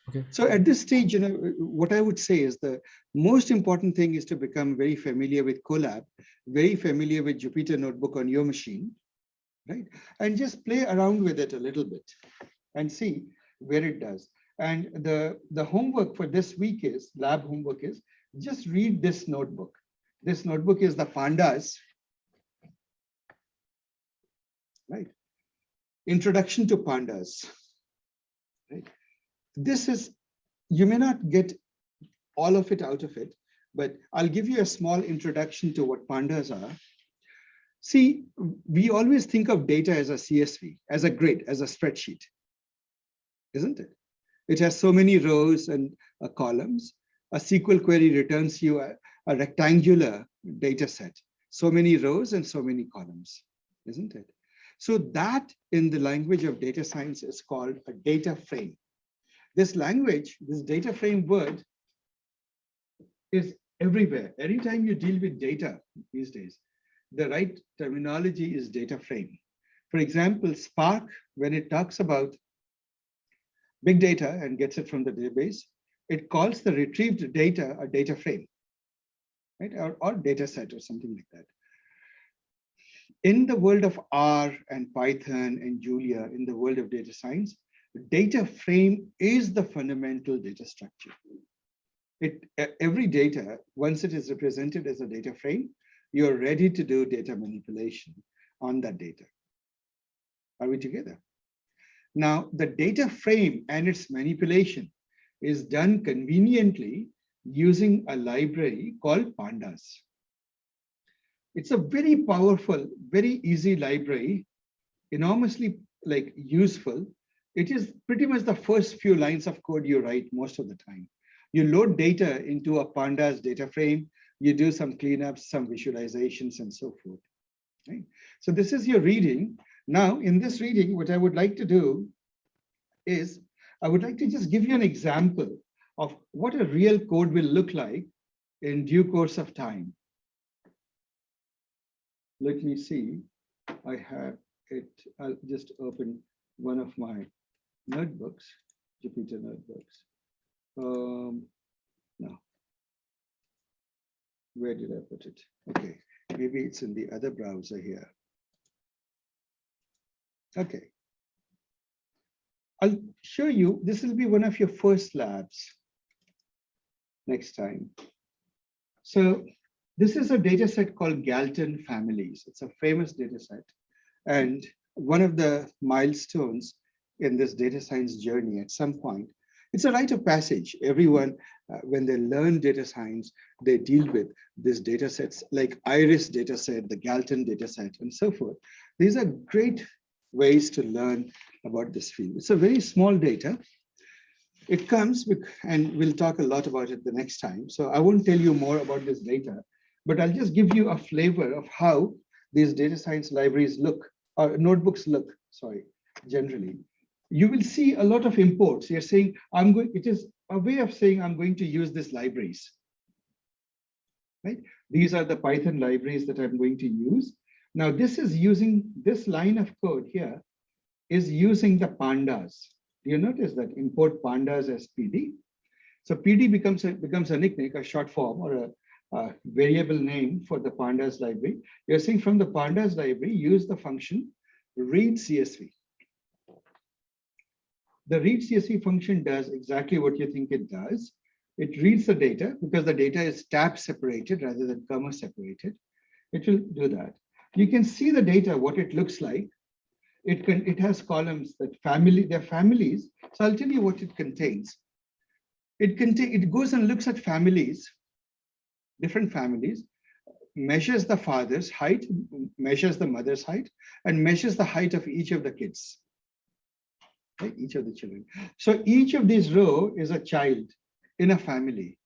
Okay. So at this stage, what I would say is the most important thing is to become very familiar with Colab, very familiar with Jupyter Notebook on your machine, right? And just play around with it a little bit and see where it does. And the homework for this week is, lab homework is, just read this notebook. This notebook is the pandas, right? Introduction to pandas, right? This is, you may not get all of it out of it, but I'll give you a small introduction to what pandas are. See, we always think of data as a CSV, as a grid, as a spreadsheet, isn't it? It has so many rows and columns. A SQL query returns you a rectangular data set, so many rows and so many columns, isn't it? So that in the language of data science is called a data frame. This language, this data frame word is everywhere. Anytime you deal with data these days, the right terminology is data frame. For example, Spark, when it talks about big data and gets it from the database, it calls the retrieved data a data frame, right? Or data set or something like that. In the world of R and Python and Julia, in the world of data science, data frame is the fundamental data structure. Every data, once it is represented as a data frame, you're ready to do data manipulation on that data. Are we together? Now, the data frame and its manipulation is done conveniently using a library called Pandas. It's a very powerful, very easy library, enormously useful. It is pretty much the first few lines of code you write most of the time. You load data into a Pandas data frame, you do some cleanups, some visualizations, and so forth. Right? So this is your reading. Now, in this reading, what I would like to do is, I would like to just give you an example of what a real code will look like in due course of time. Let me see. I have it. I'll just open one of my notebooks, Jupyter notebooks. No. Where did I put it? Okay, maybe it's in the other browser here. Okay. I'll show you, this will be one of your first labs next time. So this is a data set called Galton families. It's a famous data set. And one of the milestones in this data science journey at some point, it's a rite of passage. Everyone, when they learn data science, they deal with these data sets like IRIS data set, the Galton data set, and so forth. These are great ways to learn about this field. It's a very small data. It comes with, and we'll talk a lot about it the next time. So I won't tell you more about this data, but I'll just give you a flavor of how these data science libraries look, or notebooks look, sorry, generally. You will see a lot of imports. You're saying, it is a way of saying, I'm going to use these libraries, right? These are the Python libraries that I'm going to use. Now, this is using, this line of code here is using the pandas. Do you notice that import pandas as PD? So PD becomes a nickname, a short form, or a variable name for the pandas library. You're saying from the pandas library, use the function read CSV. The read CSV function does exactly what you think it does. It reads the data because the data is tab separated rather than comma separated. It will do that. You can see the data, what it looks like. It has columns that they're families. So I'll tell you what it contains. It goes and looks at families, different families, measures the father's height, measures the mother's height, and measures the height of each of the kids. Right? Each of the children. So each of these rows is a child in a family.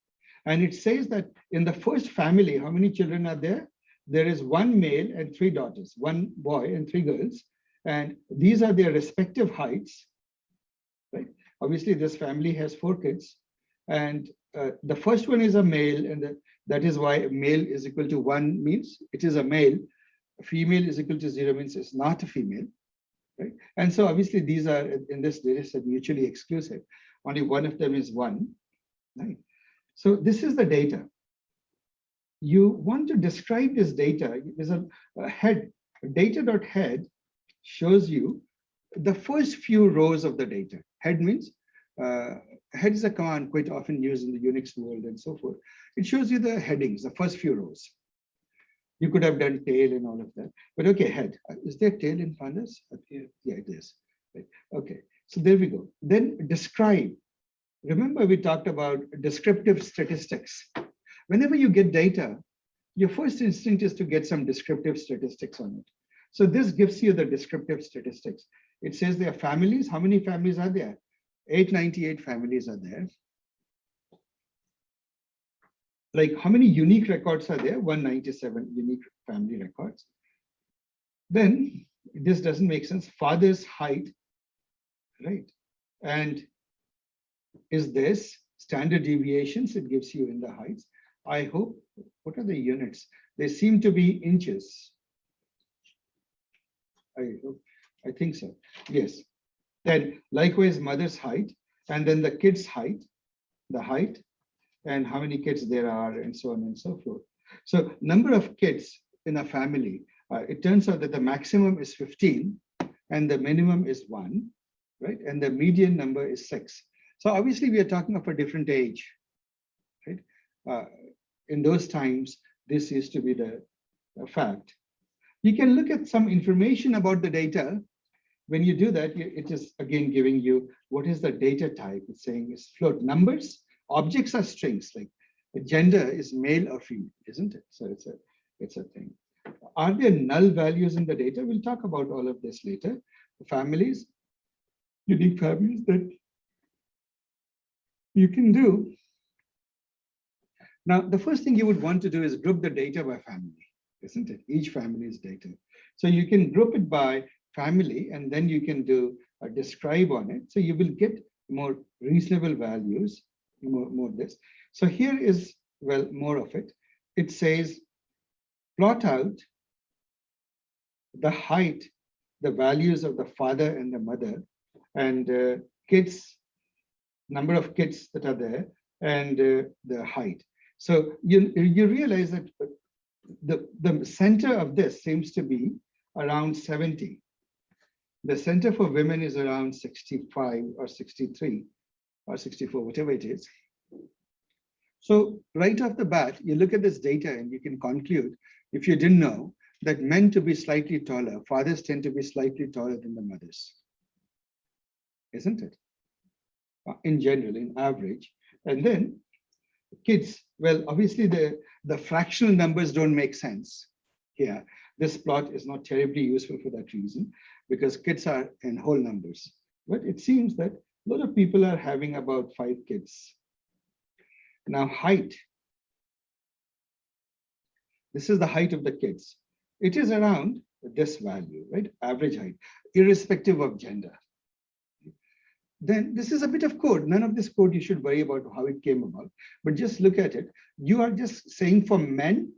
And it says that in the first family, how many children are there? There is one male and 3 daughters, 1 boy and 3 girls. And these are their respective heights, right? Obviously, this family has 4 kids. And the first one is a male, and that is why male is equal to 1 means it is a male. Female is equal to 0 means it's not a female. Right? And so obviously these are in this data set mutually exclusive. Only one of them is 1. Right? So this is the data. You want to describe this data. There's a head, data.head shows you the first few rows of the data. Head means, head is a command quite often used in the Unix world and so forth. It shows you the headings, the first few rows. You could have done tail and all of that, but okay, head. Is there tail in pandas? Yeah, it is. Right. Okay, so there we go. Then describe. Remember, we talked about descriptive statistics. Whenever you get data, your first instinct is to get some descriptive statistics on it. So this gives you the descriptive statistics. It says there are families. How many families are there? 898 families are there. Like how many unique records are there? 197 unique family records. Then this doesn't make sense. Father's height, right? And is this standard deviations? It gives you in the heights. I hope, what are the units? They seem to be inches. I think so, yes. Then likewise, mother's height, and then the kid's height, the height, and how many kids there are, and so on and so forth. So number of kids in a family it turns out that the maximum is 15 and the minimum is 1, right? And the median number is 6. So obviously we are talking of a different age, right? In those times, this used to be the fact. You can look at some information about the data. When you do that, it is again giving you what is the data type. It's saying it's float numbers. Objects are strings, like the gender is male or female, isn't it? So it's a thing. Are there null values in the data? We'll talk about all of this later. Families, unique families that you can do. Now, the first thing you would want to do is group the data by family, isn't it? Each family's data. So you can group it by family, and then you can do a describe on it. So you will get more reasonable values, more this. So here is, well, more of it. It says, plot out the height, the values of the father and the mother, and kids, number of kids that are there, and the height. So you realize that the center of this seems to be around 70. The center for women is around 65 or 63 or 64, whatever it is. So right off the bat, you look at this data and you can conclude, if you didn't know, that men to be slightly taller, fathers tend to be slightly taller than the mothers, isn't it? In general, in average. And then kids, well, obviously the fractional numbers don't make sense here. This plot is not terribly useful for that reason, because kids are in whole numbers. But it seems that a lot of people are having about 5 kids. Now, height. This is the height of the kids. It is around this value, right? Average height, irrespective of gender. Then this is a bit of code. None of this code you should worry about how it came about, but just look at it. You are just saying for men,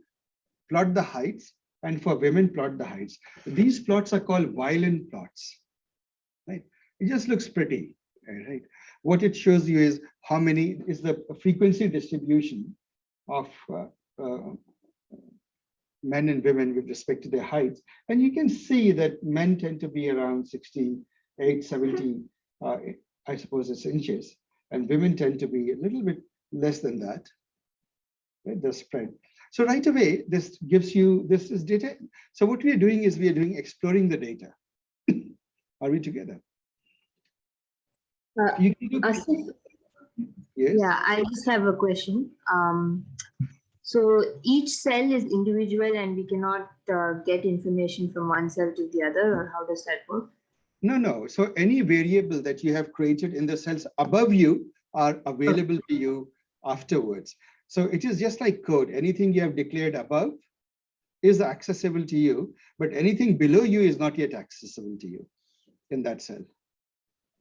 plot the heights, and for women, plot the heights. These plots are called violin plots, right? It just looks pretty, right? What it shows you is how many is the frequency distribution of men and women with respect to their heights. And you can see that men tend to be around 68, 70, I suppose it's inches, and women tend to be a little bit less than that, right? The spread. So right away, this gives you, this is data. So what we are doing is we are doing exploring the data. Are we together? You can do, Asif, yes. yeah, I just have a question. So each cell is individual and we cannot get information from one cell to the other, or how does that work? No. So any variable that you have created in the cells above you are available to you afterwards. So it is just like code. Anything you have declared above is accessible to you, but anything below you is not yet accessible to you in that cell.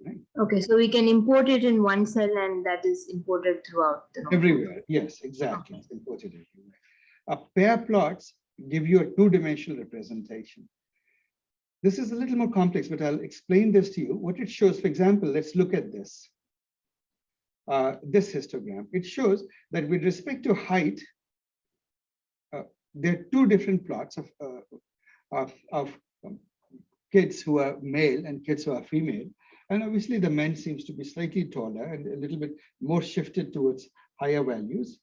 Right? Okay, so we can import it in one cell and that is imported throughout the notebook. Everywhere. Yes, exactly. It's imported everywhere. Pair plots give you a 2-dimensional representation. This is a little more complex, but I'll explain this to you. What it shows, for example, let's look at this. This histogram. It shows that with respect to height, there are 2 different plots of kids who are male and kids who are female. And obviously the men seems to be slightly taller and a little bit more shifted towards higher values.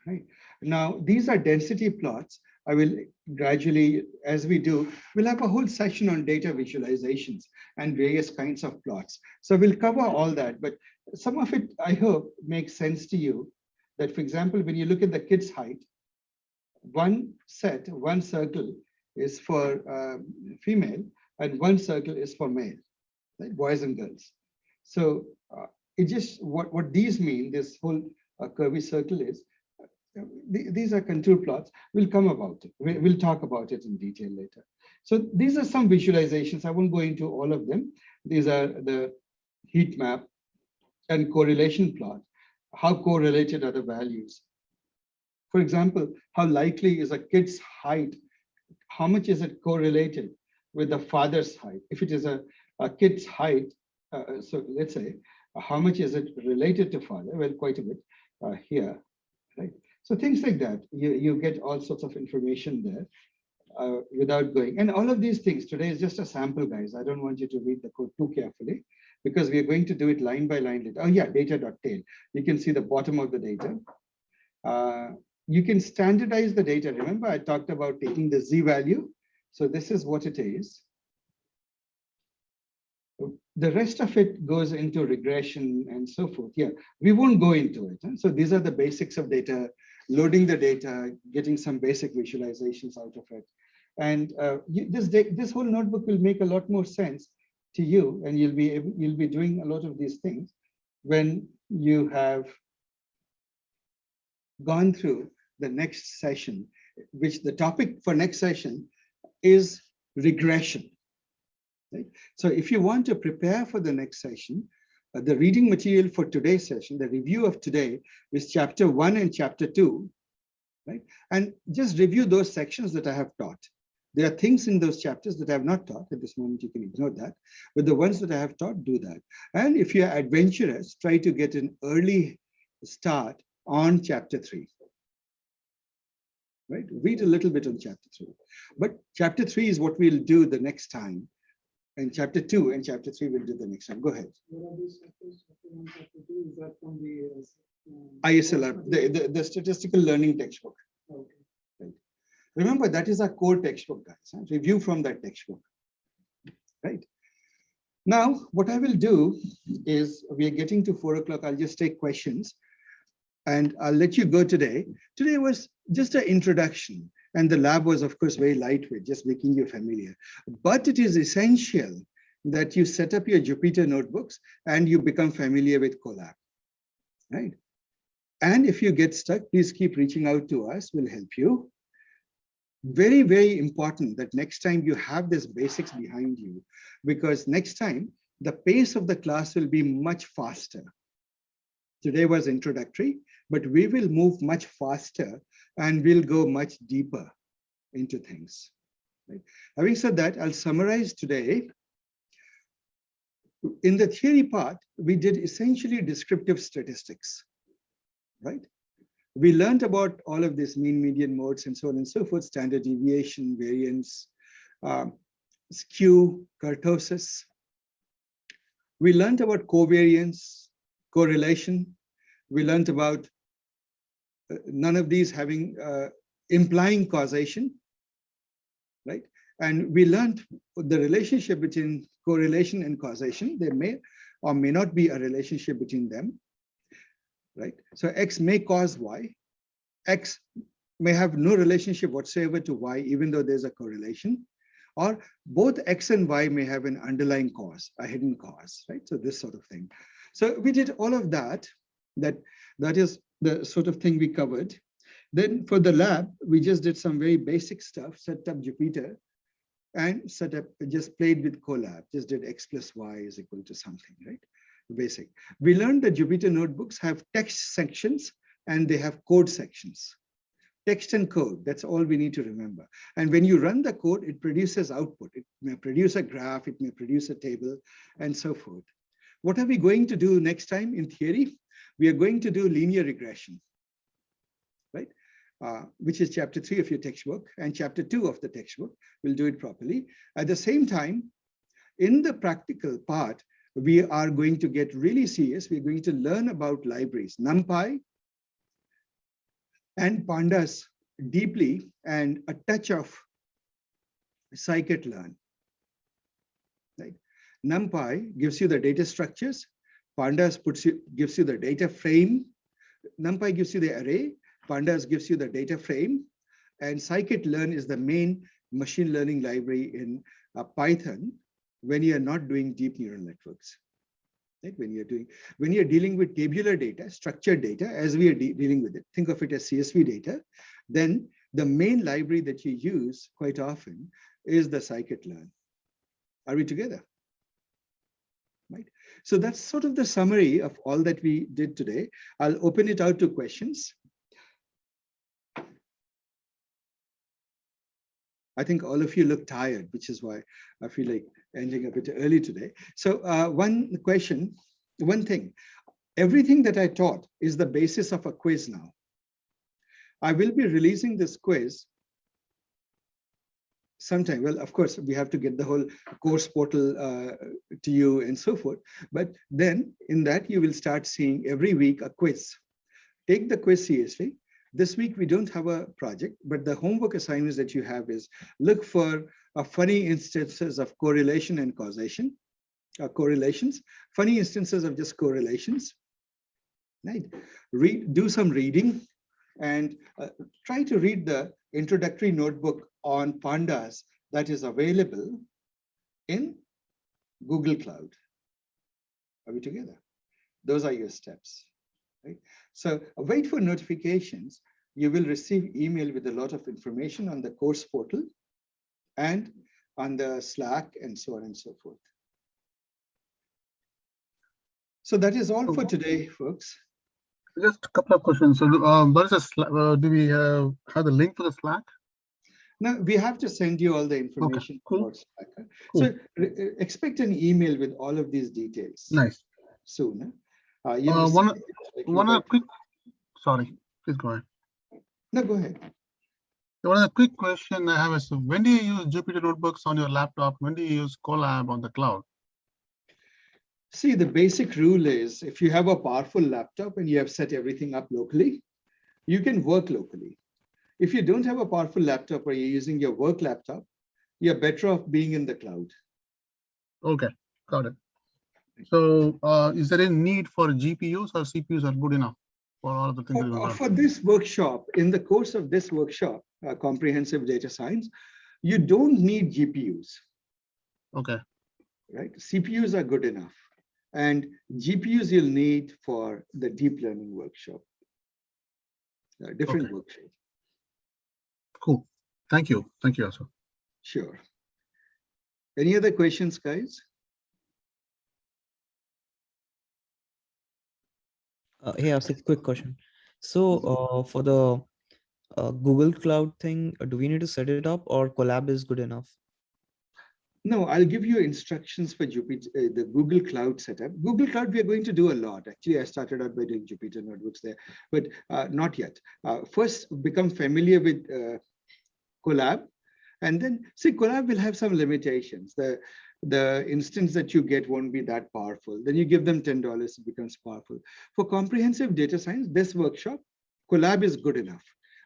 Right. Now, these are density plots. I will gradually, as we do, we'll have a whole session on data visualizations and various kinds of plots. So we'll cover all that, but some of it, I hope, makes sense to you. That, for example, when you look at the kids' height, one circle is for female and one circle is for male, right? Boys and girls. So it just, what these mean, this whole curvy circle is, these are contour plots. We'll come about it. We'll talk about it in detail later. So these are some visualizations. I won't go into all of them. These are the heat map and correlation plot. How correlated are the values? For example, how likely is a kid's height? How much is it correlated with the father's height? If it is a kid's height, so let's say, how much is it related to father? Well, quite a bit here, right? So things like that, you get all sorts of information there. without going. And all of these things today is just a sample, guys. I don't want you to read the code too carefully because we are going to do it line by line. Oh yeah, data.tail. You can see the bottom of the data. You can standardize the data. Remember, I talked about taking the Z value. So this is what it is. The rest of it goes into regression and so forth. Yeah, we won't go into it. Huh? So these are the basics of data, loading the data, getting some basic visualizations out of it. And this whole notebook will make a lot more sense to you, and you'll be doing a lot of these things when you have gone through the next session, which the topic for next session is regression. Right? So if you want to prepare for the next session, the reading material for today's session, the review of today is chapter 1 and chapter 2, right? And just review those sections that I have taught. There are things in those chapters that I have not taught at this moment, you can ignore that, but the ones that I have taught, do that. And if you're adventurous, try to get an early start on chapter 3. Right? Read a little bit on chapter 3. But chapter 3 is what we'll do the next time. And chapter 2 and chapter 3 we'll do the next time. Go ahead. What are these chapters? Chapter 1, chapter 2, is that from the ISLR, the statistical learning textbook. Okay. Right. Remember, that is our core textbook, guys. Huh? Review from that textbook. Right. Now, what I will do is, we are getting to 4 o'clock. I'll just take questions and I'll let you go today. Today was just an introduction. And the lab was, of course, very lightweight, just making you familiar. But it is essential that you set up your Jupyter notebooks and you become familiar with Colab, right? And if you get stuck, please keep reaching out to us. We'll help you. Very, very important that next time you have this basics behind you, because next time the pace of the class will be much faster. Today was introductory, but we will move much faster and we'll go much deeper into things. Right? Having said that, I'll summarize today. In the theory part, we did essentially descriptive statistics, right? We learned about all of this mean, median, modes, and so on and so forth, standard deviation, variance, skew, kurtosis. We learned about covariance, correlation. We learned about none of these having implying causation, right? And we learned the relationship between correlation and causation. There may or may not be a relationship between them, right? So X may cause Y. X may have no relationship whatsoever to Y, even though there's a correlation. Or both X and Y may have an underlying cause, a hidden cause, right? So this sort of thing. So we did all of that. That is the sort of thing we covered. Then for the lab, we just did some very basic stuff, set up Jupyter and just played with Colab, just did X plus Y is equal to something, right? Basic. We learned that Jupyter notebooks have text sections and they have code sections. Text and code, that's all we need to remember. And when you run the code, it produces output. It may produce a graph, it may produce a table, and so forth. What are we going to do next time in theory? We are going to do linear regression, right? Which is chapter 3 of your textbook, and chapter 2 of the textbook. We'll do it properly. At the same time, in the practical part, we are going to get really serious. We're going to learn about libraries, NumPy and Pandas deeply, and a touch of scikit-learn, right? NumPy gives you the data structures. Pandas gives you the data frame. NumPy gives you the array. Pandas gives you the data frame. And scikit-learn is the main machine learning library in Python when you are not doing deep neural networks. Right? When you're dealing with tabular data, structured data, as we are dealing with it, think of it as CSV data, then the main library that you use quite often is the scikit-learn. Are we together? Right. So that's sort of the summary of all that we did today. I'll open it out to questions. I think all of you look tired, which is why I feel like ending a bit early today. So one thing, everything that I taught is the basis of a quiz now. I will be releasing this quiz sometime. Well, of course, we have to get the whole course portal to you and so forth. But then in that, you will start seeing every week a quiz. Take the quiz seriously. This week, we don't have a project, but the homework assignments that you have is look for funny instances of correlation and causation, correlations, funny instances of just correlations, right? Do some reading and try to read the introductory notebook on pandas that is available in Google Cloud. Are we together? Those are your steps, right? So wait for notifications. You will receive email with a lot of information on the course portal and on the Slack and so on and so forth. So that is all for today, folks. Just a couple of questions. So, do we have the link to the Slack? No, we have to send you all the information. Okay, cool. About Slack. So expect an email with all of these details. Nice. Soon. One other quick. Sorry, please go ahead. No, go ahead. One other quick question I have is: when do you use Jupyter Notebooks on your laptop? When do you use Colab on the cloud? See, the basic rule is if you have a powerful laptop and you have set everything up locally, you can work locally. If you don't have a powerful laptop or you're using your work laptop, you're better off being in the cloud. Okay, got it. So is there a need for GPUs or CPUs are good enough for all of the things? For this workshop, in the course of this workshop, comprehensive data science, you don't need GPUs. Okay. Right, CPUs are good enough. And GPUs you'll need for the deep learning workshop. Different workshop. Cool. Thank you. Thank you, also. Sure. Any other questions, guys? Hey, Asif, quick question. So for the Google Cloud thing, do we need to set it up or Colab is good enough? No, I'll give you instructions for Jupyter, the Google Cloud setup. Google Cloud, we are going to do a lot. Actually, I started out by doing Jupyter Notebooks there, but not yet. First, become familiar with Colab, and then see, Colab will have some limitations. The instance that you get won't be that powerful. Then you give them $10, it becomes powerful. For comprehensive data science, this workshop, Colab is good enough.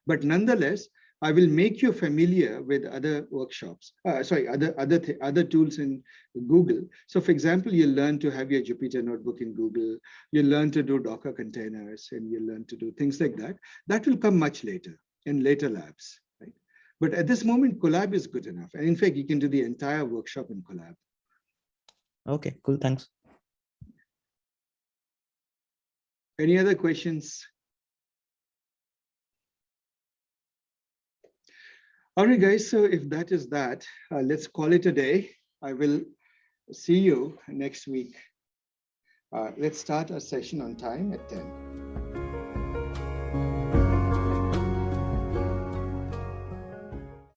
But nonetheless, I will make you familiar with other workshops, other tools in Google. So for example, you learn to have your Jupyter Notebook in Google, you learn to do Docker containers, and you learn to do things like that. That will come much later in later labs, right? But at this moment, Colab is good enough. And in fact, you can do the entire workshop in Colab. Okay, cool, thanks. Any other questions? All right, guys, so if that is that, let's call it a day. I will see you next week. Let's start our session on time at 10.